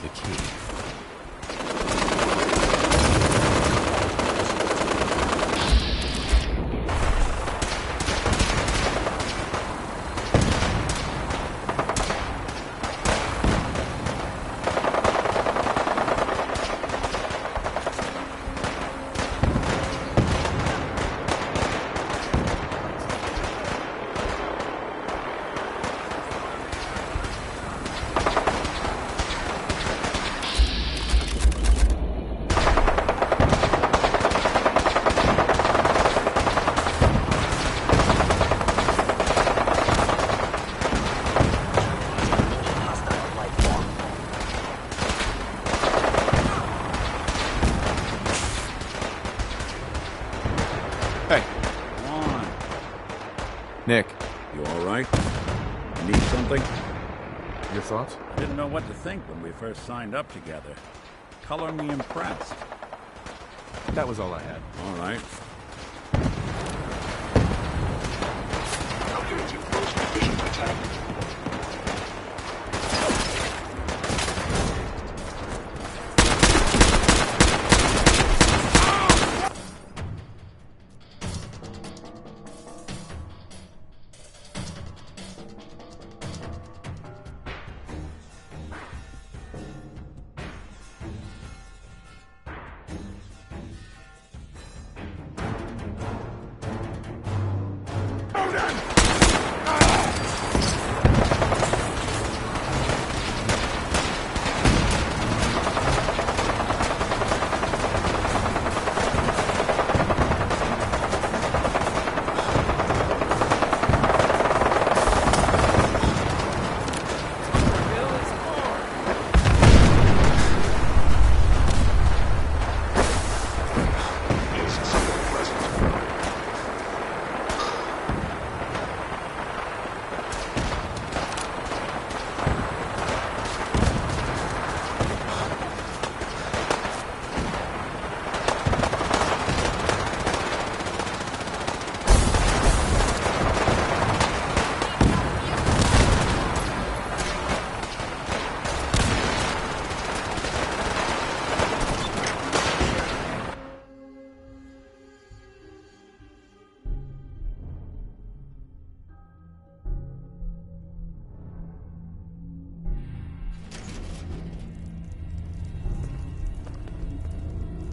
the cave. Nick. You all right? Need something? Your thoughts? I didn't know what to think when we first signed up together. Color me impressed. That was all I had. All right.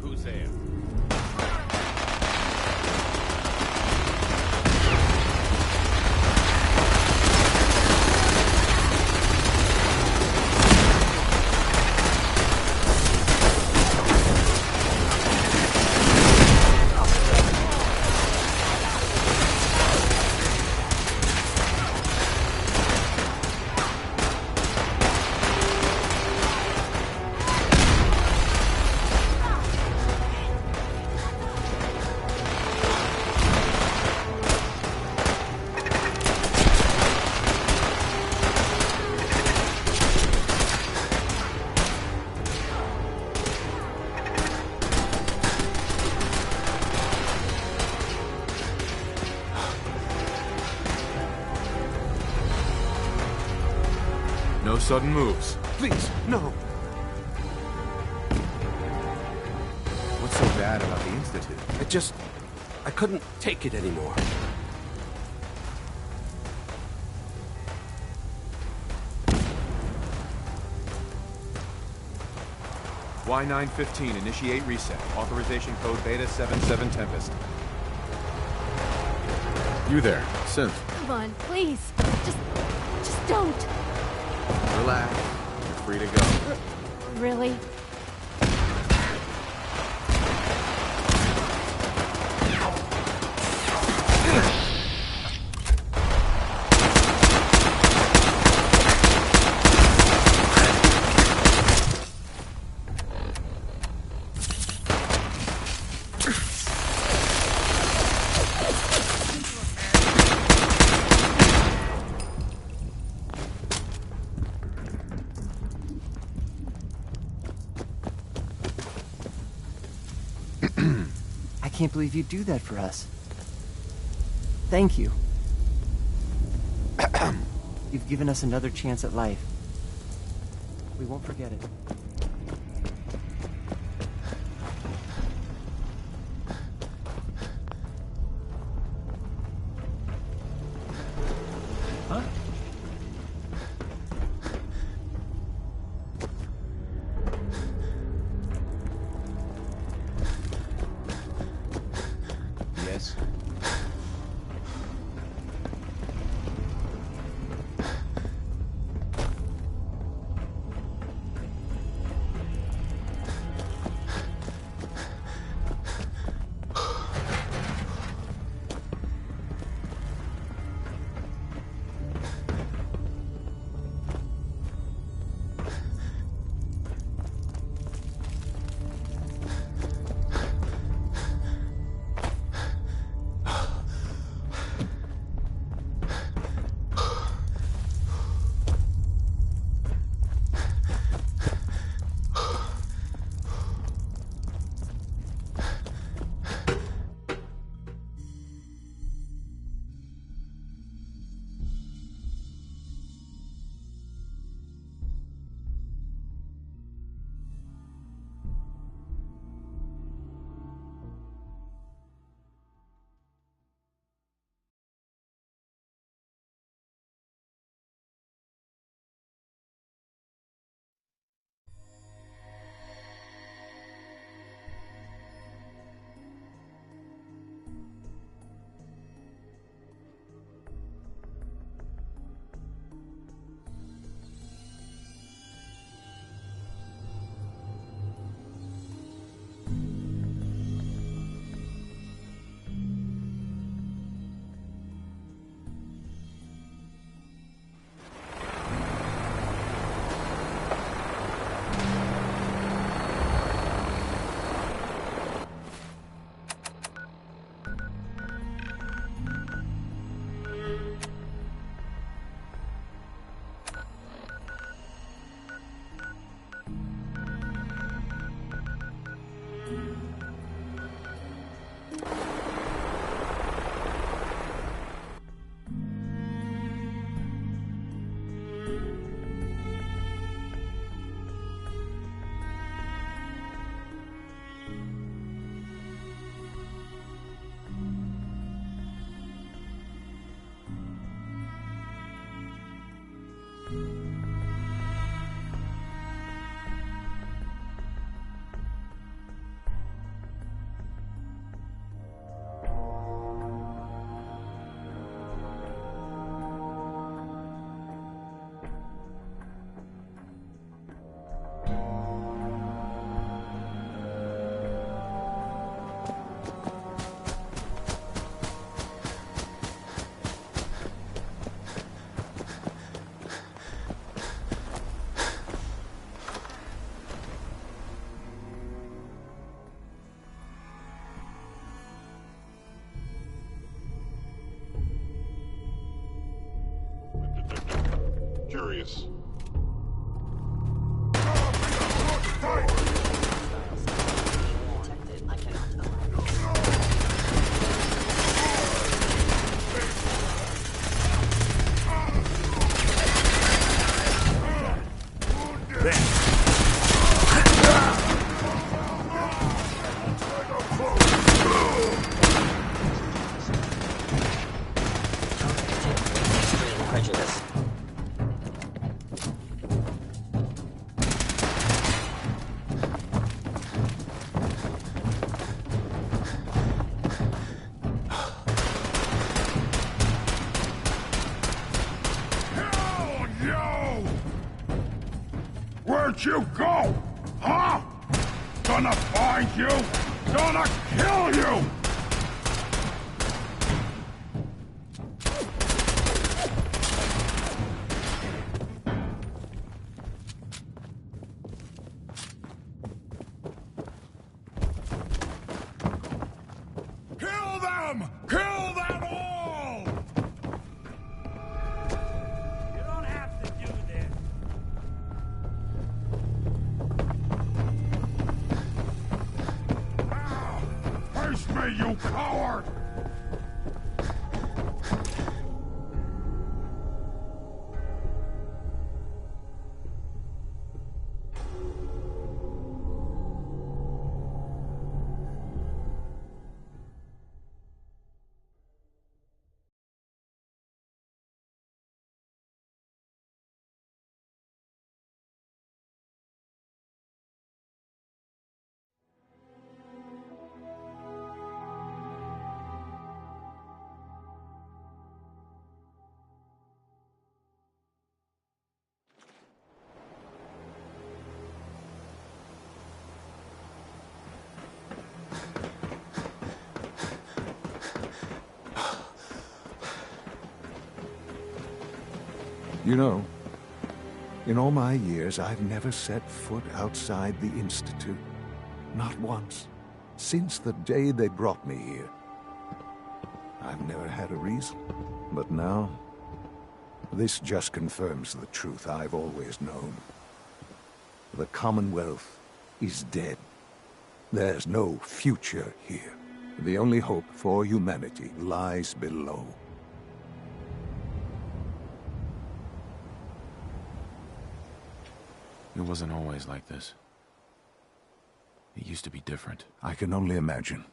Who's there? No sudden moves. Please, no. What's so bad about the Institute? I couldn't take it anymore. Y915, initiate reset. Authorization code Beta 77 Tempest. You there, Synth. Come on, please. Just don't. Relax. You're free to go. Really? I can't believe you'd do that for us. Thank you. You've given us another chance at life. We won't forget it. Huh? Yes? Curious. Prejudice. Where'd you go? Huh? Gonna find you! Gonna kill you! Kill them! Kill them all! You don't have to do this. Face me, you coward! You know, in all my years, I've never set foot outside the Institute. Not once. Since the day they brought me here. I've never had a reason. But now, this just confirms the truth I've always known. The Commonwealth is dead. There's no future here. The only hope for humanity lies below. It wasn't always like this. It used to be different. I can only imagine.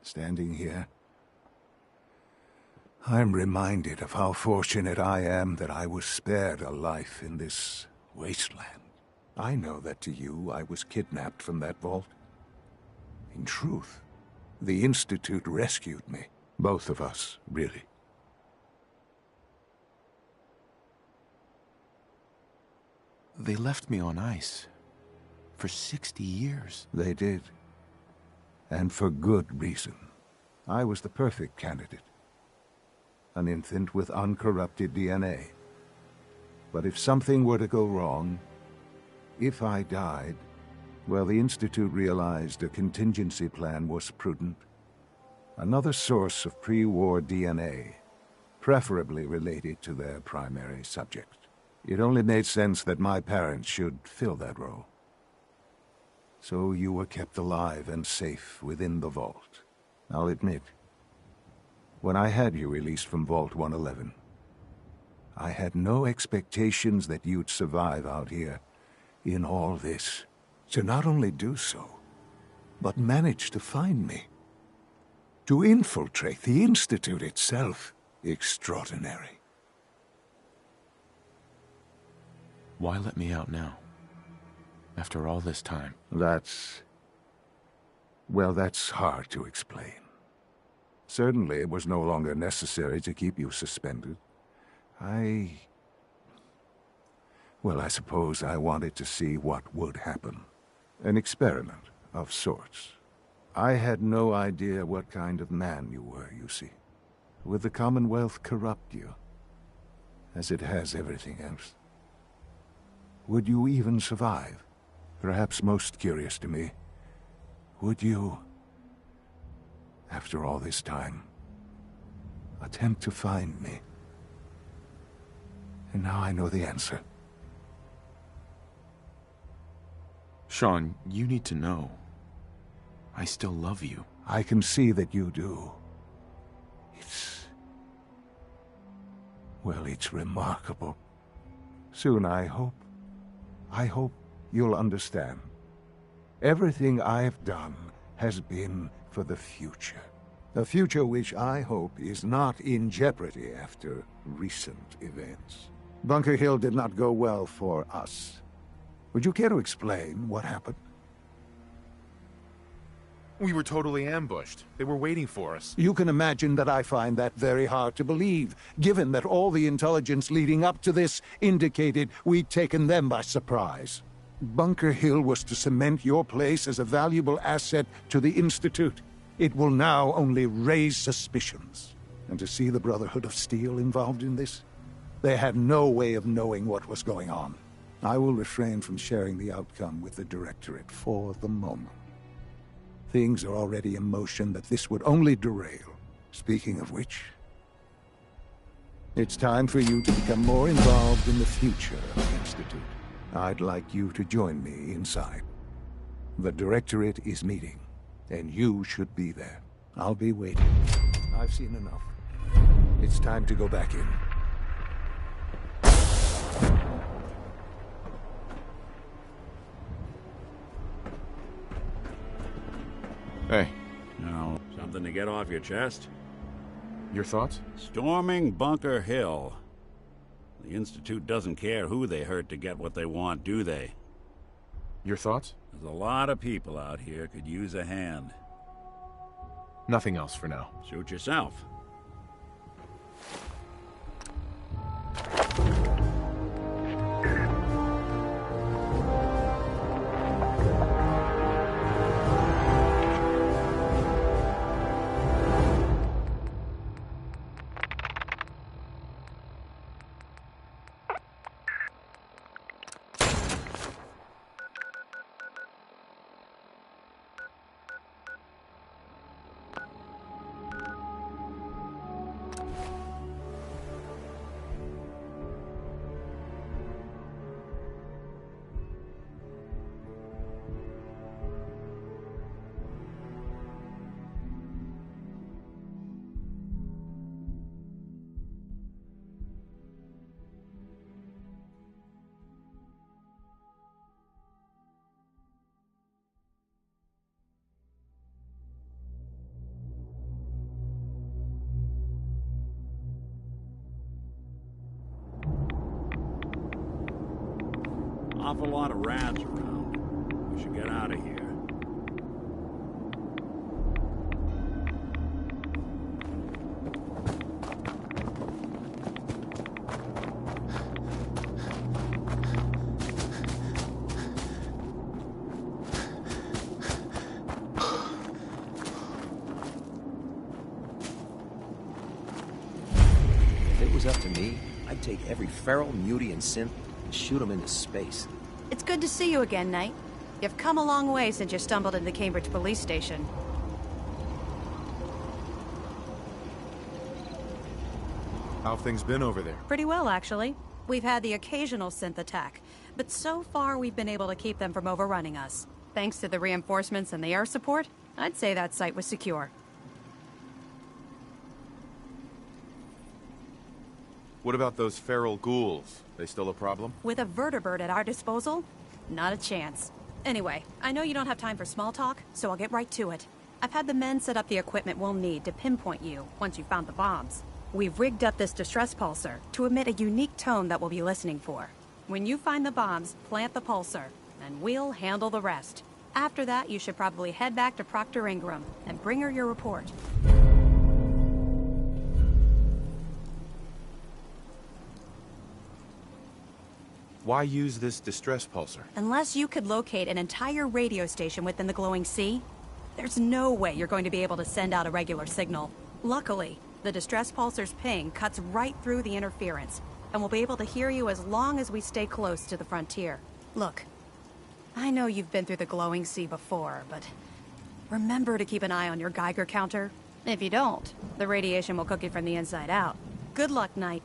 Standing here, I'm reminded of how fortunate I am that I was spared a life in this wasteland. I know that to you, I was kidnapped from that vault. In truth, the Institute rescued me. Both of us, really. They left me on ice. For 60 years. They did. And for good reason. I was the perfect candidate. An infant with uncorrupted DNA. But if something were to go wrong, if I died, well, the Institute realized a contingency plan was prudent. Another source of pre-war DNA, preferably related to their primary subject. It only made sense that my parents should fill that role. So you were kept alive and safe within the vault. I'll admit, when I had you released from Vault 111, I had no expectations that you'd survive out here in all this. To not only do so, but manage to find me. To infiltrate the Institute itself. Extraordinary. Why let me out now? After all this time? Well, that's hard to explain. Certainly it was no longer necessary to keep you suspended. Well, I suppose I wanted to see what would happen. An experiment of sorts. I had no idea what kind of man you were, you see. Would the Commonwealth corrupt you? As it has everything else? Would you even survive? Perhaps most curious to me, would you, after all this time, attempt to find me? And now I know the answer. Sean, you need to know. I still love you. I can see that you do. It's remarkable. Soon, I hope you'll understand. Everything I've done has been for the future. A future which I hope is not in jeopardy after recent events. Bunker Hill did not go well for us. Would you care to explain what happened? We were totally ambushed. They were waiting for us. You can imagine that I find that very hard to believe, given that all the intelligence leading up to this indicated we'd taken them by surprise. Bunker Hill was to cement your place as a valuable asset to the Institute. It will now only raise suspicions. And to see the Brotherhood of Steel involved in this? They had no way of knowing what was going on. I will refrain from sharing the outcome with the Directorate for the moment. Things are already in motion that this would only derail. Speaking of which, it's time for you to become more involved in the future of the Institute. I'd like you to join me inside. The Directorate is meeting, and you should be there. I'll be waiting. I've seen enough. It's time to go back in. Hey. Now, something to get off your chest? Your thoughts? Storming Bunker Hill. The Institute doesn't care who they hurt to get what they want, do they? Your thoughts? There's a lot of people out here could use a hand. Nothing else for now. Suit yourself. Awful lot of rats around. We should get out of here. If it was up to me, I'd take every feral, mutie, and synth and shoot them into space. It's good to see you again, Knight. You've come a long way since you stumbled into the Cambridge police station. How've things been over there? Pretty well, actually. We've had the occasional synth attack, but so far we've been able to keep them from overrunning us. Thanks to the reinforcements and the air support, I'd say that site was secure. What about those feral ghouls? They still a problem? With a vertibird at our disposal? Not a chance. Anyway, I know you don't have time for small talk, so I'll get right to it. I've had the men set up the equipment we'll need to pinpoint you once you've found the bombs. We've rigged up this distress pulsar to emit a unique tone that we'll be listening for. When you find the bombs, plant the pulsar, and we'll handle the rest. After that, you should probably head back to Proctor Ingram and bring her your report. Why use this distress pulsar? Unless you could locate an entire radio station within the glowing sea, there's no way you're going to be able to send out a regular signal. Luckily, the distress pulsar's ping cuts right through the interference, and we'll be able to hear you as long as we stay close to the frontier. Look, I know you've been through the glowing sea before, but remember to keep an eye on your Geiger counter. If you don't, the radiation will cook you from the inside out. Good luck, Knight.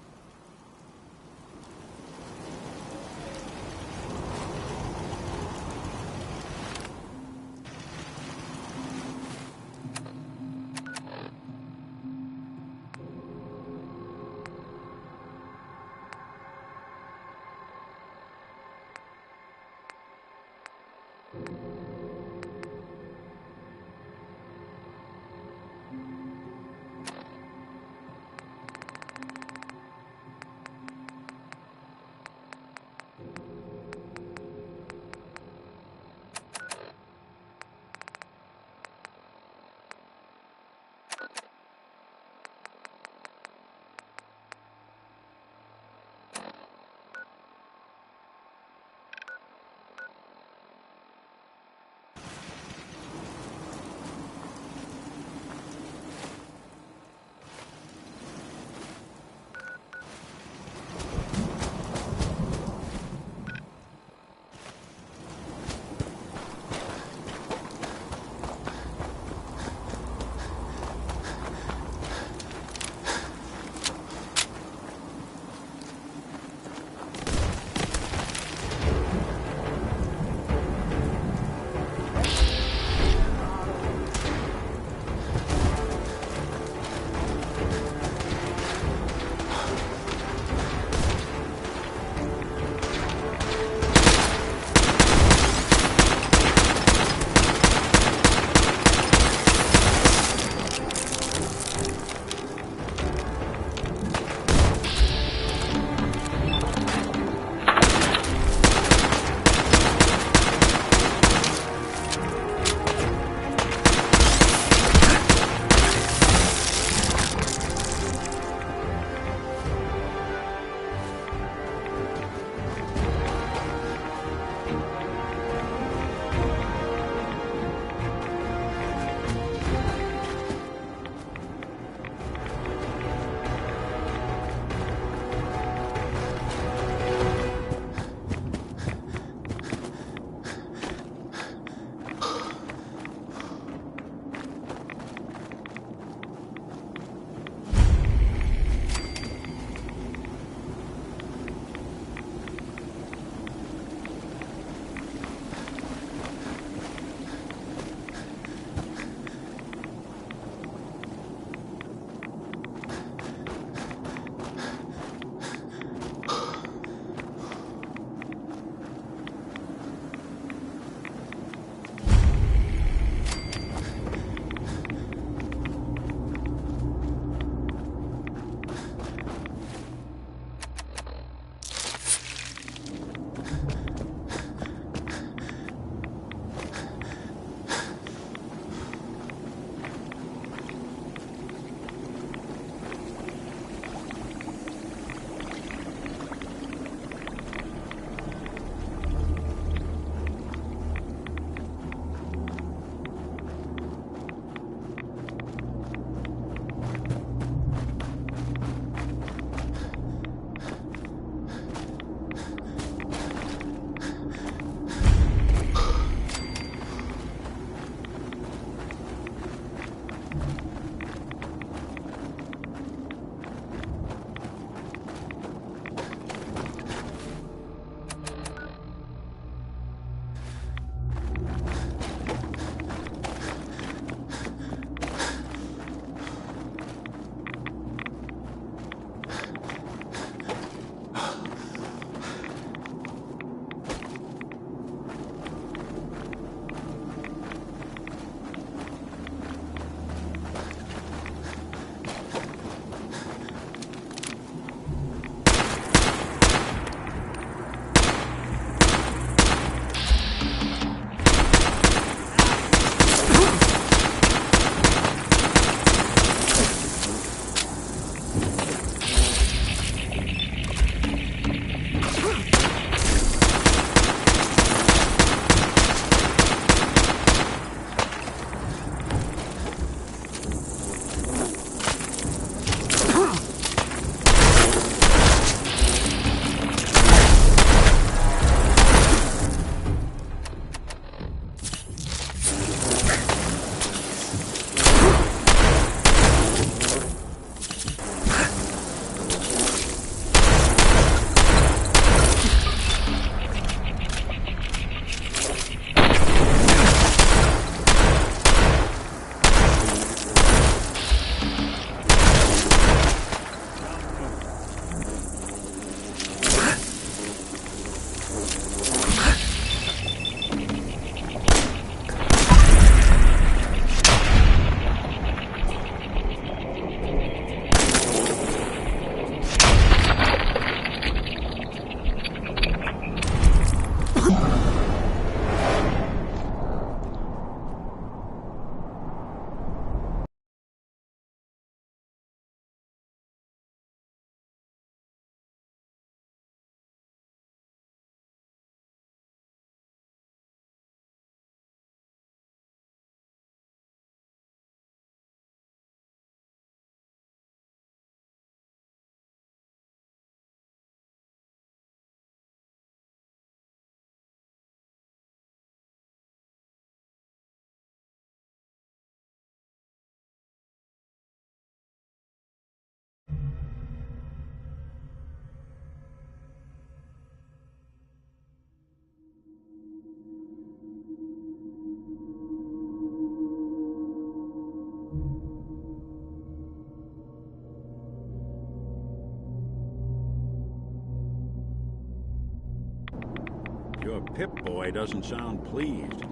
Pip-Boy doesn't sound pleased.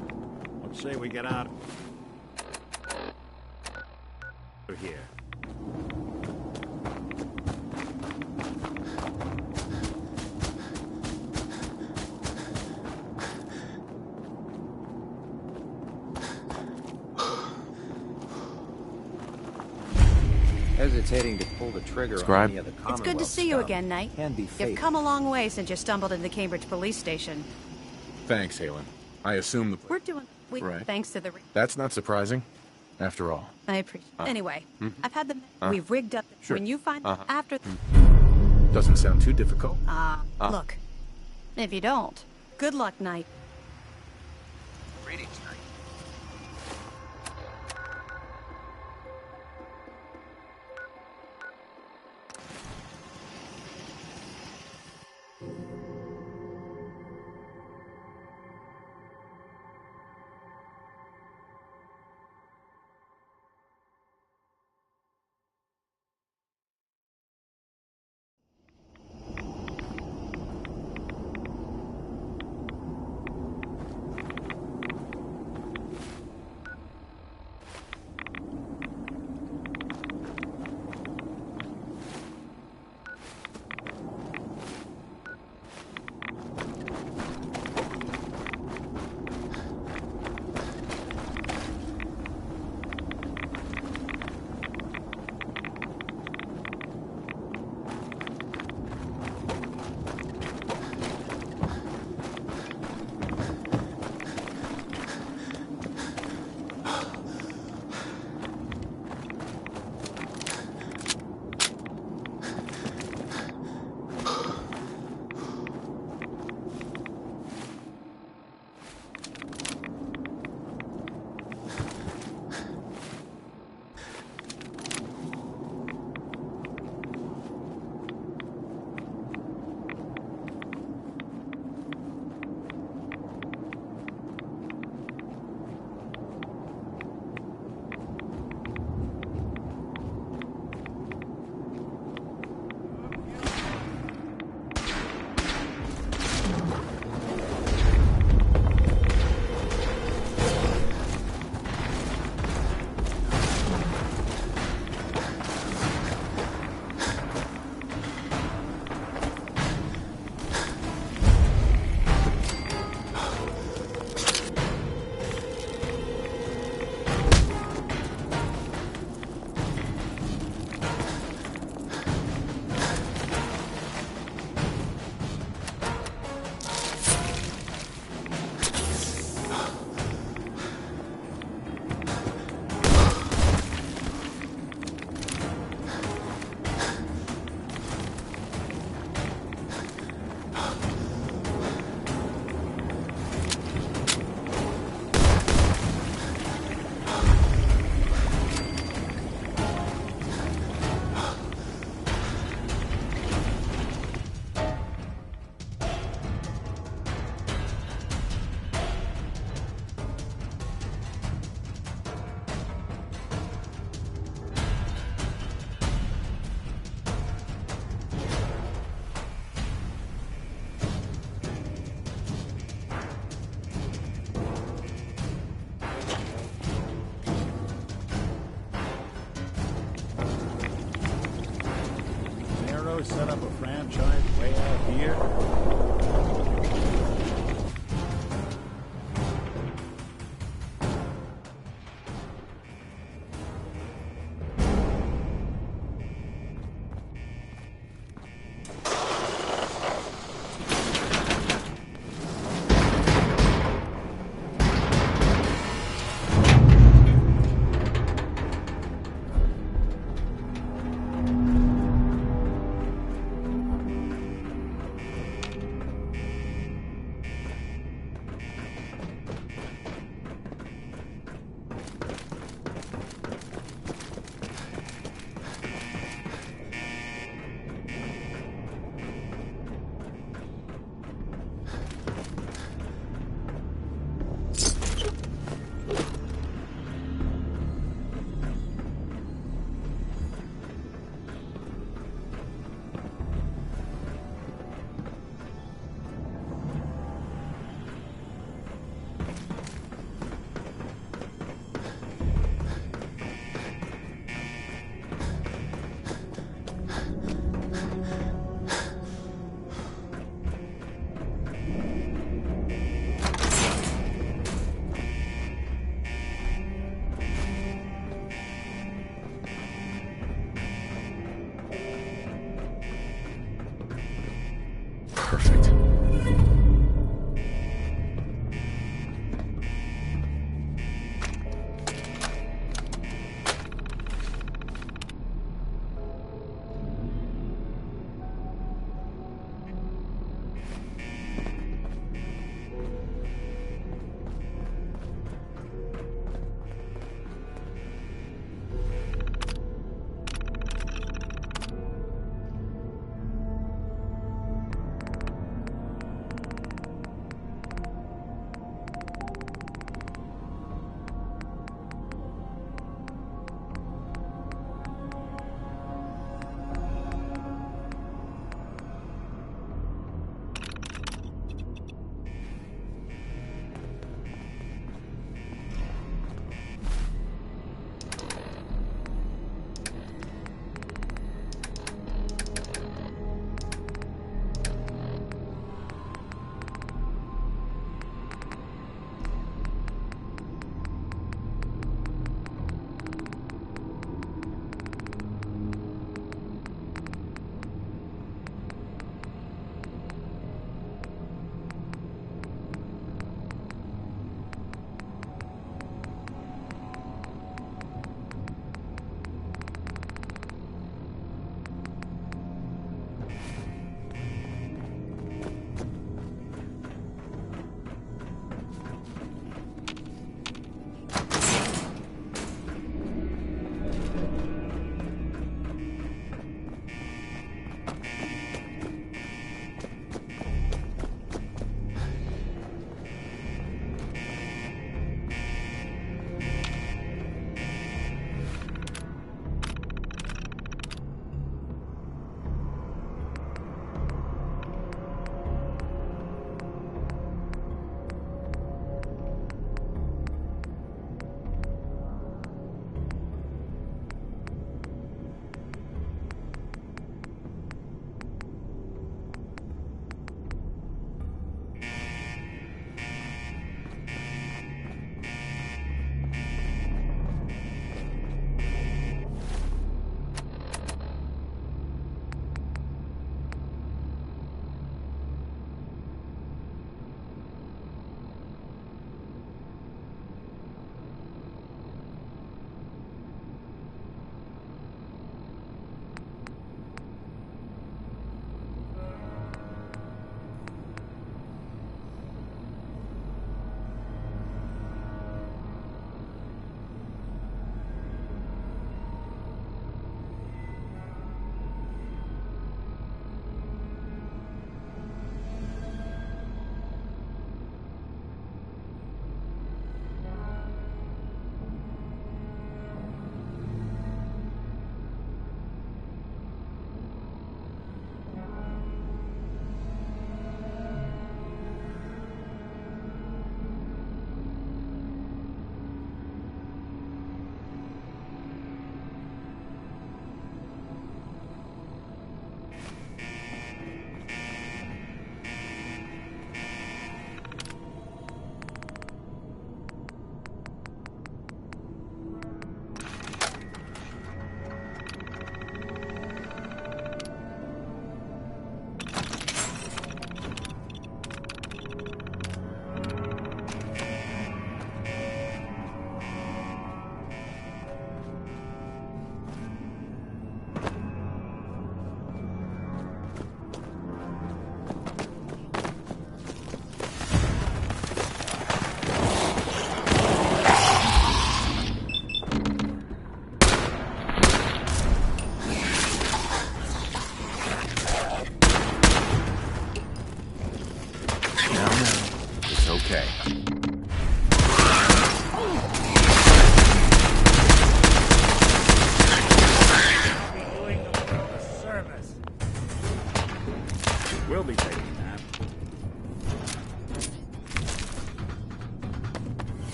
Let's say we get out of here. Hesitating to pull the trigger Scribe. on any of the It's Commonwealth good to see you scum again, Knight. can be fatal. You've come a long way since you stumbled into the Cambridge police station. Thanks, Halen. I assume the... We're doing... Right. Thanks to the... That's not surprising. After all. I appreciate it. Anyway, I've had the... Uh. We've rigged up... Sure. When you find... After... Doesn't sound too difficult. Look. If you don't, good luck, Knight. Greetings, Knight. Set up a franchise way out here?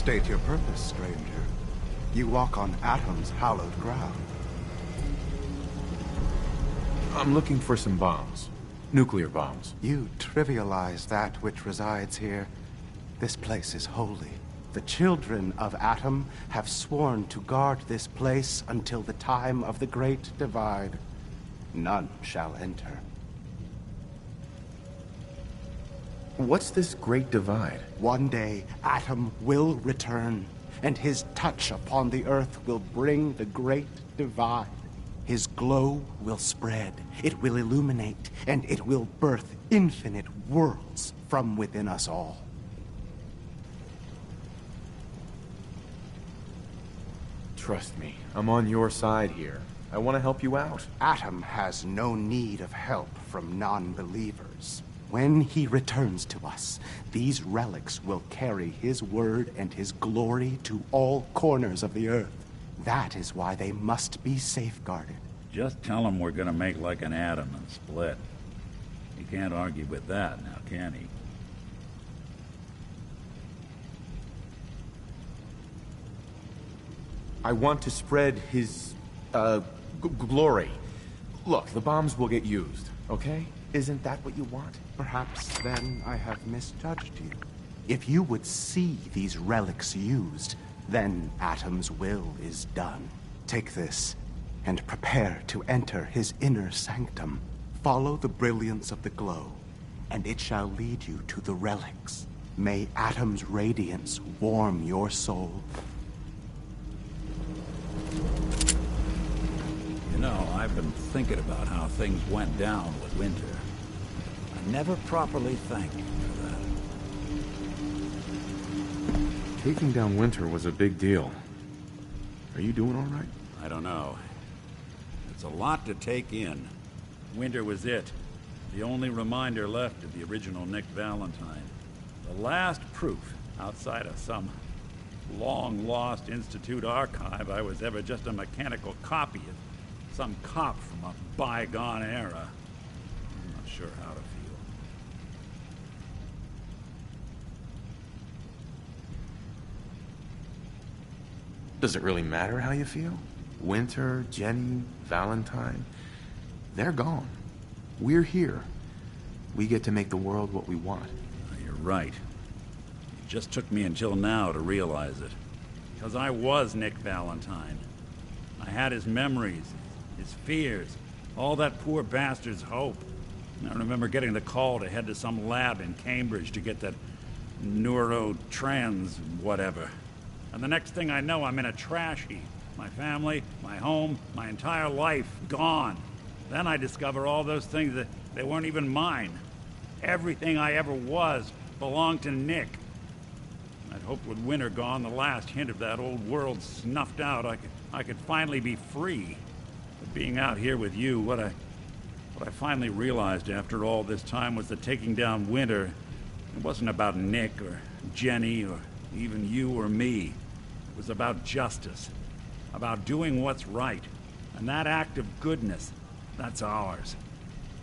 State your purpose, stranger. You walk on Atom's hallowed ground. I'm looking for some bombs. Nuclear bombs. You trivialize that which resides here. This place is holy. The children of Atom have sworn to guard this place until the time of the Great Divide. None shall enter. What's this Great Divide? One day, Atom will return, and his touch upon the Earth will bring the Great Divide. His glow will spread, it will illuminate, and it will birth infinite worlds from within us all. Trust me, I'm on your side here. I want to help you out. Atom has no need of help from non-believers. When he returns to us, these relics will carry his word and his glory to all corners of the Earth. That is why they must be safeguarded. Just tell him we're gonna make like an atom and split. He can't argue with that now, can he? I want to spread his, glory. Look, the bombs will get used, okay? Isn't that what you want? Perhaps then I have misjudged you. If you would see these relics used, then Atom's will is done. Take this, and prepare to enter his inner sanctum. Follow the brilliance of the glow, and it shall lead you to the relics. May Atom's radiance warm your soul. You know, I've been thinking about how things went down with Winter. I never properly thanked you for that. Taking down Winter was a big deal. Are you doing all right? I don't know. It's a lot to take in. Winter was it. The only reminder left of the original Nick Valentine. The last proof, outside of some long-lost Institute archive, I was ever just a mechanical copy of some cop from a bygone era. I'm not sure how to feel. Does it really matter how you feel? Winter, Jenny, Valentine, they're gone. We're here. We get to make the world what we want. You're right. It just took me until now to realize it. Because I was Nick Valentine. I had his memories, his fears, all that poor bastard's hope. I remember getting the call to head to some lab in Cambridge to get that neurotrans whatever. And the next thing I know, I'm in a trash heap. My family, my home, my entire life gone. Then I discover all those things that they weren't even mine. Everything I ever was belonged to Nick. I'd hoped with Winter gone, the last hint of that old world snuffed out, I could finally be free. But being out here with you, what I finally realized after all this time was that taking down Winter, it wasn't about Nick or Jenny or even you or me. It was about justice. About doing what's right. And that act of goodness, that's ours.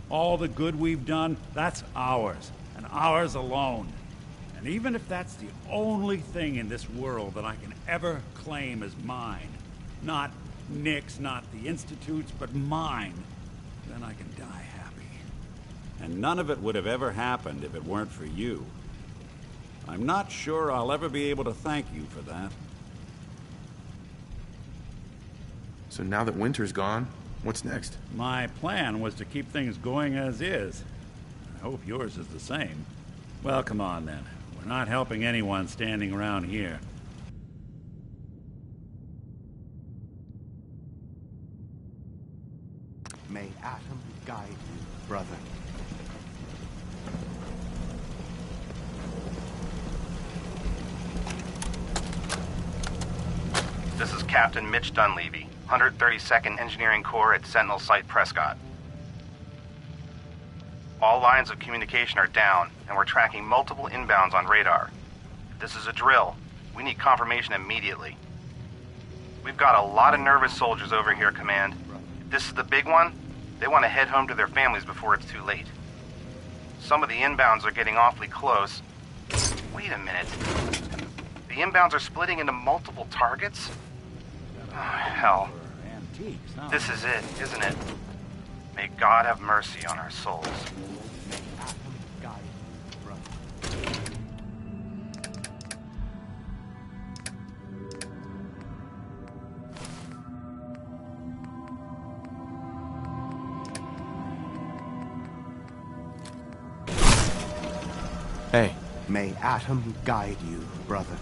All the good we've done, that's ours. And ours alone. And even if that's the only thing in this world that I can ever claim as mine, not Nick's, not the Institute's, but mine, then I can die happy. And none of it would have ever happened if it weren't for you. I'm not sure I'll ever be able to thank you for that. So now that Winter's gone, what's next? My plan was to keep things going as is. I hope yours is the same. Well, come on then. We're not helping anyone standing around here. May Atom guide you, brother. This is Captain Mitch Dunleavy, 132nd Engineering Corps at Sentinel Site Prescott. All lines of communication are down, and we're tracking multiple inbounds on radar. This is a drill. We need confirmation immediately. We've got a lot of nervous soldiers over here, Command. If this is the big one, they want to head home to their families before it's too late. Some of the inbounds are getting awfully close. Wait a minute. The The inbounds are splitting into multiple targets? Oh, hell. This is it, isn't it? May God have mercy on our souls. Hey. May Atom guide you, brother.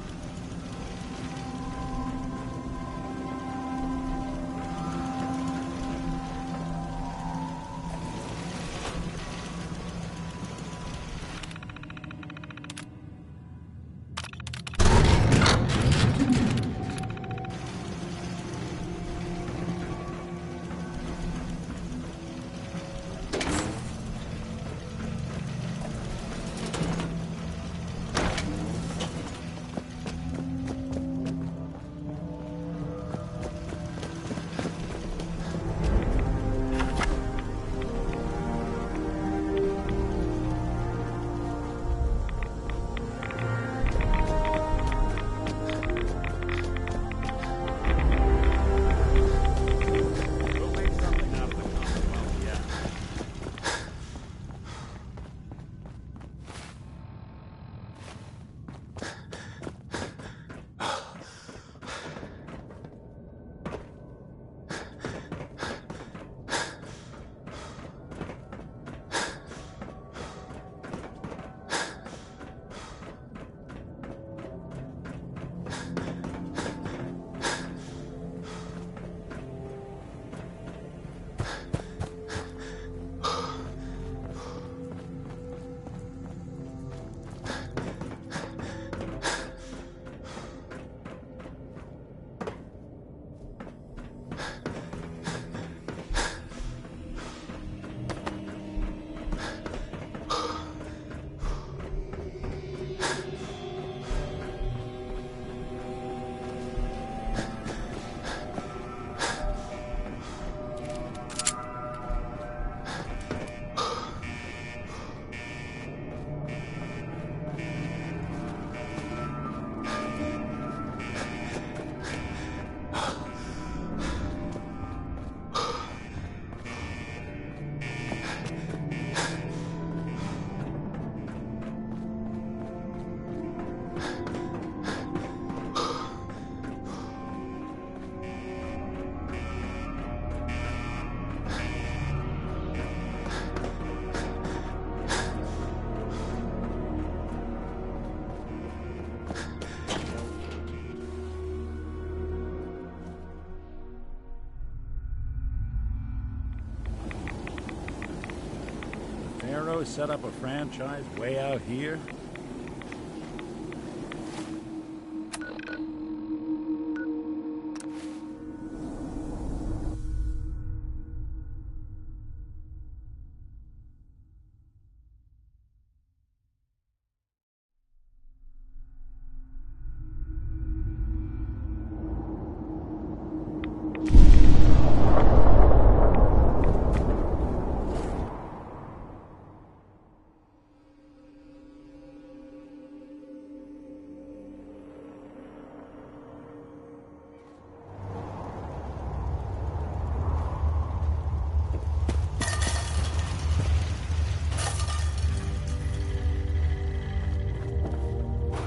Pharaoh set up a franchise way out here?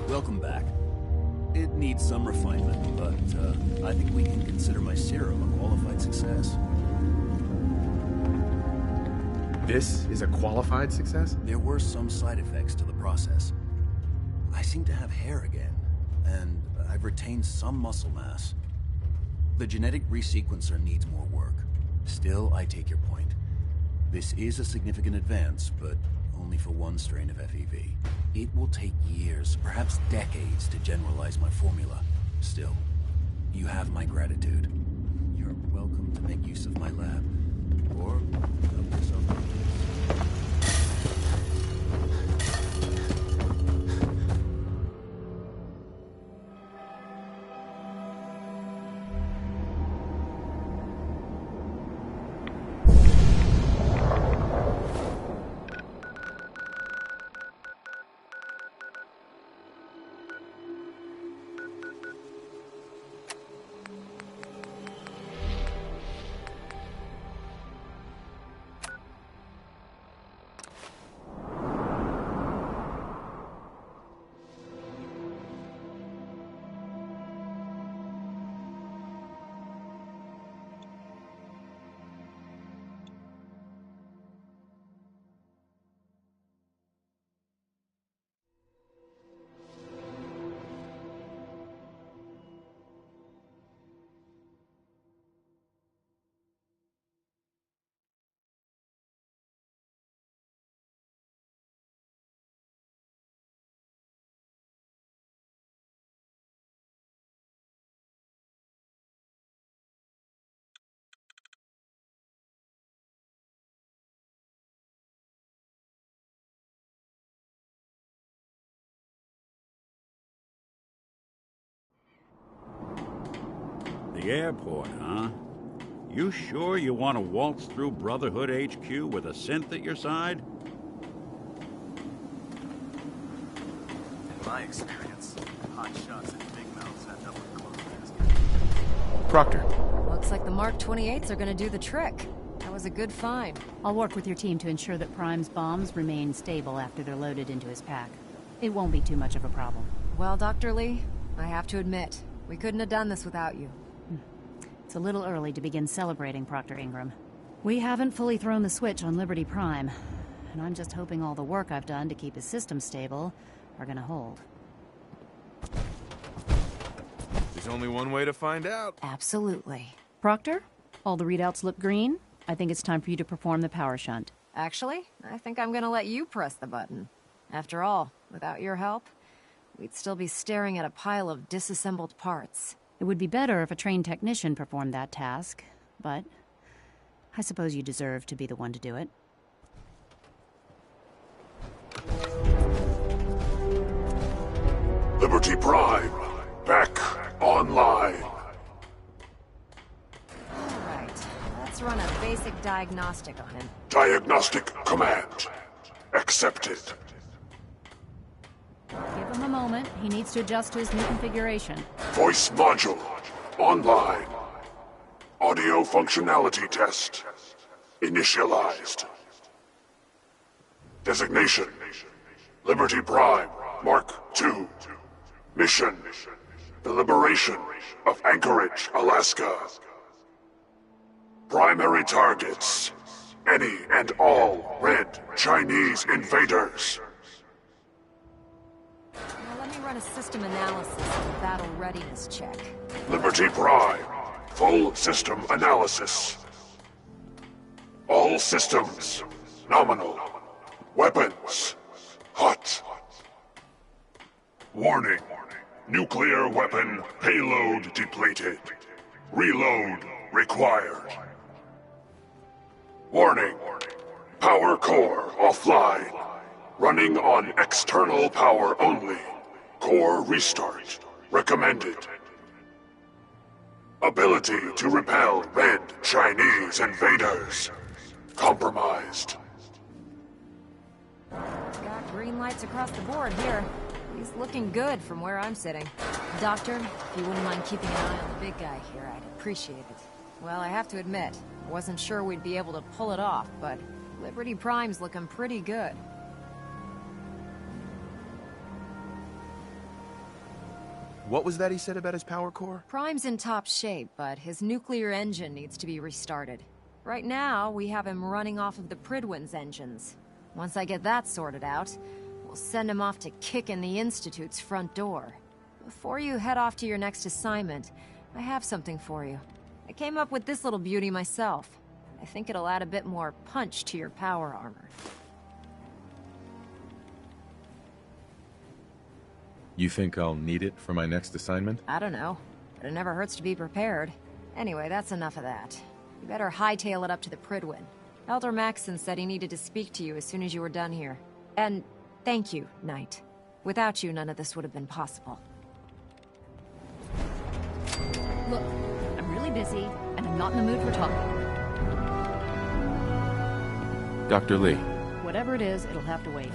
Welcome back. It needs some refinement, but I think we can consider my serum a qualified success. This is a qualified success? There were some side effects to the process. I seem to have hair again, and I've retained some muscle mass. The genetic resequencer needs more work. Still, I take your point. This is a significant advance, but only for one strain of FEV. It will take years, perhaps decades, to generalize my formula. Still, you have my gratitude. You're welcome to make use of my lab, or help yourself with this. the airport, huh? You sure you want to waltz through Brotherhood HQ with a synth at your side? In my experience, hot shots and big mouths end up with closed. Proctor. Looks like the Mark 28s are gonna do the trick. That was a good find. I'll work with your team to ensure that Prime's bombs remain stable after they're loaded into his pack. It won't be too much of a problem. Well, Dr. Lee, I have to admit, we couldn't have done this without you. It's a little early to begin celebrating, Proctor Ingram. We haven't fully thrown the switch on Liberty Prime, and I'm just hoping all the work I've done to keep his system stable are gonna hold. There's only one way to find out. Absolutely. Proctor, all the readouts look green. I think it's time for you to perform the power shunt. Actually, I think I'm gonna let you press the button. After all, without your help, we'd still be staring at a pile of disassembled parts. It would be better if a trained technician performed that task, but I suppose you deserve to be the one to do it. Liberty Prime, back online. Alright, let's run a basic diagnostic on him. Diagnostic command accepted. Give him a moment. He needs to adjust to his new configuration. Voice module online. Audio functionality test initialized. Designation: Liberty Prime Mark II. Mission: the liberation of Anchorage, Alaska. Primary targets: any and all red Chinese invaders. Now let me run a system analysis and a battle readiness check. Liberty Prime, full system analysis. All systems nominal. Weapons hot. Warning: nuclear weapon payload depleted. Reload required. Warning: power core offline. Running on external power only. Core restart recommended. Ability to repel red Chinese invaders compromised. Got green lights across the board here. He's looking good from where I'm sitting. Doctor, if you wouldn't mind keeping an eye on the big guy here, I'd appreciate it. Well, I have to admit, I wasn't sure we'd be able to pull it off, but Liberty Prime's looking pretty good. What was that he said about his power core? Prime's in top shape, but his nuclear engine needs to be restarted. Right now, we have him running off of the Prydwen's engines. Once I get that sorted out, we'll send him off to kick in the Institute's front door. Before you head off to your next assignment, I have something for you. I came up with this little beauty myself. I think it'll add a bit more punch to your power armor. You think I'll need it for my next assignment? I don't know, but it never hurts to be prepared. Anyway, that's enough of that. You better hightail it up to the Prydwen. Elder Maxson said he needed to speak to you as soon as you were done here. And thank you, Knight. Without you, none of this would have been possible. Look, I'm really busy, and I'm not in the mood for talking. Dr. Lee. Whatever it is, it'll have to wait.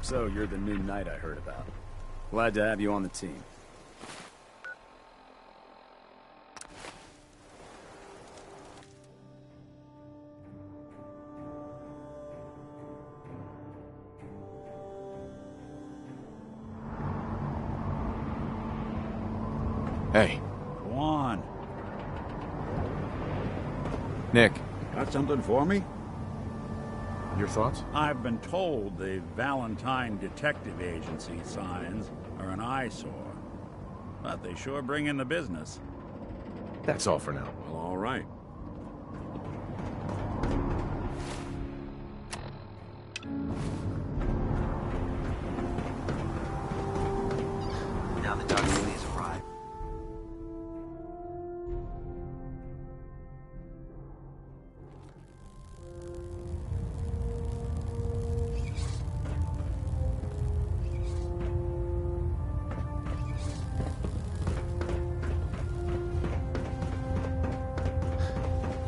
So, you're the new knight I heard about. Glad to have you on the team. Hey. Go on. Nick. Got something for me? Your thoughts? I've been told the Valentine Detective Agency signs are an eyesore. But they sure bring in the business. That's all for now. Well, all right. Now the Dr. Lee's arrived.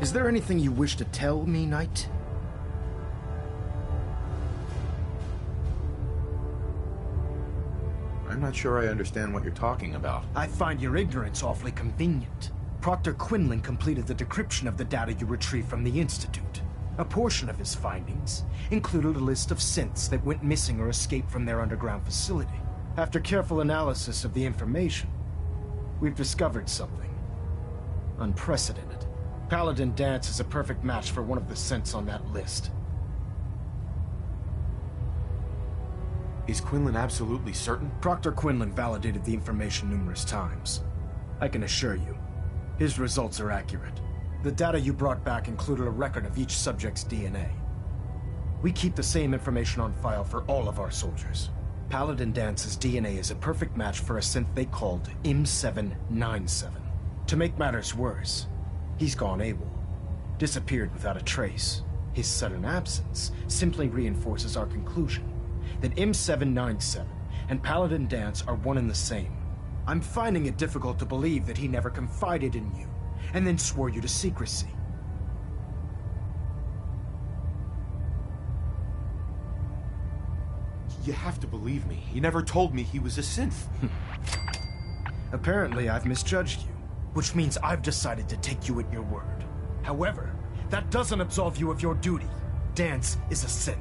Is there anything you wish to tell me, Knight? I'm not sure I understand what you're talking about. I find your ignorance awfully convenient. Proctor Quinlan completed the decryption of the data you retrieved from the Institute. A portion of his findings included a list of synths that went missing or escaped from their underground facility. After careful analysis of the information, we've discovered something unprecedented. Paladin Danse is a perfect match for one of the synths on that list. Is Quinlan absolutely certain? Proctor Quinlan validated the information numerous times. I can assure you, his results are accurate. The data you brought back included a record of each subject's DNA. We keep the same information on file for all of our soldiers. Paladin Danse's DNA is a perfect match for a synth they called M797. To make matters worse, he's gone AWOL, disappeared without a trace. His sudden absence simply reinforces our conclusion that M797 and Paladin Danse are one and the same. I'm finding it difficult to believe that he never confided in you, and then swore you to secrecy. You have to believe me. He never told me he was a synth. Apparently, I've misjudged you, which means I've decided to take you at your word. However, that doesn't absolve you of your duty. Danse is a synth.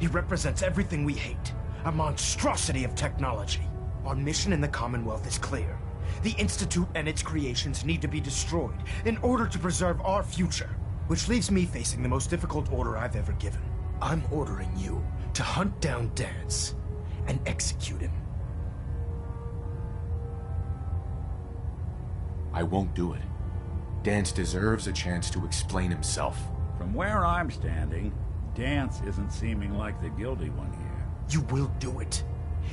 He represents everything we hate, a monstrosity of technology. Our mission in the Commonwealth is clear. The Institute and its creations need to be destroyed in order to preserve our future, which leaves me facing the most difficult order I've ever given. I'm ordering you to hunt down Danse and execute him. I won't do it. Danse deserves a chance to explain himself. From where I'm standing, Danse isn't seeming like the guilty one here. You will do it.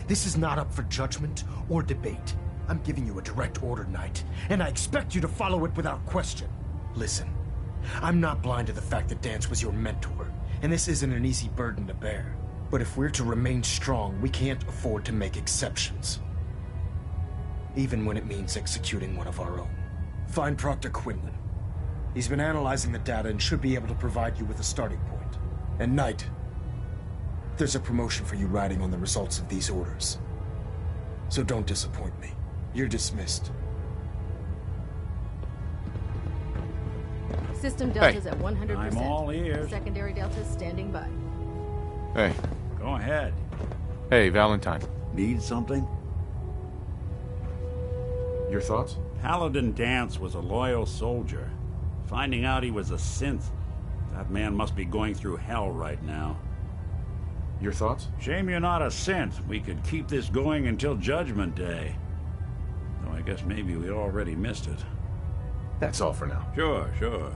This is not up for judgment or debate. I'm giving you a direct order, Knight, and I expect you to follow it without question. Listen, I'm not blind to the fact that Danse was your mentor, and this isn't an easy burden to bear. But if we're to remain strong, we can't afford to make exceptions. Even when it means executing one of our own. Find Proctor Quinlan. He's been analyzing the data and should be able to provide you with a starting point. And Knight, there's a promotion for you riding on the results of these orders. So don't disappoint me. You're dismissed. System deltas at 100%. I'm all ears. Secondary deltas standing by. Hey. Go ahead. Hey, Valentine. Need something? Your thoughts? Paladin Danse was a loyal soldier. Finding out he was a synth, that man must be going through hell right now. Your thoughts? Shame you're not a synth. We could keep this going until Judgment Day. Though I guess maybe we already missed it. That's all for now. Sure, sure.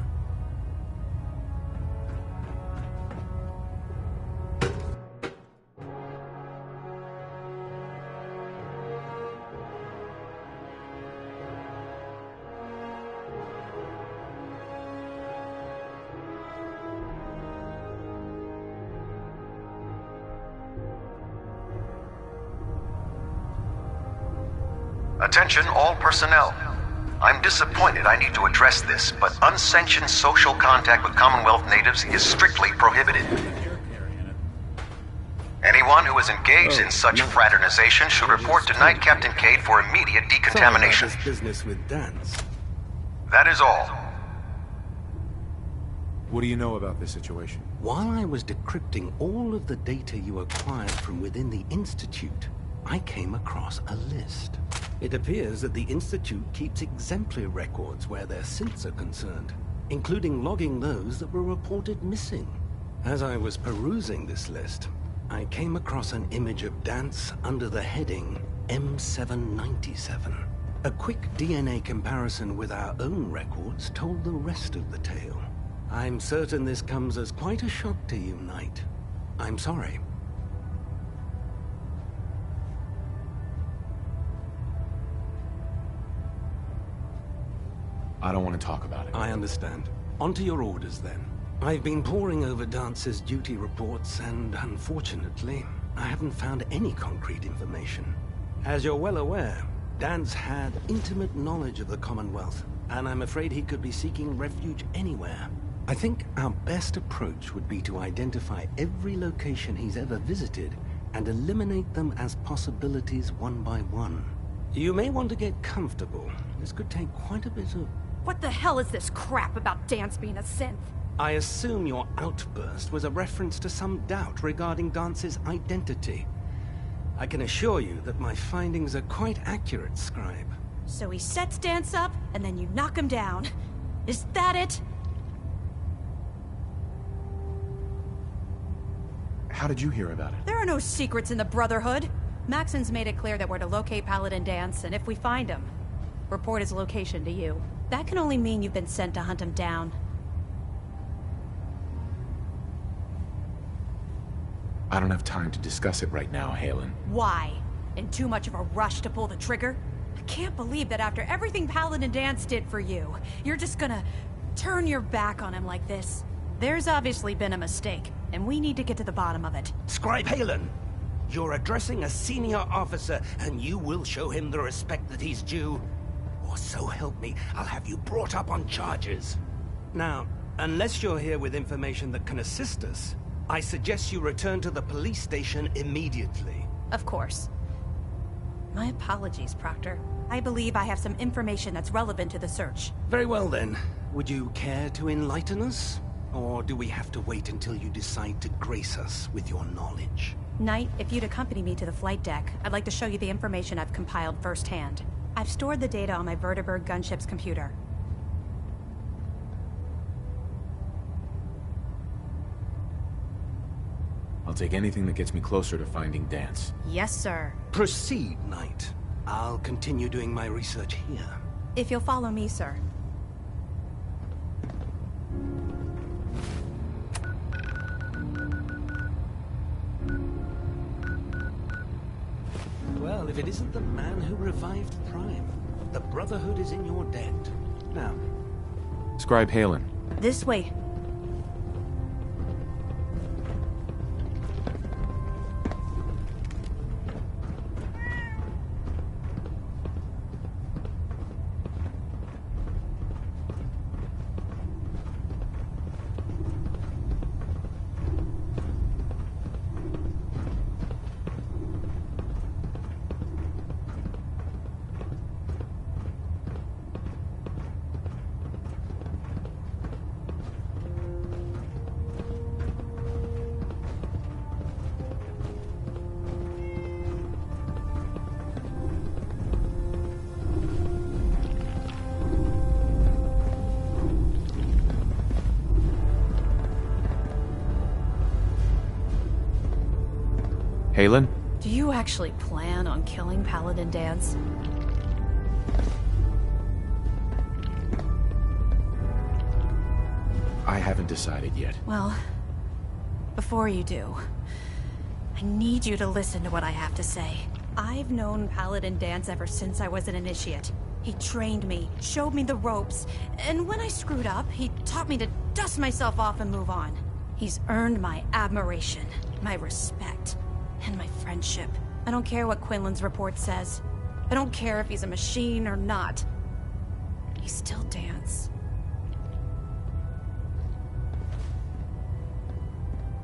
Attention all personnel. I'm disappointed I need to address this, but unsanctioned social contact with Commonwealth natives is strictly prohibited. Anyone who is engaged in such fraternization should report to Knight Captain Cade for immediate decontamination. This business with Danse. That is all. What do you know about this situation? While I was decrypting all of the data you acquired from within the Institute, I came across a list. It appears that the Institute keeps exemplary records where their synths are concerned, including logging those that were reported missing. As I was perusing this list, I came across an image of Danse under the heading M797. A quick DNA comparison with our own records told the rest of the tale. I'm certain this comes as quite a shock to you, Knight. I'm sorry. I don't want to talk about it. I understand. On to your orders, then. I've been poring over Dance's duty reports, and unfortunately, I haven't found any concrete information. As you're well aware, Dance had intimate knowledge of the Commonwealth, and I'm afraid he could be seeking refuge anywhere. I think our best approach would be to identify every location he's ever visited and eliminate them as possibilities one by one. You may want to get comfortable. This could take quite a bit of... What the hell is this crap about Dance being a synth? I assume your outburst was a reference to some doubt regarding Dance's identity. I can assure you that my findings are quite accurate, Scribe. So he sets Dance up, and then you knock him down. Is that it? How did you hear about it? There are no secrets in the Brotherhood. Maxon's made it clear that we're to locate Paladin Dance, and if we find him, report his location to you. That can only mean you've been sent to hunt him down. I don't have time to discuss it right now, Haylen. Why? In too much of a rush to pull the trigger? I can't believe that after everything Paladin Dance did for you, you're just gonna turn your back on him like this. There's obviously been a mistake, and we need to get to the bottom of it. Scribe Haylen, you're addressing a senior officer, and you will show him the respect that he's due. Or so help me, I'll have you brought up on charges. Now, unless you're here with information that can assist us, I suggest you return to the police station immediately. Of course. My apologies, Proctor. I believe I have some information that's relevant to the search. Very well then. Would you care to enlighten us? Or do we have to wait until you decide to grace us with your knowledge? Knight, if you'd accompany me to the flight deck, I'd like to show you the information I've compiled firsthand. I've stored the data on my Vertibird gunship's computer. I'll take anything that gets me closer to finding Dance. Yes, sir. Proceed, Knight. I'll continue doing my research here. If you'll follow me, sir. Well, if it isn't the man who revived Prime, the Brotherhood is in your debt. Now... Scribe Haylen. This way. Haylen? Do you actually plan on killing Paladin Dance? I haven't decided yet. Well, before you do, I need you to listen to what I have to say. I've known Paladin Dance ever since I was an initiate. He trained me, showed me the ropes, and when I screwed up, he taught me to dust myself off and move on. He's earned my admiration, my respect, and my friendship. I don't care what Quinlan's report says. I don't care if he's a machine or not. He's still Dance.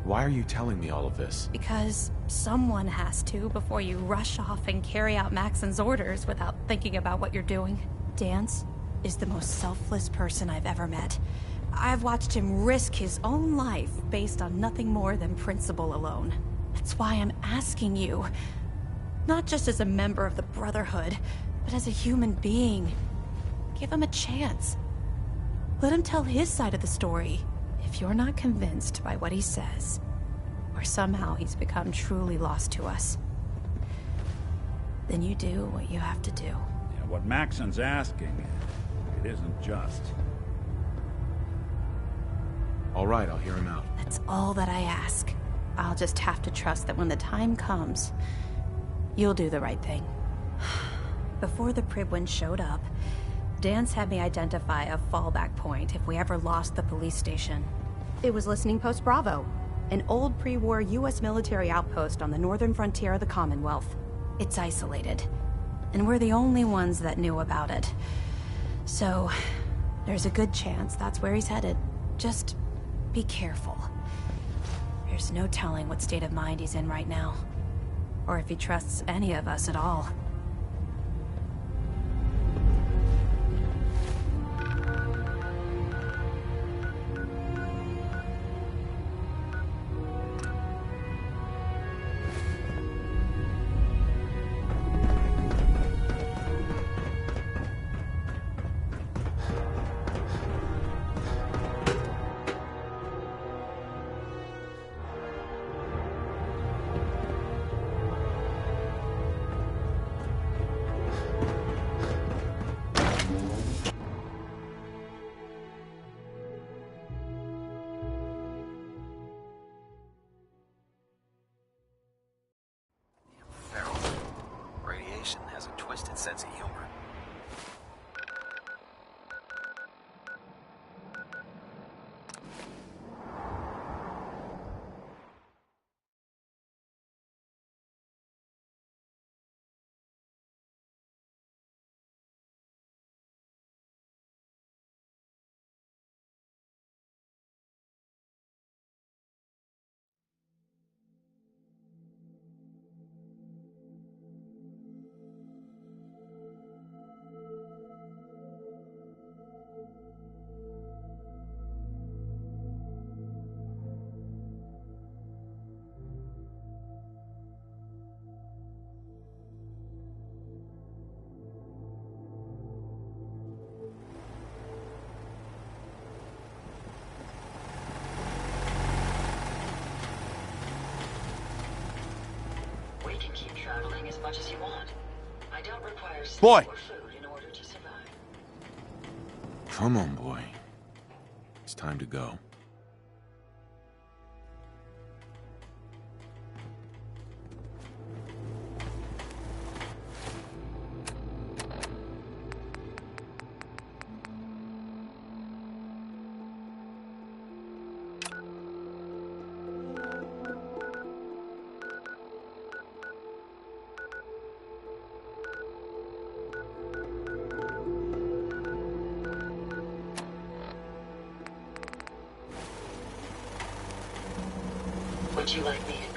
Why are you telling me all of this? Because someone has to before you rush off and carry out Maxon's orders without thinking about what you're doing. Dance is the most selfless person I've ever met. I've watched him risk his own life based on nothing more than principle alone. That's why I'm asking you, not just as a member of the Brotherhood, but as a human being. Give him a chance. Let him tell his side of the story. If you're not convinced by what he says, or somehow he's become truly lost to us, then you do what you have to do. Yeah, what Maxon's asking, it isn't just. All right, I'll hear him out. That's all that I ask. I'll just have to trust that when the time comes, you'll do the right thing. Before the Pribwin showed up, Dance had me identify a fallback point if we ever lost the police station. It was Listening Post Bravo, an old pre-war U.S. military outpost on the northern frontier of the Commonwealth. It's isolated. and we're the only ones that knew about it. So, there's a good chance that's where he's headed. Just be careful. There's no telling what state of mind he's in right now, or if he trusts any of us at all. Has a twisted sense of humor. We can keep traveling as much as you want. I don't require sleep Boy. or food in order to survive. Come on, boy. It's time to go. Would you like me to